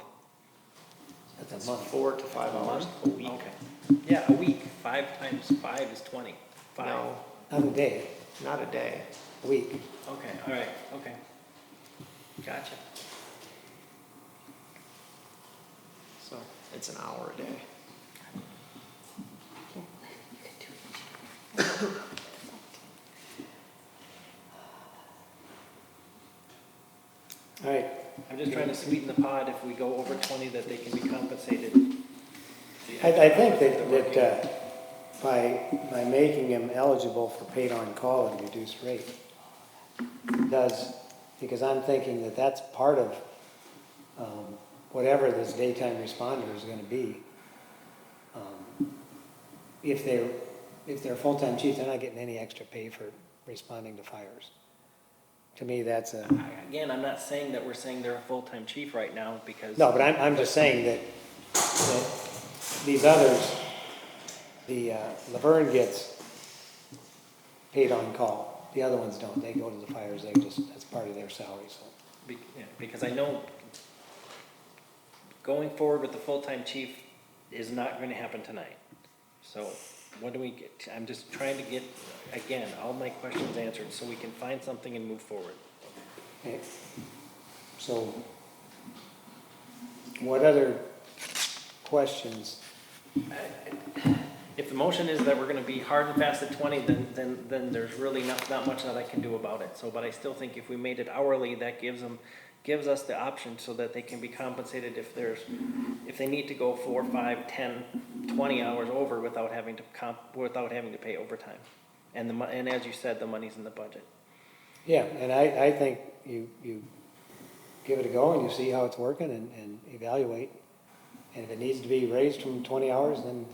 That's That's a month. 4 to 5 hours a week. Okay. Yeah, a week, 5 times 5 is 20. 5. No, Not a day, not a day. a week. Okay, all right, okay. Gotcha. So it's an hour a day. All right, I'm just trying to sweeten the pot if we go over 20 that they can be compensated. I think that by making him eligible for paid on call at a reduced rate, does, because I'm thinking that that's part of whatever this daytime responder is gonna be. If they're a full-time chief, they're not getting any extra pay for responding to fires. To me, that's a, Again, I'm not saying that we're saying they're a full-time chief right now because. no, but I'm just saying that these others, the Laverne gets paid on call. The other ones don't. They go to the fires, that's part of their salary, so. Yeah, because I know going forward with the full-time chief is not going to happen tonight. So what do we get? I'm just trying to get, again, all my questions answered so we can find something and move forward. Okay. So, what other questions? If the motion is that we're gonna be hard and fast at 20, then there's really not much that I can do about it. So, but I still think if we made it hourly, that gives us the option so that they can be compensated if they need to go 4, 5, 10, 20 hours over without having to pay overtime. And as you said, the money's in the budget. Yeah, and I think you give it a go and you see how it's working and evaluate. And if it needs to be raised from 20 hours, then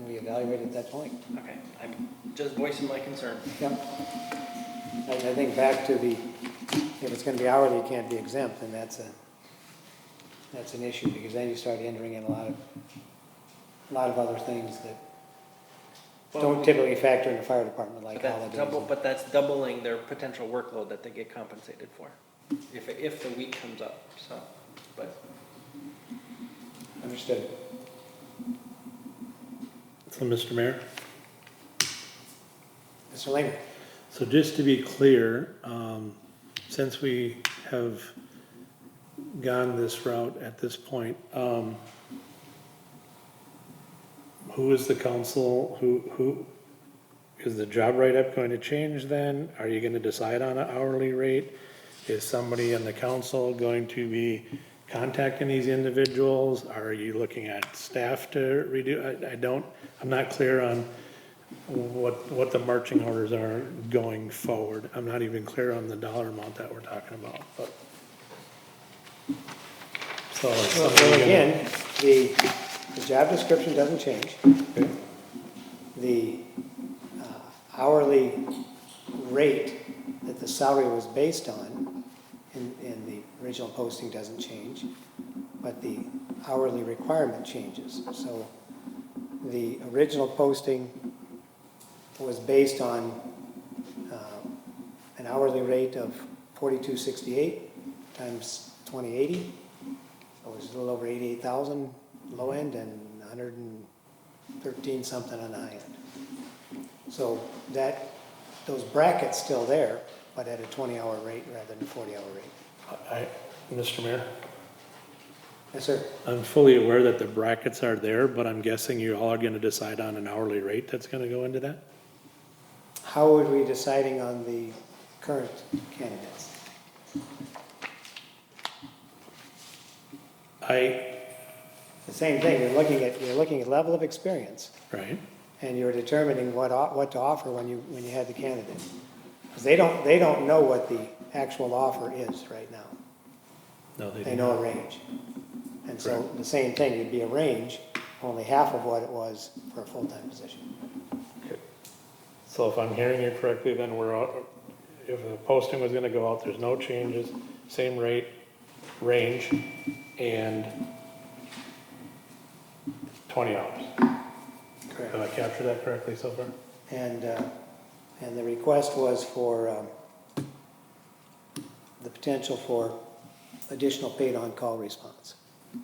we evaluate at that point. Okay, I'm just voicing my concern. Yep. I think back to if it's gonna be hourly, it can't be exempt, and that's an issue, because then you start entering in a lot of other things that don't typically factor in the fire department, like holidays. But that's doubling their potential workload that they get compensated for, if the week comes up, so, but. Understood. So, Mr. Mayor, Mr. Langer? so just to be clear, since we have gone this route at this point, who is the council, who, is the job write-up going to change then? Are you gonna decide on an hourly rate? Is somebody in the council going to be contacting these individuals? Are you looking at staff to redo? I'm not clear on what the marching orders are going forward. I'm not even clear on the dollar amount that we're talking about, but. So is Well, somebody gonna- again, the job description doesn't change. Okay. The hourly rate that the salary was based on in the original posting doesn't change, but the hourly requirement changes. So the original posting was based on an hourly rate of $42.68 times 2080. It was was a little over 88,000 low end and 113 something on the high end. So those brackets still there, but at a 20-hour rate rather than a 40-hour rate. Mr. Mayor, Yes, sir. I'm fully aware that the brackets are there, but I'm guessing you all are gonna decide on an hourly rate that's gonna go into that? How are we deciding on the current candidates? The same thing, you're looking at level of experience, Right, and you're determining what to offer when you had the candidate. Because they don't know what the actual offer is right now. no, they They do know not. a range. And so the same thing, it'd be a range, only half of what it was for a full-time position. So if I'm hearing you correctly, then if the posting was gonna go out, there's no changes, same rate, range, and 20 hours. Correct. Have I captured that correctly so far? And the request was for the potential for additional paid on-call response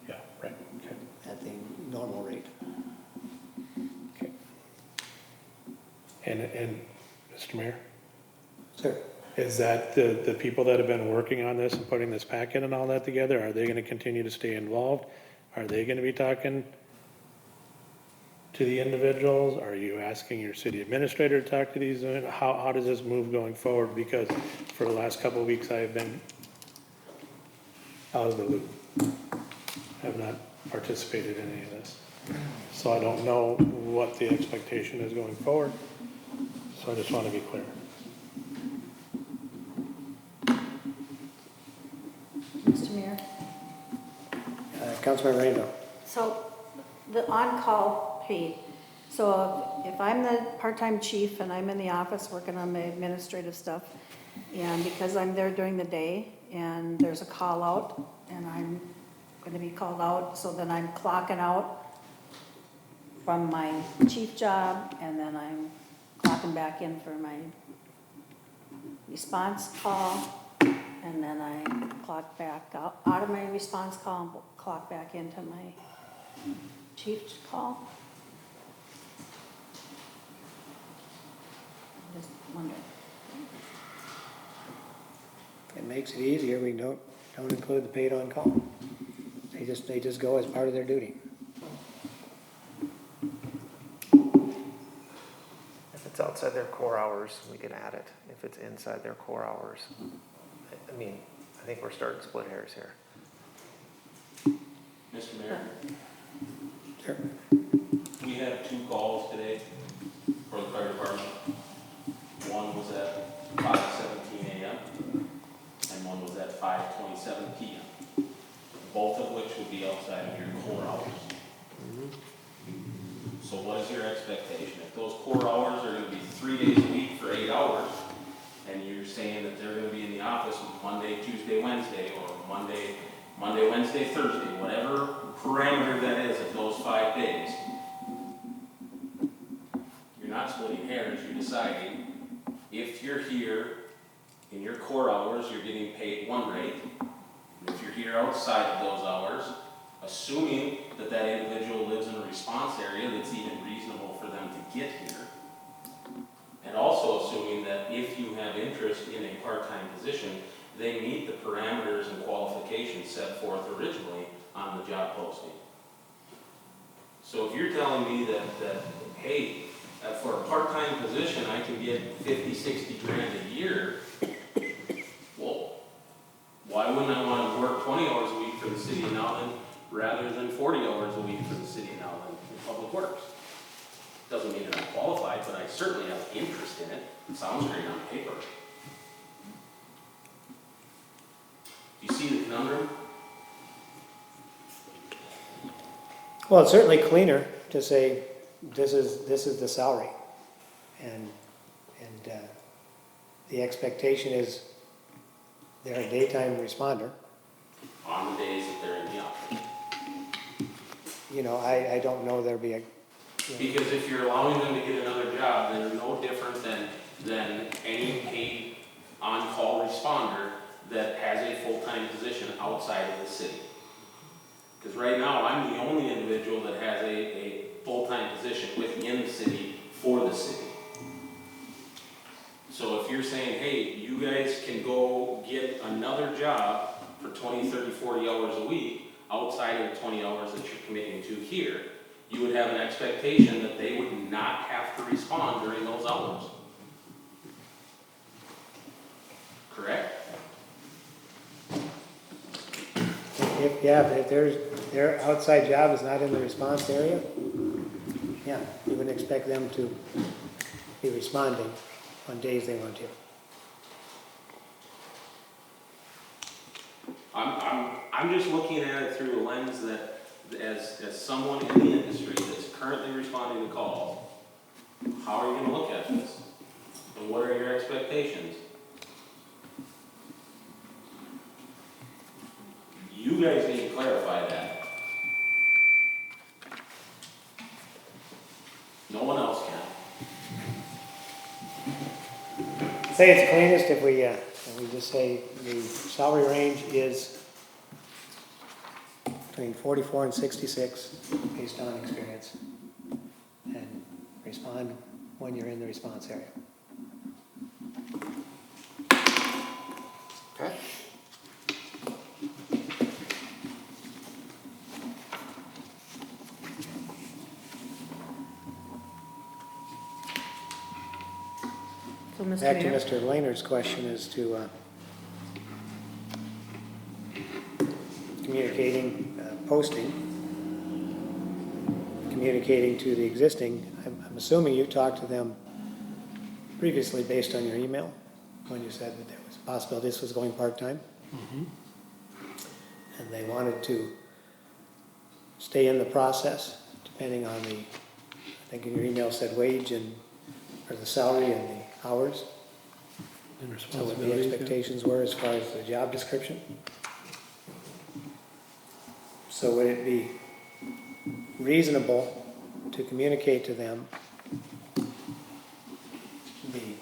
Yeah, right, okay. at the normal rate. Okay. And Mr. Mayor, Sir, is that the people that have been working on this and putting this packet and all that together, are they gonna continue to stay involved? Are they gonna be talking to the individuals? Are you asking your city administrator to talk to these? How does this move going forward? Because for the last couple of weeks, I have been out of the loop. Have not participated in any of this. So I don't know what the expectation is going forward. So I just want to be clear. Mr. Mayor? Councilmember Rainville. So the on-call paid, so if I'm the part-time chief and I'm in the office working on my administrative stuff, and because I'm there during the day and there's a call out and I'm gonna be called out, so then I'm clocking out from my chief job and then I'm clocking back in for my response call, and then I clock back out of my response call and clock back into my chief's call. I'm just wondering. It makes it easier, we don't include the paid on call. They just go as part of their duty. If it's outside their core hours, we can add it. If it's inside their core hours, I mean, I think we're starting to split hairs here. Mr. Mayor, Sure. we had 2 calls today for the fire department. One was at 5:17 a.m. and one was at 5:27 p.m. Both of which would be outside of your core hours. So what is your expectation? If those core hours are gonna be 3 days a week for 8 hours, and you're saying that they're gonna be in the office Monday, Tuesday, Wednesday, or Monday, Wednesday, Thursday, whatever parameter that is of those 5 days, you're not splitting hairs, you're deciding if you're here in your core hours, you're getting paid one rate. If you're here outside of those hours, assuming that that individual lives in a response area that's even reasonable for them to get here, and also assuming that if you have interest in a part-time position, they meet the parameters and qualifications set forth originally on the job posting. So if you're telling me that hey, for a part-time position, I can get 50, 60 grand a year, well, why wouldn't I want to work 20 hours a week for the city of Nowlan rather than 40 hours a week for the city of Nowlan in Public Works? Doesn't mean that I'm qualified, but I certainly have interest in it. It sounds great on paper. Do you see the conundrum? Well, it's certainly cleaner to say, this is the salary. And the expectation is they're a daytime responder. On the days that they're in the office. You know, I don't know there'll be a, Because if you're allowing them to get another job, they're no different than any paid on-call responder that has a full-time position outside of the city. Because right now, I'm the only individual that has a full-time position within the city for the city. So if you're saying, hey, you guys can go get another job for 20, 30, 40 hours a week outside of the 20 hours that you're committing to here, you would have an expectation that they would not have to respond during those hours. Correct? If their outside job is not in the response area, yeah, you would expect them to be responding on days they want to. I'm just looking at it through a lens that, as someone in the industry that's currently responding to calls, how are you gonna look at this? And what are your expectations? You guys need to clarify that. No one else can. Say it's cleanest if we just say the salary range is between 44 and 66 based on experience. And respond when you're in the response area. Okay. So, Mr. Back to Mayor? Mr. Laner's question as to communicating, posting, communicating to the existing. I'm assuming you talked to them previously based on your email when you said that there was a possibility this was going part-time. And they wanted to stay in the process depending on the, I think in your email said wage and, or the salary and the hours. And So what the expectations were as far as the job description. So would it be reasonable to communicate to them the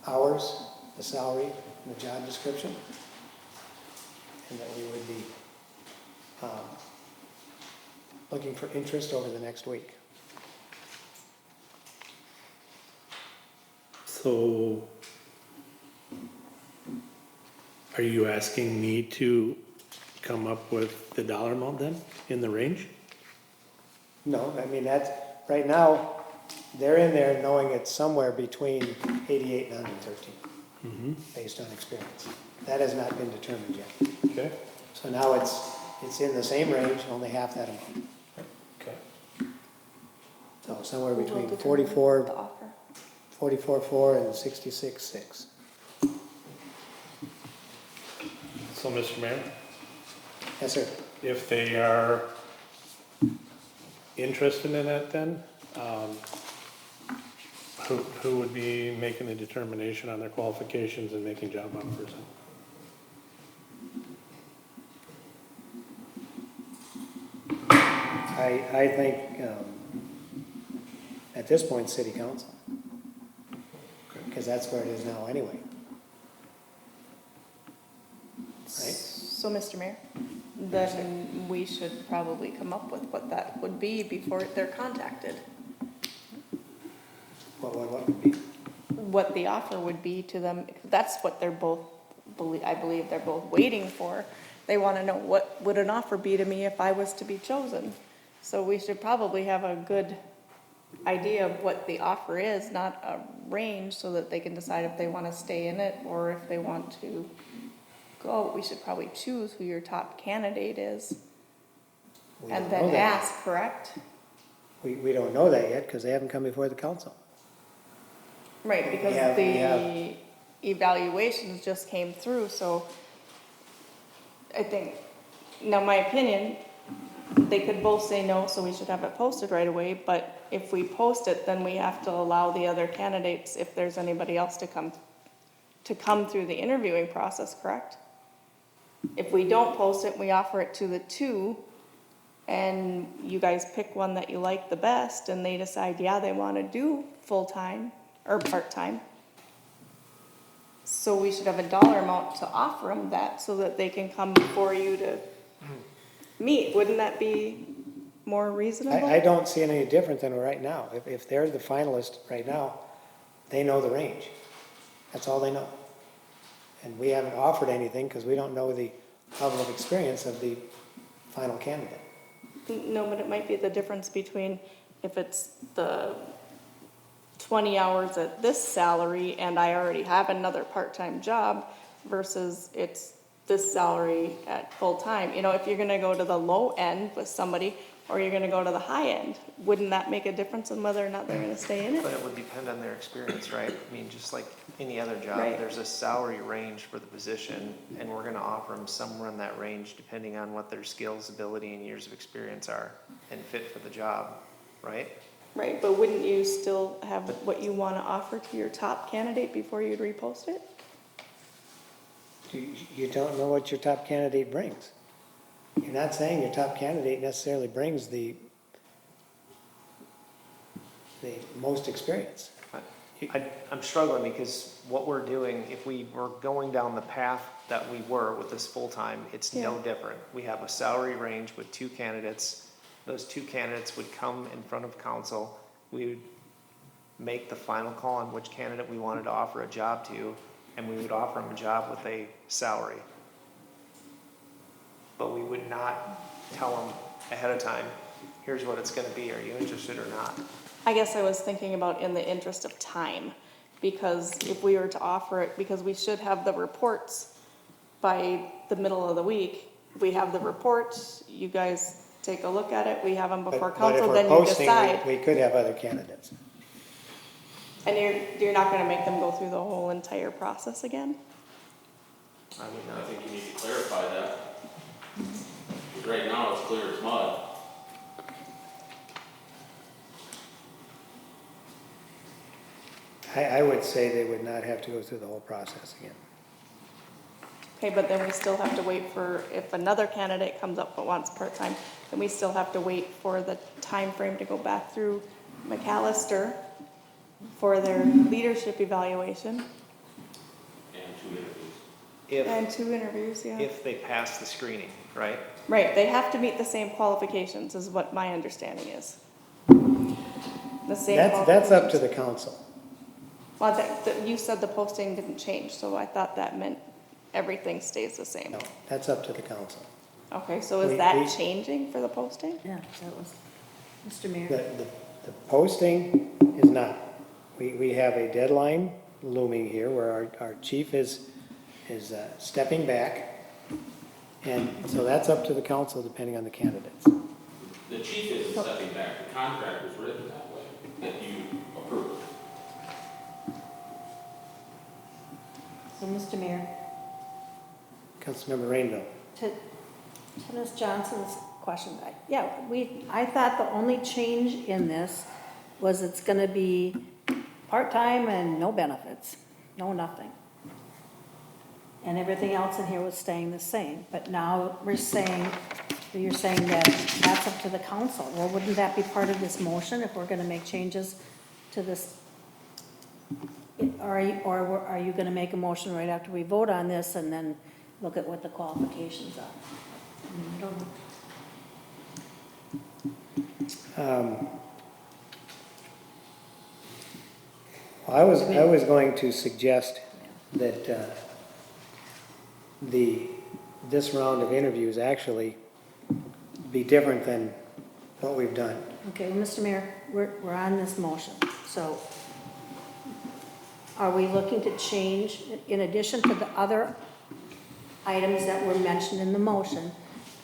hours, the salary, and the job description? And that we would be looking for interest over the next week? So, are you asking me to come up with the dollar amount then, in the range? No, I mean, that's, right now, they're in there knowing it's somewhere between 88 and 113, based on experience. That has not been determined yet. Okay. So now it's in the same range, only half that amount. Okay. So somewhere Who will between determine 44, the offer? 44.4 and 66.6. So, Mr. Mayor, Yes, sir. if they are interested in it then, who would be making the determination on their qualifications and making job offers? I think, at this point, city council. Because that's where it is now anyway. Right? So, Mr. Mayor, then we should probably come up with what that would be before they're contacted. What would be? What the offer would be to them. That's what they're both, I believe they're both waiting for. They want to know what would an offer be to me if I was to be chosen. So we should probably have a good idea of what the offer is, not a range, so that they can decide if they want to stay in it or if they want to go. We should probably choose who your top candidate is We and don't then know that. ask, correct? We don't know that yet because they haven't come before the council. Right, because We have- the evaluations just came through, so I think, now my opinion, they could both say no, so we should have it posted right away, but if we post it, then we have to allow the other candidates, if there's anybody else to come through the interviewing process, correct? If we don't post it, we offer it to the two, and you guys pick one that you like the best, and they decide, yeah, they wanna do full-time or part-time. So we should have a dollar amount to offer them that, so that they can come before you to meet, wouldn't that be more reasonable? I don't see any different than right now. If they're the finalist right now, they know the range. That's all they know. And we haven't offered anything because we don't know the level of experience of the final candidate. No, but it might be the difference between if it's the 20 hours at this salary and I already have another part-time job versus it's this salary at full-time. You know, if you're gonna go to the low end with somebody or you're gonna go to the high end, wouldn't that make a difference in whether or not they're gonna stay in it? But it would depend on their experience, right? I mean, just like any other job, Right. there's a salary range for the position, and we're gonna offer them somewhere in that range depending on what their skills, ability, and years of experience are and fit for the job, right? Right, but wouldn't you still have what you wanna offer to your top candidate before you'd repost it? You don't know what your top candidate brings. You're not saying your top candidate necessarily brings the most experience. I'm struggling because what we're doing, if we were going down the path that we were with this full-time, it's no Yeah. different. We have a salary range with two candidates. Those two candidates would come in front of council. We would make the final call on which candidate we wanted to offer a job to, and we would offer them a job with a salary. But we would not tell them ahead of time, here's what it's gonna be, are you interested or not? I guess I was thinking about in the interest of time, because if we were to offer it, because we should have the reports by the middle of the week. We have the reports, you guys take a look at it, we have them before But if council, we're then you posting, decide. we could have other candidates. And you're not gonna make them go through the whole entire process again? I would I not. think you need to clarify that. Because right now, it's clear as mud. I would say they would not have to go through the whole process again. Okay, but then we still have to wait for, if another candidate comes up but wants part-time, then we still have to wait for the time frame to go back through McAllister for their leadership evaluation And 2 interviews. If, and 2 interviews, yeah. if they pass the screening, right? Right, they have to meet the same qualifications is what my understanding is. The same That's up to qualifications. the council. Well, you said the posting didn't change, so I thought that meant everything stays the same. No, that's up to the council. Okay, so is We- that we- changing for the posting? Yeah, that was, Mr. Mayor. The posting is not. We have a deadline looming here where our chief is stepping back. And so that's up to the council depending on the candidates. The chief isn't stepping back, the contract was written that way, that you approved. So, Mr. Mayor, Councilmember Rainville. to Ms. Johnson's question, I thought the only change in this was it's gonna be part-time and no benefits, no nothing. And everything else in here was staying the same, but now you're saying that that's up to the council. Well, wouldn't that be part of this motion if we're gonna make changes to this? Or are you gonna make a motion right after we vote on this and then look at what the qualifications are? I don't know. I was going to suggest that this round of interviews actually be different than what we've done. Okay, well, Mr. Mayor, we're on this motion, so are we looking to change, in addition to the other items that were mentioned in the motion,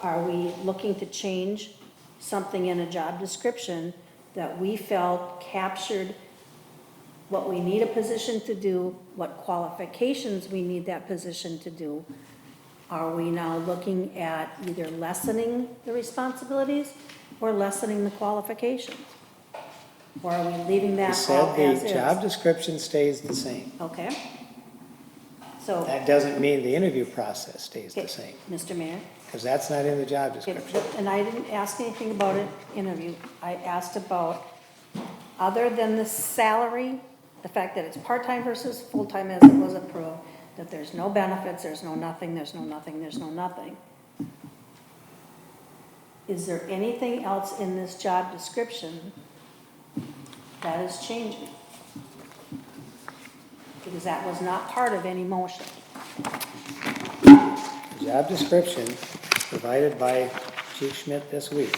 are we looking to change something in a job description that we felt captured what we need a position to do, what qualifications we need that position to do? Are we now looking at either lessening the responsibilities or lessening the qualifications? Or are we leaving I that said all as the is? job description stays the same. Okay. So, That doesn't mean the interview process stays the okay, same, Mr. Mayor, because that's not in the job okay, description. and I didn't ask anything about an interview. I asked about, other than the salary, the fact that it's part-time versus full-time as it was approved, that there's no benefits, there's no nothing, there's no nothing, there's no nothing. is there anything else in this job description that is changing? Because that was not part of any motion. The job description provided by Chief Schmidt this week.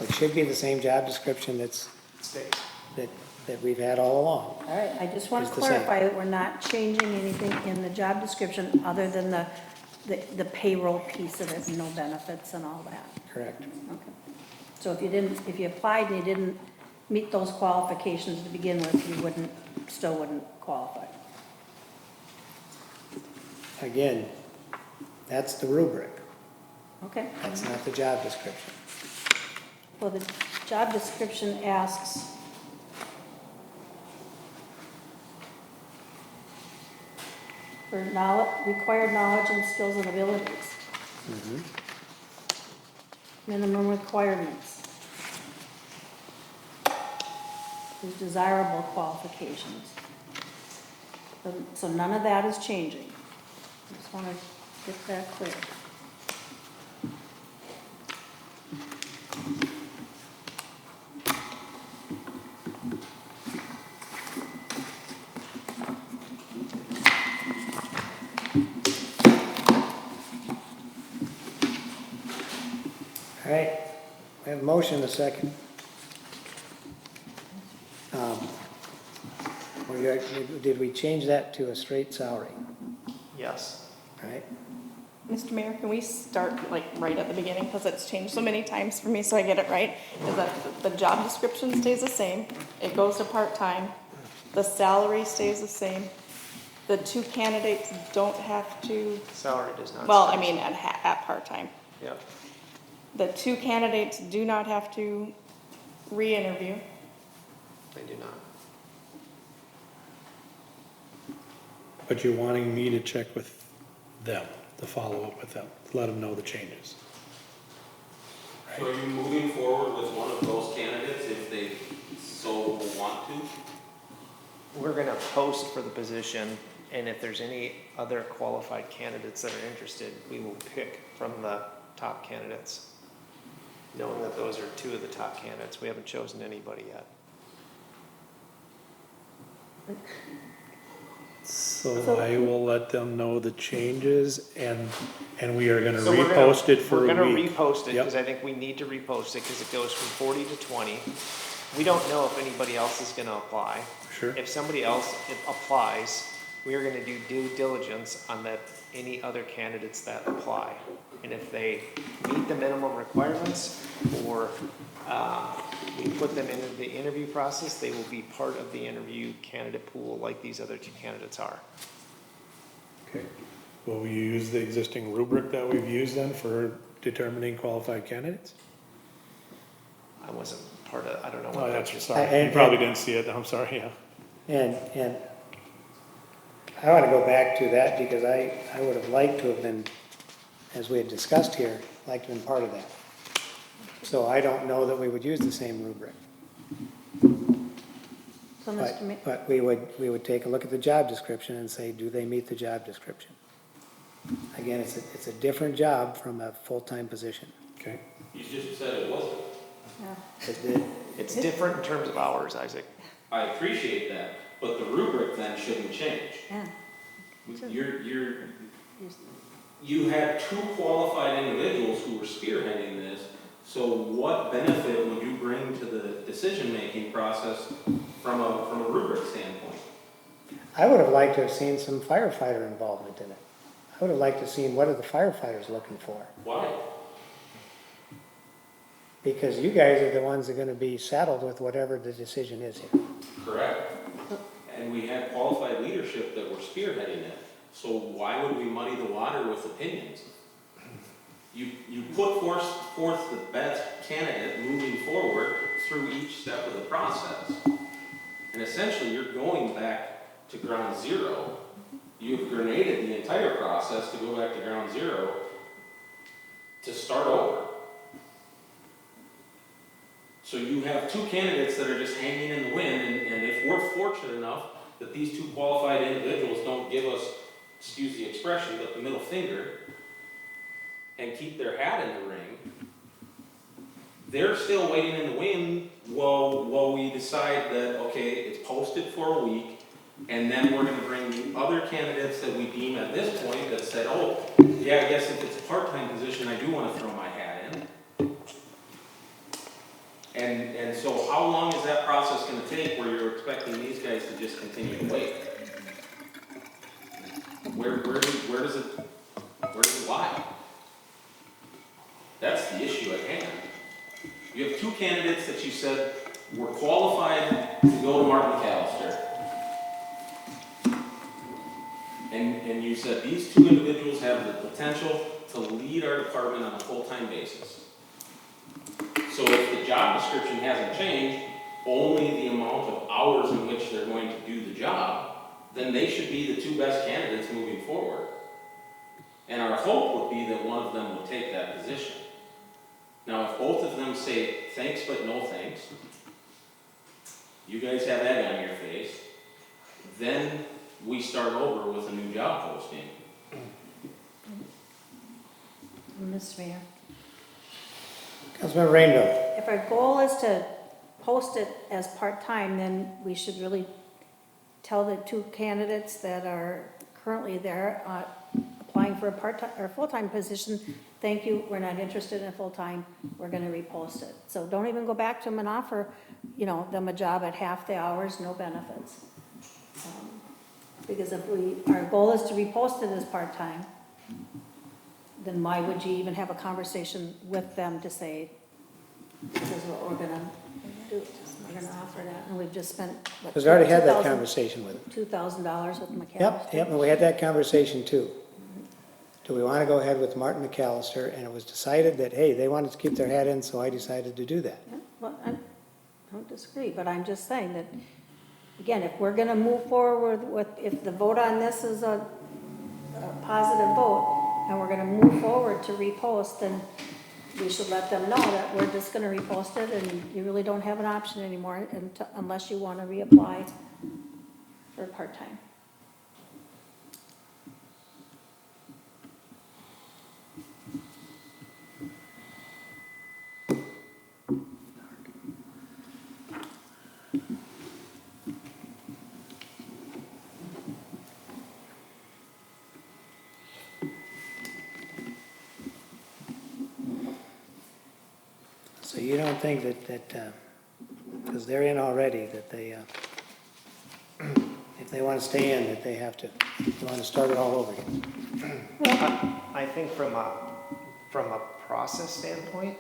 It should be the same job description that we've had all along. All right, I just want to It's the same. clarify that we're not changing anything in the job description other than the payroll piece of it, and no benefits and all that. Correct. Okay. So if you applied and you didn't meet those qualifications to begin with, you still wouldn't qualify. Again, that's the rubric. Okay? That's not the job description. Well, the job description asks for required knowledge and skills and abilities. Minimum requirements. There's desirable qualifications. So none of that is changing. Just want to get that clear. All right, we have a motion, a second. Did we change that to a straight salary? Yes. All right, Mr. Mayor, can we start like right at the beginning, because it's changed so many times for me, so I get it right? Is that the job description stays the same, it goes to part-time, the salary stays the same, the two candidates don't have to, Salary does not. well, I stay. mean, at part-time. Yep. The two candidates do not have to re-interview. They do not. But you're wanting me to check with them, to follow up with them, let them know the changes. So are you moving forward with one of those candidates if they so want to? We're gonna post for the position, and if there's any other qualified candidates that are interested, we will pick from the top candidates. Knowing that those are two of the top candidates, we haven't chosen anybody yet. So I will let them know the changes and we are gonna So we're gonna- repost it for We're a gonna week. repost it, Yep. because I think we need to repost it, because it goes from 40 to 20. We don't know if anybody else is gonna apply. Sure. If somebody else applies, we are gonna do due diligence on any other candidates that apply. And if they meet the minimum requirements, or we put them into the interview process, they will be part of the interview candidate pool like these other two candidates are. Okay. Will we use the existing rubric that we've used then for determining qualified candidates? I wasn't part of, I don't know Oh, what that's, that's. sorry, you probably didn't see it, I'm sorry, yeah. and I want to go back to that because I would have liked to have been, as we had discussed here, liked to have been part of that. So I don't know that we would use the same rubric. So, Mr. Ma- But we would take a look at the job description and say, do they meet the job description? Again, it's a different job from a full-time position. Okay. You just said it wasn't. yeah. It's different in terms of hours, Isaac. I appreciate that, but the rubric then shouldn't change. Yeah. You had two qualified individuals who were spearheading this, so what benefit would you bring to the decision-making process from a rubric standpoint? I would have liked to have seen some firefighter involvement in it. I would have liked to have seen what are the firefighters looking for? Why? Because you guys are the ones that are gonna be saddled with whatever the decision is here. Correct. And we had qualified leadership that were spearheading it, so why would we muddy the water with opinions? You put forth the best candidate moving forward through each step of the process. And essentially, you're going back to ground zero. You've grenaded the entire process to go back to ground zero to start over. So you have two candidates that are just hanging in the wind, and if we're fortunate enough that these two qualified individuals don't give us, excuse the expression, but the middle finger, and keep their hat in the ring, they're still waiting in the wind while we decide that, okay, it's posted for a week, and then we're gonna bring the other candidates that we deem at this point that said, oh, yeah, I guess if it's a part-time position, I do wanna throw my hat in. And so how long is that process gonna take where you're expecting these guys to just continue to wait? Where does it lie? That's the issue at hand. You have two candidates that you said were qualified to go to Martin McAllister. And you said these two individuals have the potential to lead our department on a full-time basis. So if the job description hasn't changed, only the amount of hours in which they're going to do the job, then they should be the two best candidates moving forward. And our hope would be that one of them would take that position. Now, if both of them say, thanks but no thanks, you guys have egg on your face, then we start over with a new job posting. Mr. Mayor, Councilmember Rainville. if our goal is to post it as part-time, then we should really tell the two candidates that are currently there, applying for a part-time or full-time position, thank you, we're not interested in full-time, we're gonna repost it. So don't even go back to them and offer, them a job at half the hours, no benefits. Because if our goal is to repost it as part-time, then why would you even have a conversation with them to say, this is what we're gonna do, we're gonna offer that, and we've just spent, what, Because we already had that $2,000 conversation with them. $2,000 with McAllister. Yep, and we had that conversation too. Do we want to go ahead with Martin McAllister? And it was decided that, hey, they wanted to keep their hat in, so I decided to do that. Yeah, well, I don't disagree, but I'm just saying that, again, if we're gonna move forward with, if the vote on this is a positive vote, and we're gonna move forward to repost, then we should let them know that we're just gonna repost it, and you really don't have an option anymore unless you wanna reapply for part-time. So you don't think that, because they're in already, that they, if they want to stay in, that they want to start it all over again? I think from a process standpoint,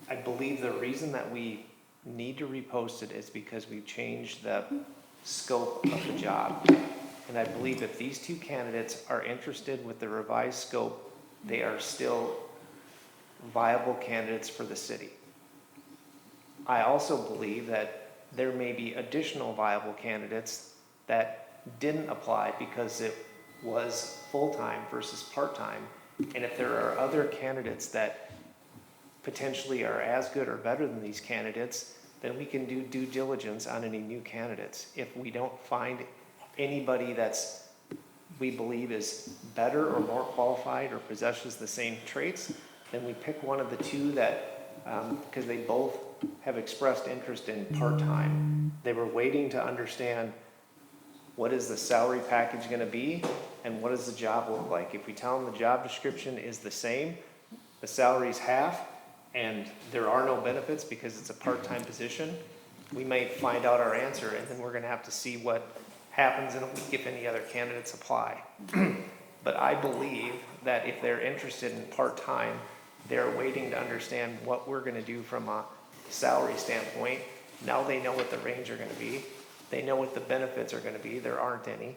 I believe the reason that we need to repost it is because we've changed the scope of the job. And I believe if these two candidates are interested with the revised scope, they are still viable candidates for the city. I also believe that there may be additional viable candidates that didn't apply because it was full-time versus part-time. And if there are other candidates that potentially are as good or better than these candidates, then we can do due diligence on any new candidates. If we don't find anybody we believe is better or more qualified or possesses the same traits, then we pick one of the two that, because they both have expressed interest in part-time. They were waiting to understand what is the salary package gonna be and what does the job look like. If we tell them the job description is the same, the salary's half, and there are no benefits because it's a part-time position, we might find out our answer, and then we're gonna have to see what happens in a week if any other candidates apply. But I believe that if they're interested in part-time, they're waiting to understand what we're gonna do from a salary standpoint. Now they know what the range are gonna be. They know what the benefits are gonna be. There aren't any.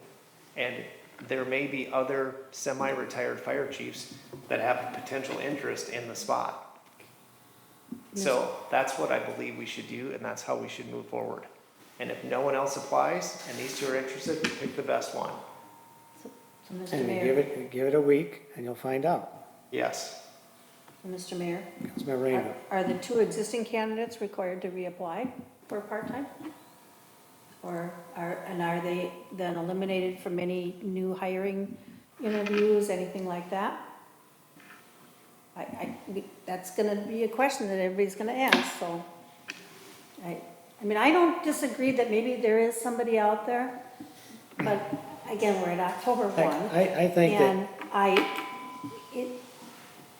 And there may be other semi-retired fire chiefs that have potential interest in the spot. So that's what I believe we should do, and that's how we should move forward. And if no one else applies, and these two are interested, we pick the best one. So, Mr. And you Mayor, give it a week, and you'll find out. Yes. Mr. Mayor, Councilmember Rainville. are the two existing candidates required to reapply for part-time? Or are they then eliminated from any new hiring interviews, anything like that? that's gonna be a question that everybody's gonna ask, so. I mean, I don't disagree that maybe there is somebody out there, but again, we're at October 1. I think that, And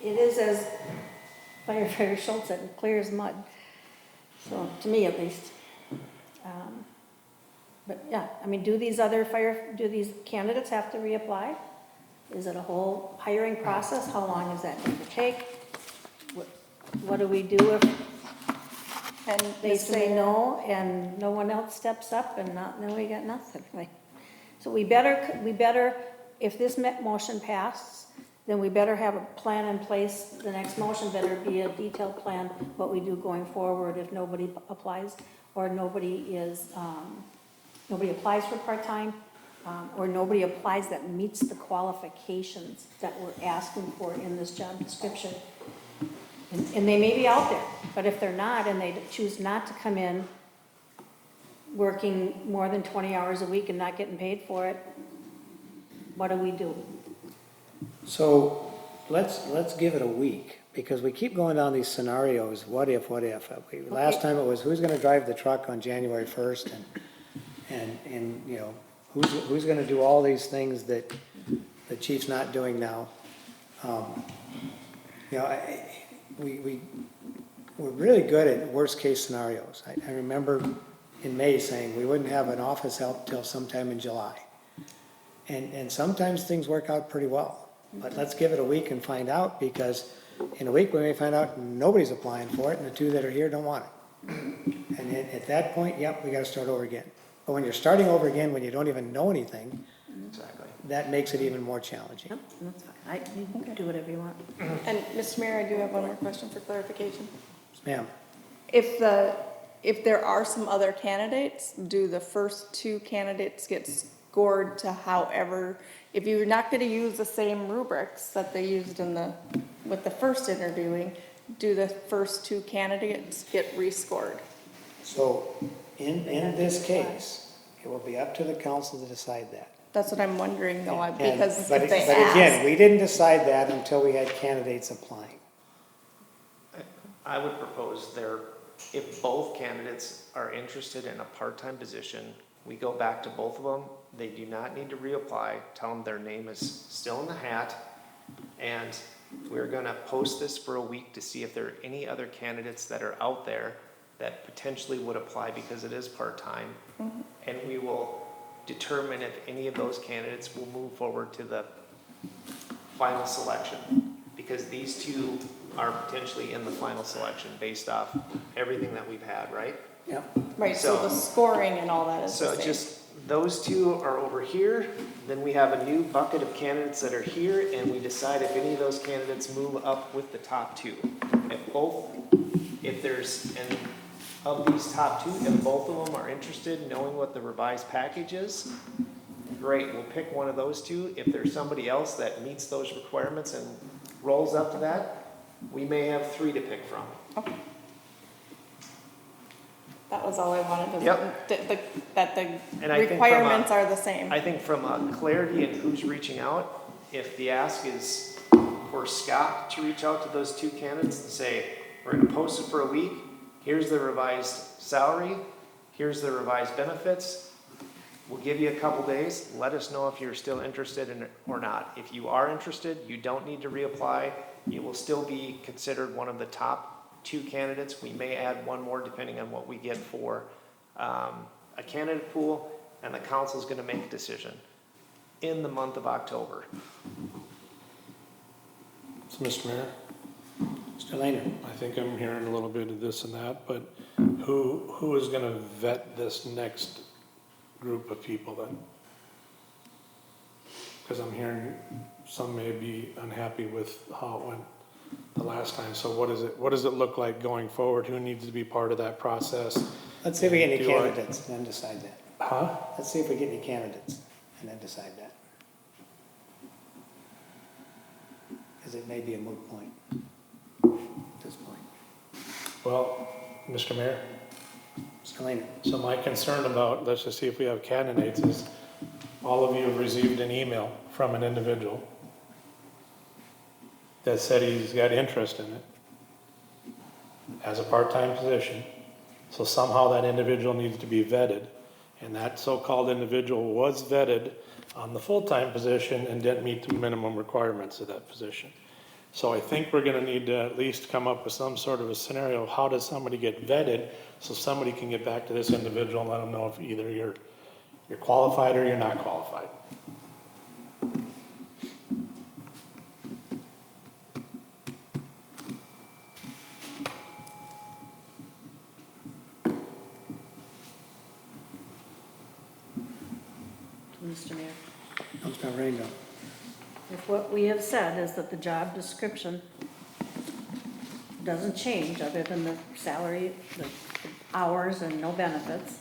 it is as Firefighter Schultz said, clear as mud. So, to me at least. But yeah, I mean, do these candidates have to reapply? Is it a whole hiring process? How long is that going to take? What do we do if And they Mr. say Mayor, no and no one else steps up and then we got nothing? Like, so we better, if this motion passes, then we better have a plan in place. The next motion better be a detailed plan, what we do going forward if nobody applies or nobody applies for part-time, or nobody applies that meets the qualifications that we're asking for in this job description. And they may be out there, but if they're not and they choose not to come in working more than 20 hours a week and not getting paid for it, what do we do? so let's give it a week, because we keep going down these scenarios, what if? Last time it was, who's gonna drive the truck on January 1st, and, you know, who's gonna do all these things that the chief's not doing now? You know, we're really good at worst-case scenarios. I remember in May saying we wouldn't have an office help till sometime in July. And sometimes things work out pretty well. But let's give it a week and find out, because in a week we may find out nobody's applying for it and the two that are here don't want it. And then at that point, yep, we gotta start over again. But when you're starting over again, when you don't even know anything, Exactly. that makes it even more challenging. Yep, that's fine. You can do whatever you want. and Mr. Mayor, I do have one more question for clarification. Ma'am, If there are some other candidates, do the first two candidates get scored to however, if you're not gonna use the same rubrics that they used with the first interviewing, do the first two candidates get rescored? so in this case, it will be up to the council to decide that. That's what I'm wondering though, And- because but if they again, ask. we didn't decide that until we had candidates applying. I would propose if both candidates are interested in a part-time position, we go back to both of them. They do not need to reapply. Tell them their name is still in the hat. And we're gonna post this for a week to see if there are any other candidates that are out there that potentially would apply because it is part-time. And we will determine if any of those candidates will move forward to the final selection. Because these two are potentially in the final selection based off everything that we've had, right? Yep. Right, so the scoring and all that is the So same. just, those two are over here, then we have a new bucket of candidates that are here, and we decide if any of those candidates move up with the top two. If there's, and of these top two, if both of them are interested in knowing what the revised package is, great, we'll pick one of those two. If there's somebody else that meets those requirements and rolls up to that, we may have three to pick from. Okay. That was all I wanted to. Yep. That the And I think from requirements are the same. I think from a clarity in who's reaching out, if the ask is for Scott to reach out to those two candidates and say, we're gonna post it for a week, here's the revised salary, here's the revised benefits, we'll give you a couple days, let us know if you're still interested in it or not. If you are interested, you don't need to reapply, you will still be considered one of the top two candidates. We may add one more depending on what we get for a candidate pool, and the council's gonna make a decision in the month of October. So, Mr. Mayor, Mr. Lehner? I think I'm hearing a little bit of this and that, but who is gonna vet this next group of people then? Because I'm hearing some may be unhappy with how it went the last time, so what does it look like going forward? Who needs to be part of that process? Let's see if we get any Do I- candidates and then decide that. Huh? Let's see if we get any candidates and then decide that. Because it may be a moot point at this point. Well, Mr. Mayor, Mr. Lehner? so my concern about, let's just see if we have candidates, is all of you have received an email from an individual that said he's got interest in it as a part-time position. So somehow that individual needs to be vetted. And that so-called individual was vetted on the full-time position and didn't meet the minimum requirements of that position. So I think we're gonna need to at least come up with some sort of a scenario, of how does somebody get vetted, so somebody can get back to this individual and let them know if either you're qualified or you're not qualified. Mr. Mayor. Councilmember Rainville. If what we have said is that the job description doesn't change other than the salary, the hours and no benefits,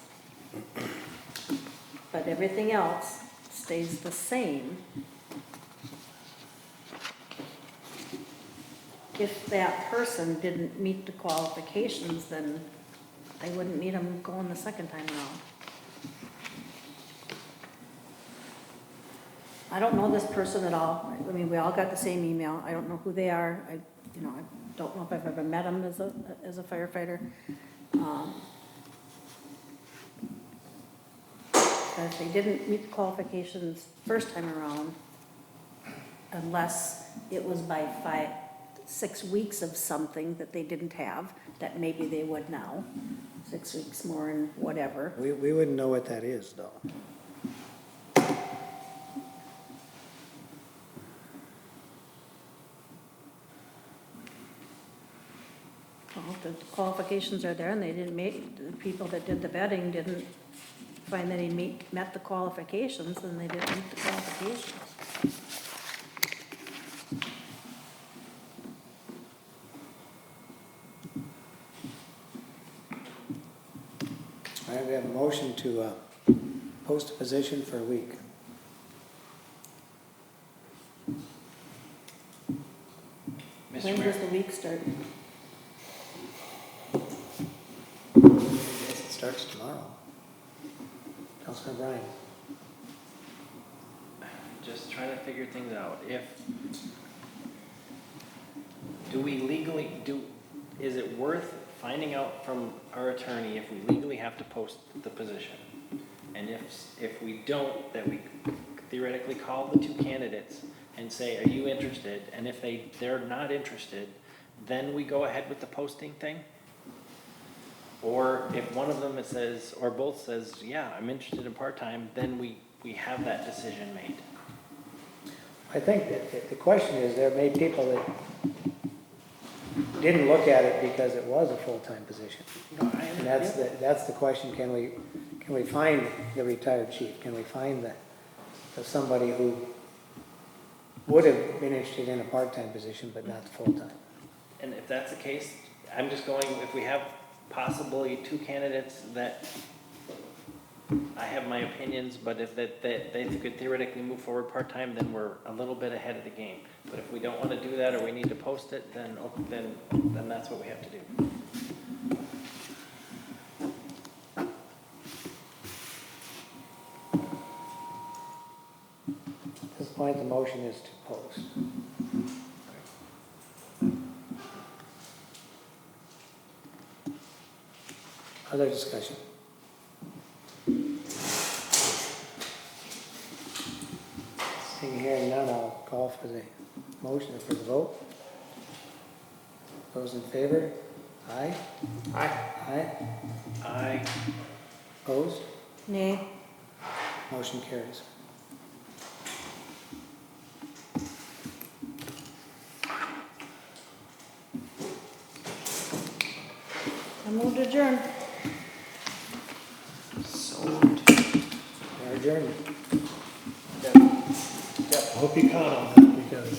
but everything else stays the same, if that person didn't meet the qualifications, then I wouldn't need them going the second time around. I don't know this person at all. I mean, we all got the same email. I don't know who they are. I don't know if I've ever met them as a firefighter. But if they didn't meet the qualifications first time around, unless it was by 6 weeks of something that they didn't have, that maybe they would now, 6 weeks more and whatever. We wouldn't know what that is, though. Well, the qualifications are there and they didn't make, the people that did the vetting didn't find that he met the qualifications, and they didn't meet the qualifications. All right, we have a motion to post a position for a week. Mr. When Mayor, does the week start? I guess it starts tomorrow. Councilmember Bryan. just trying to figure things out. Do we legally, is it worth finding out from our attorney if we legally have to post the position? And if we don't, that we theoretically call the two candidates and say, are you interested? And if they're not interested, then we go ahead with the posting thing? Or if one of them says, or both says, yeah, I'm interested in part-time, then we have that decision made. I think that the question is, there may be people that didn't look at it because it was a full-time position. And that's the question, can we find the retired chief? Can we find somebody who would have been interested in a part-time position but not the full-time? And if that's the case, I'm just going, if we have possibly two candidates that I have my opinions, but if they could theoretically move forward part-time, then we're a little bit ahead of the game. But if we don't want to do that, or we need to post it, then that's what we have to do. At this point, the motion is to post. Other discussion? Seeing here and none, I'll call for the motion, for the vote. Those in favor? Aye? Aye. Aye? I Opposed? Nay. Motion carries. I move to adjourn. We're adjourned. I hope you caught on that, because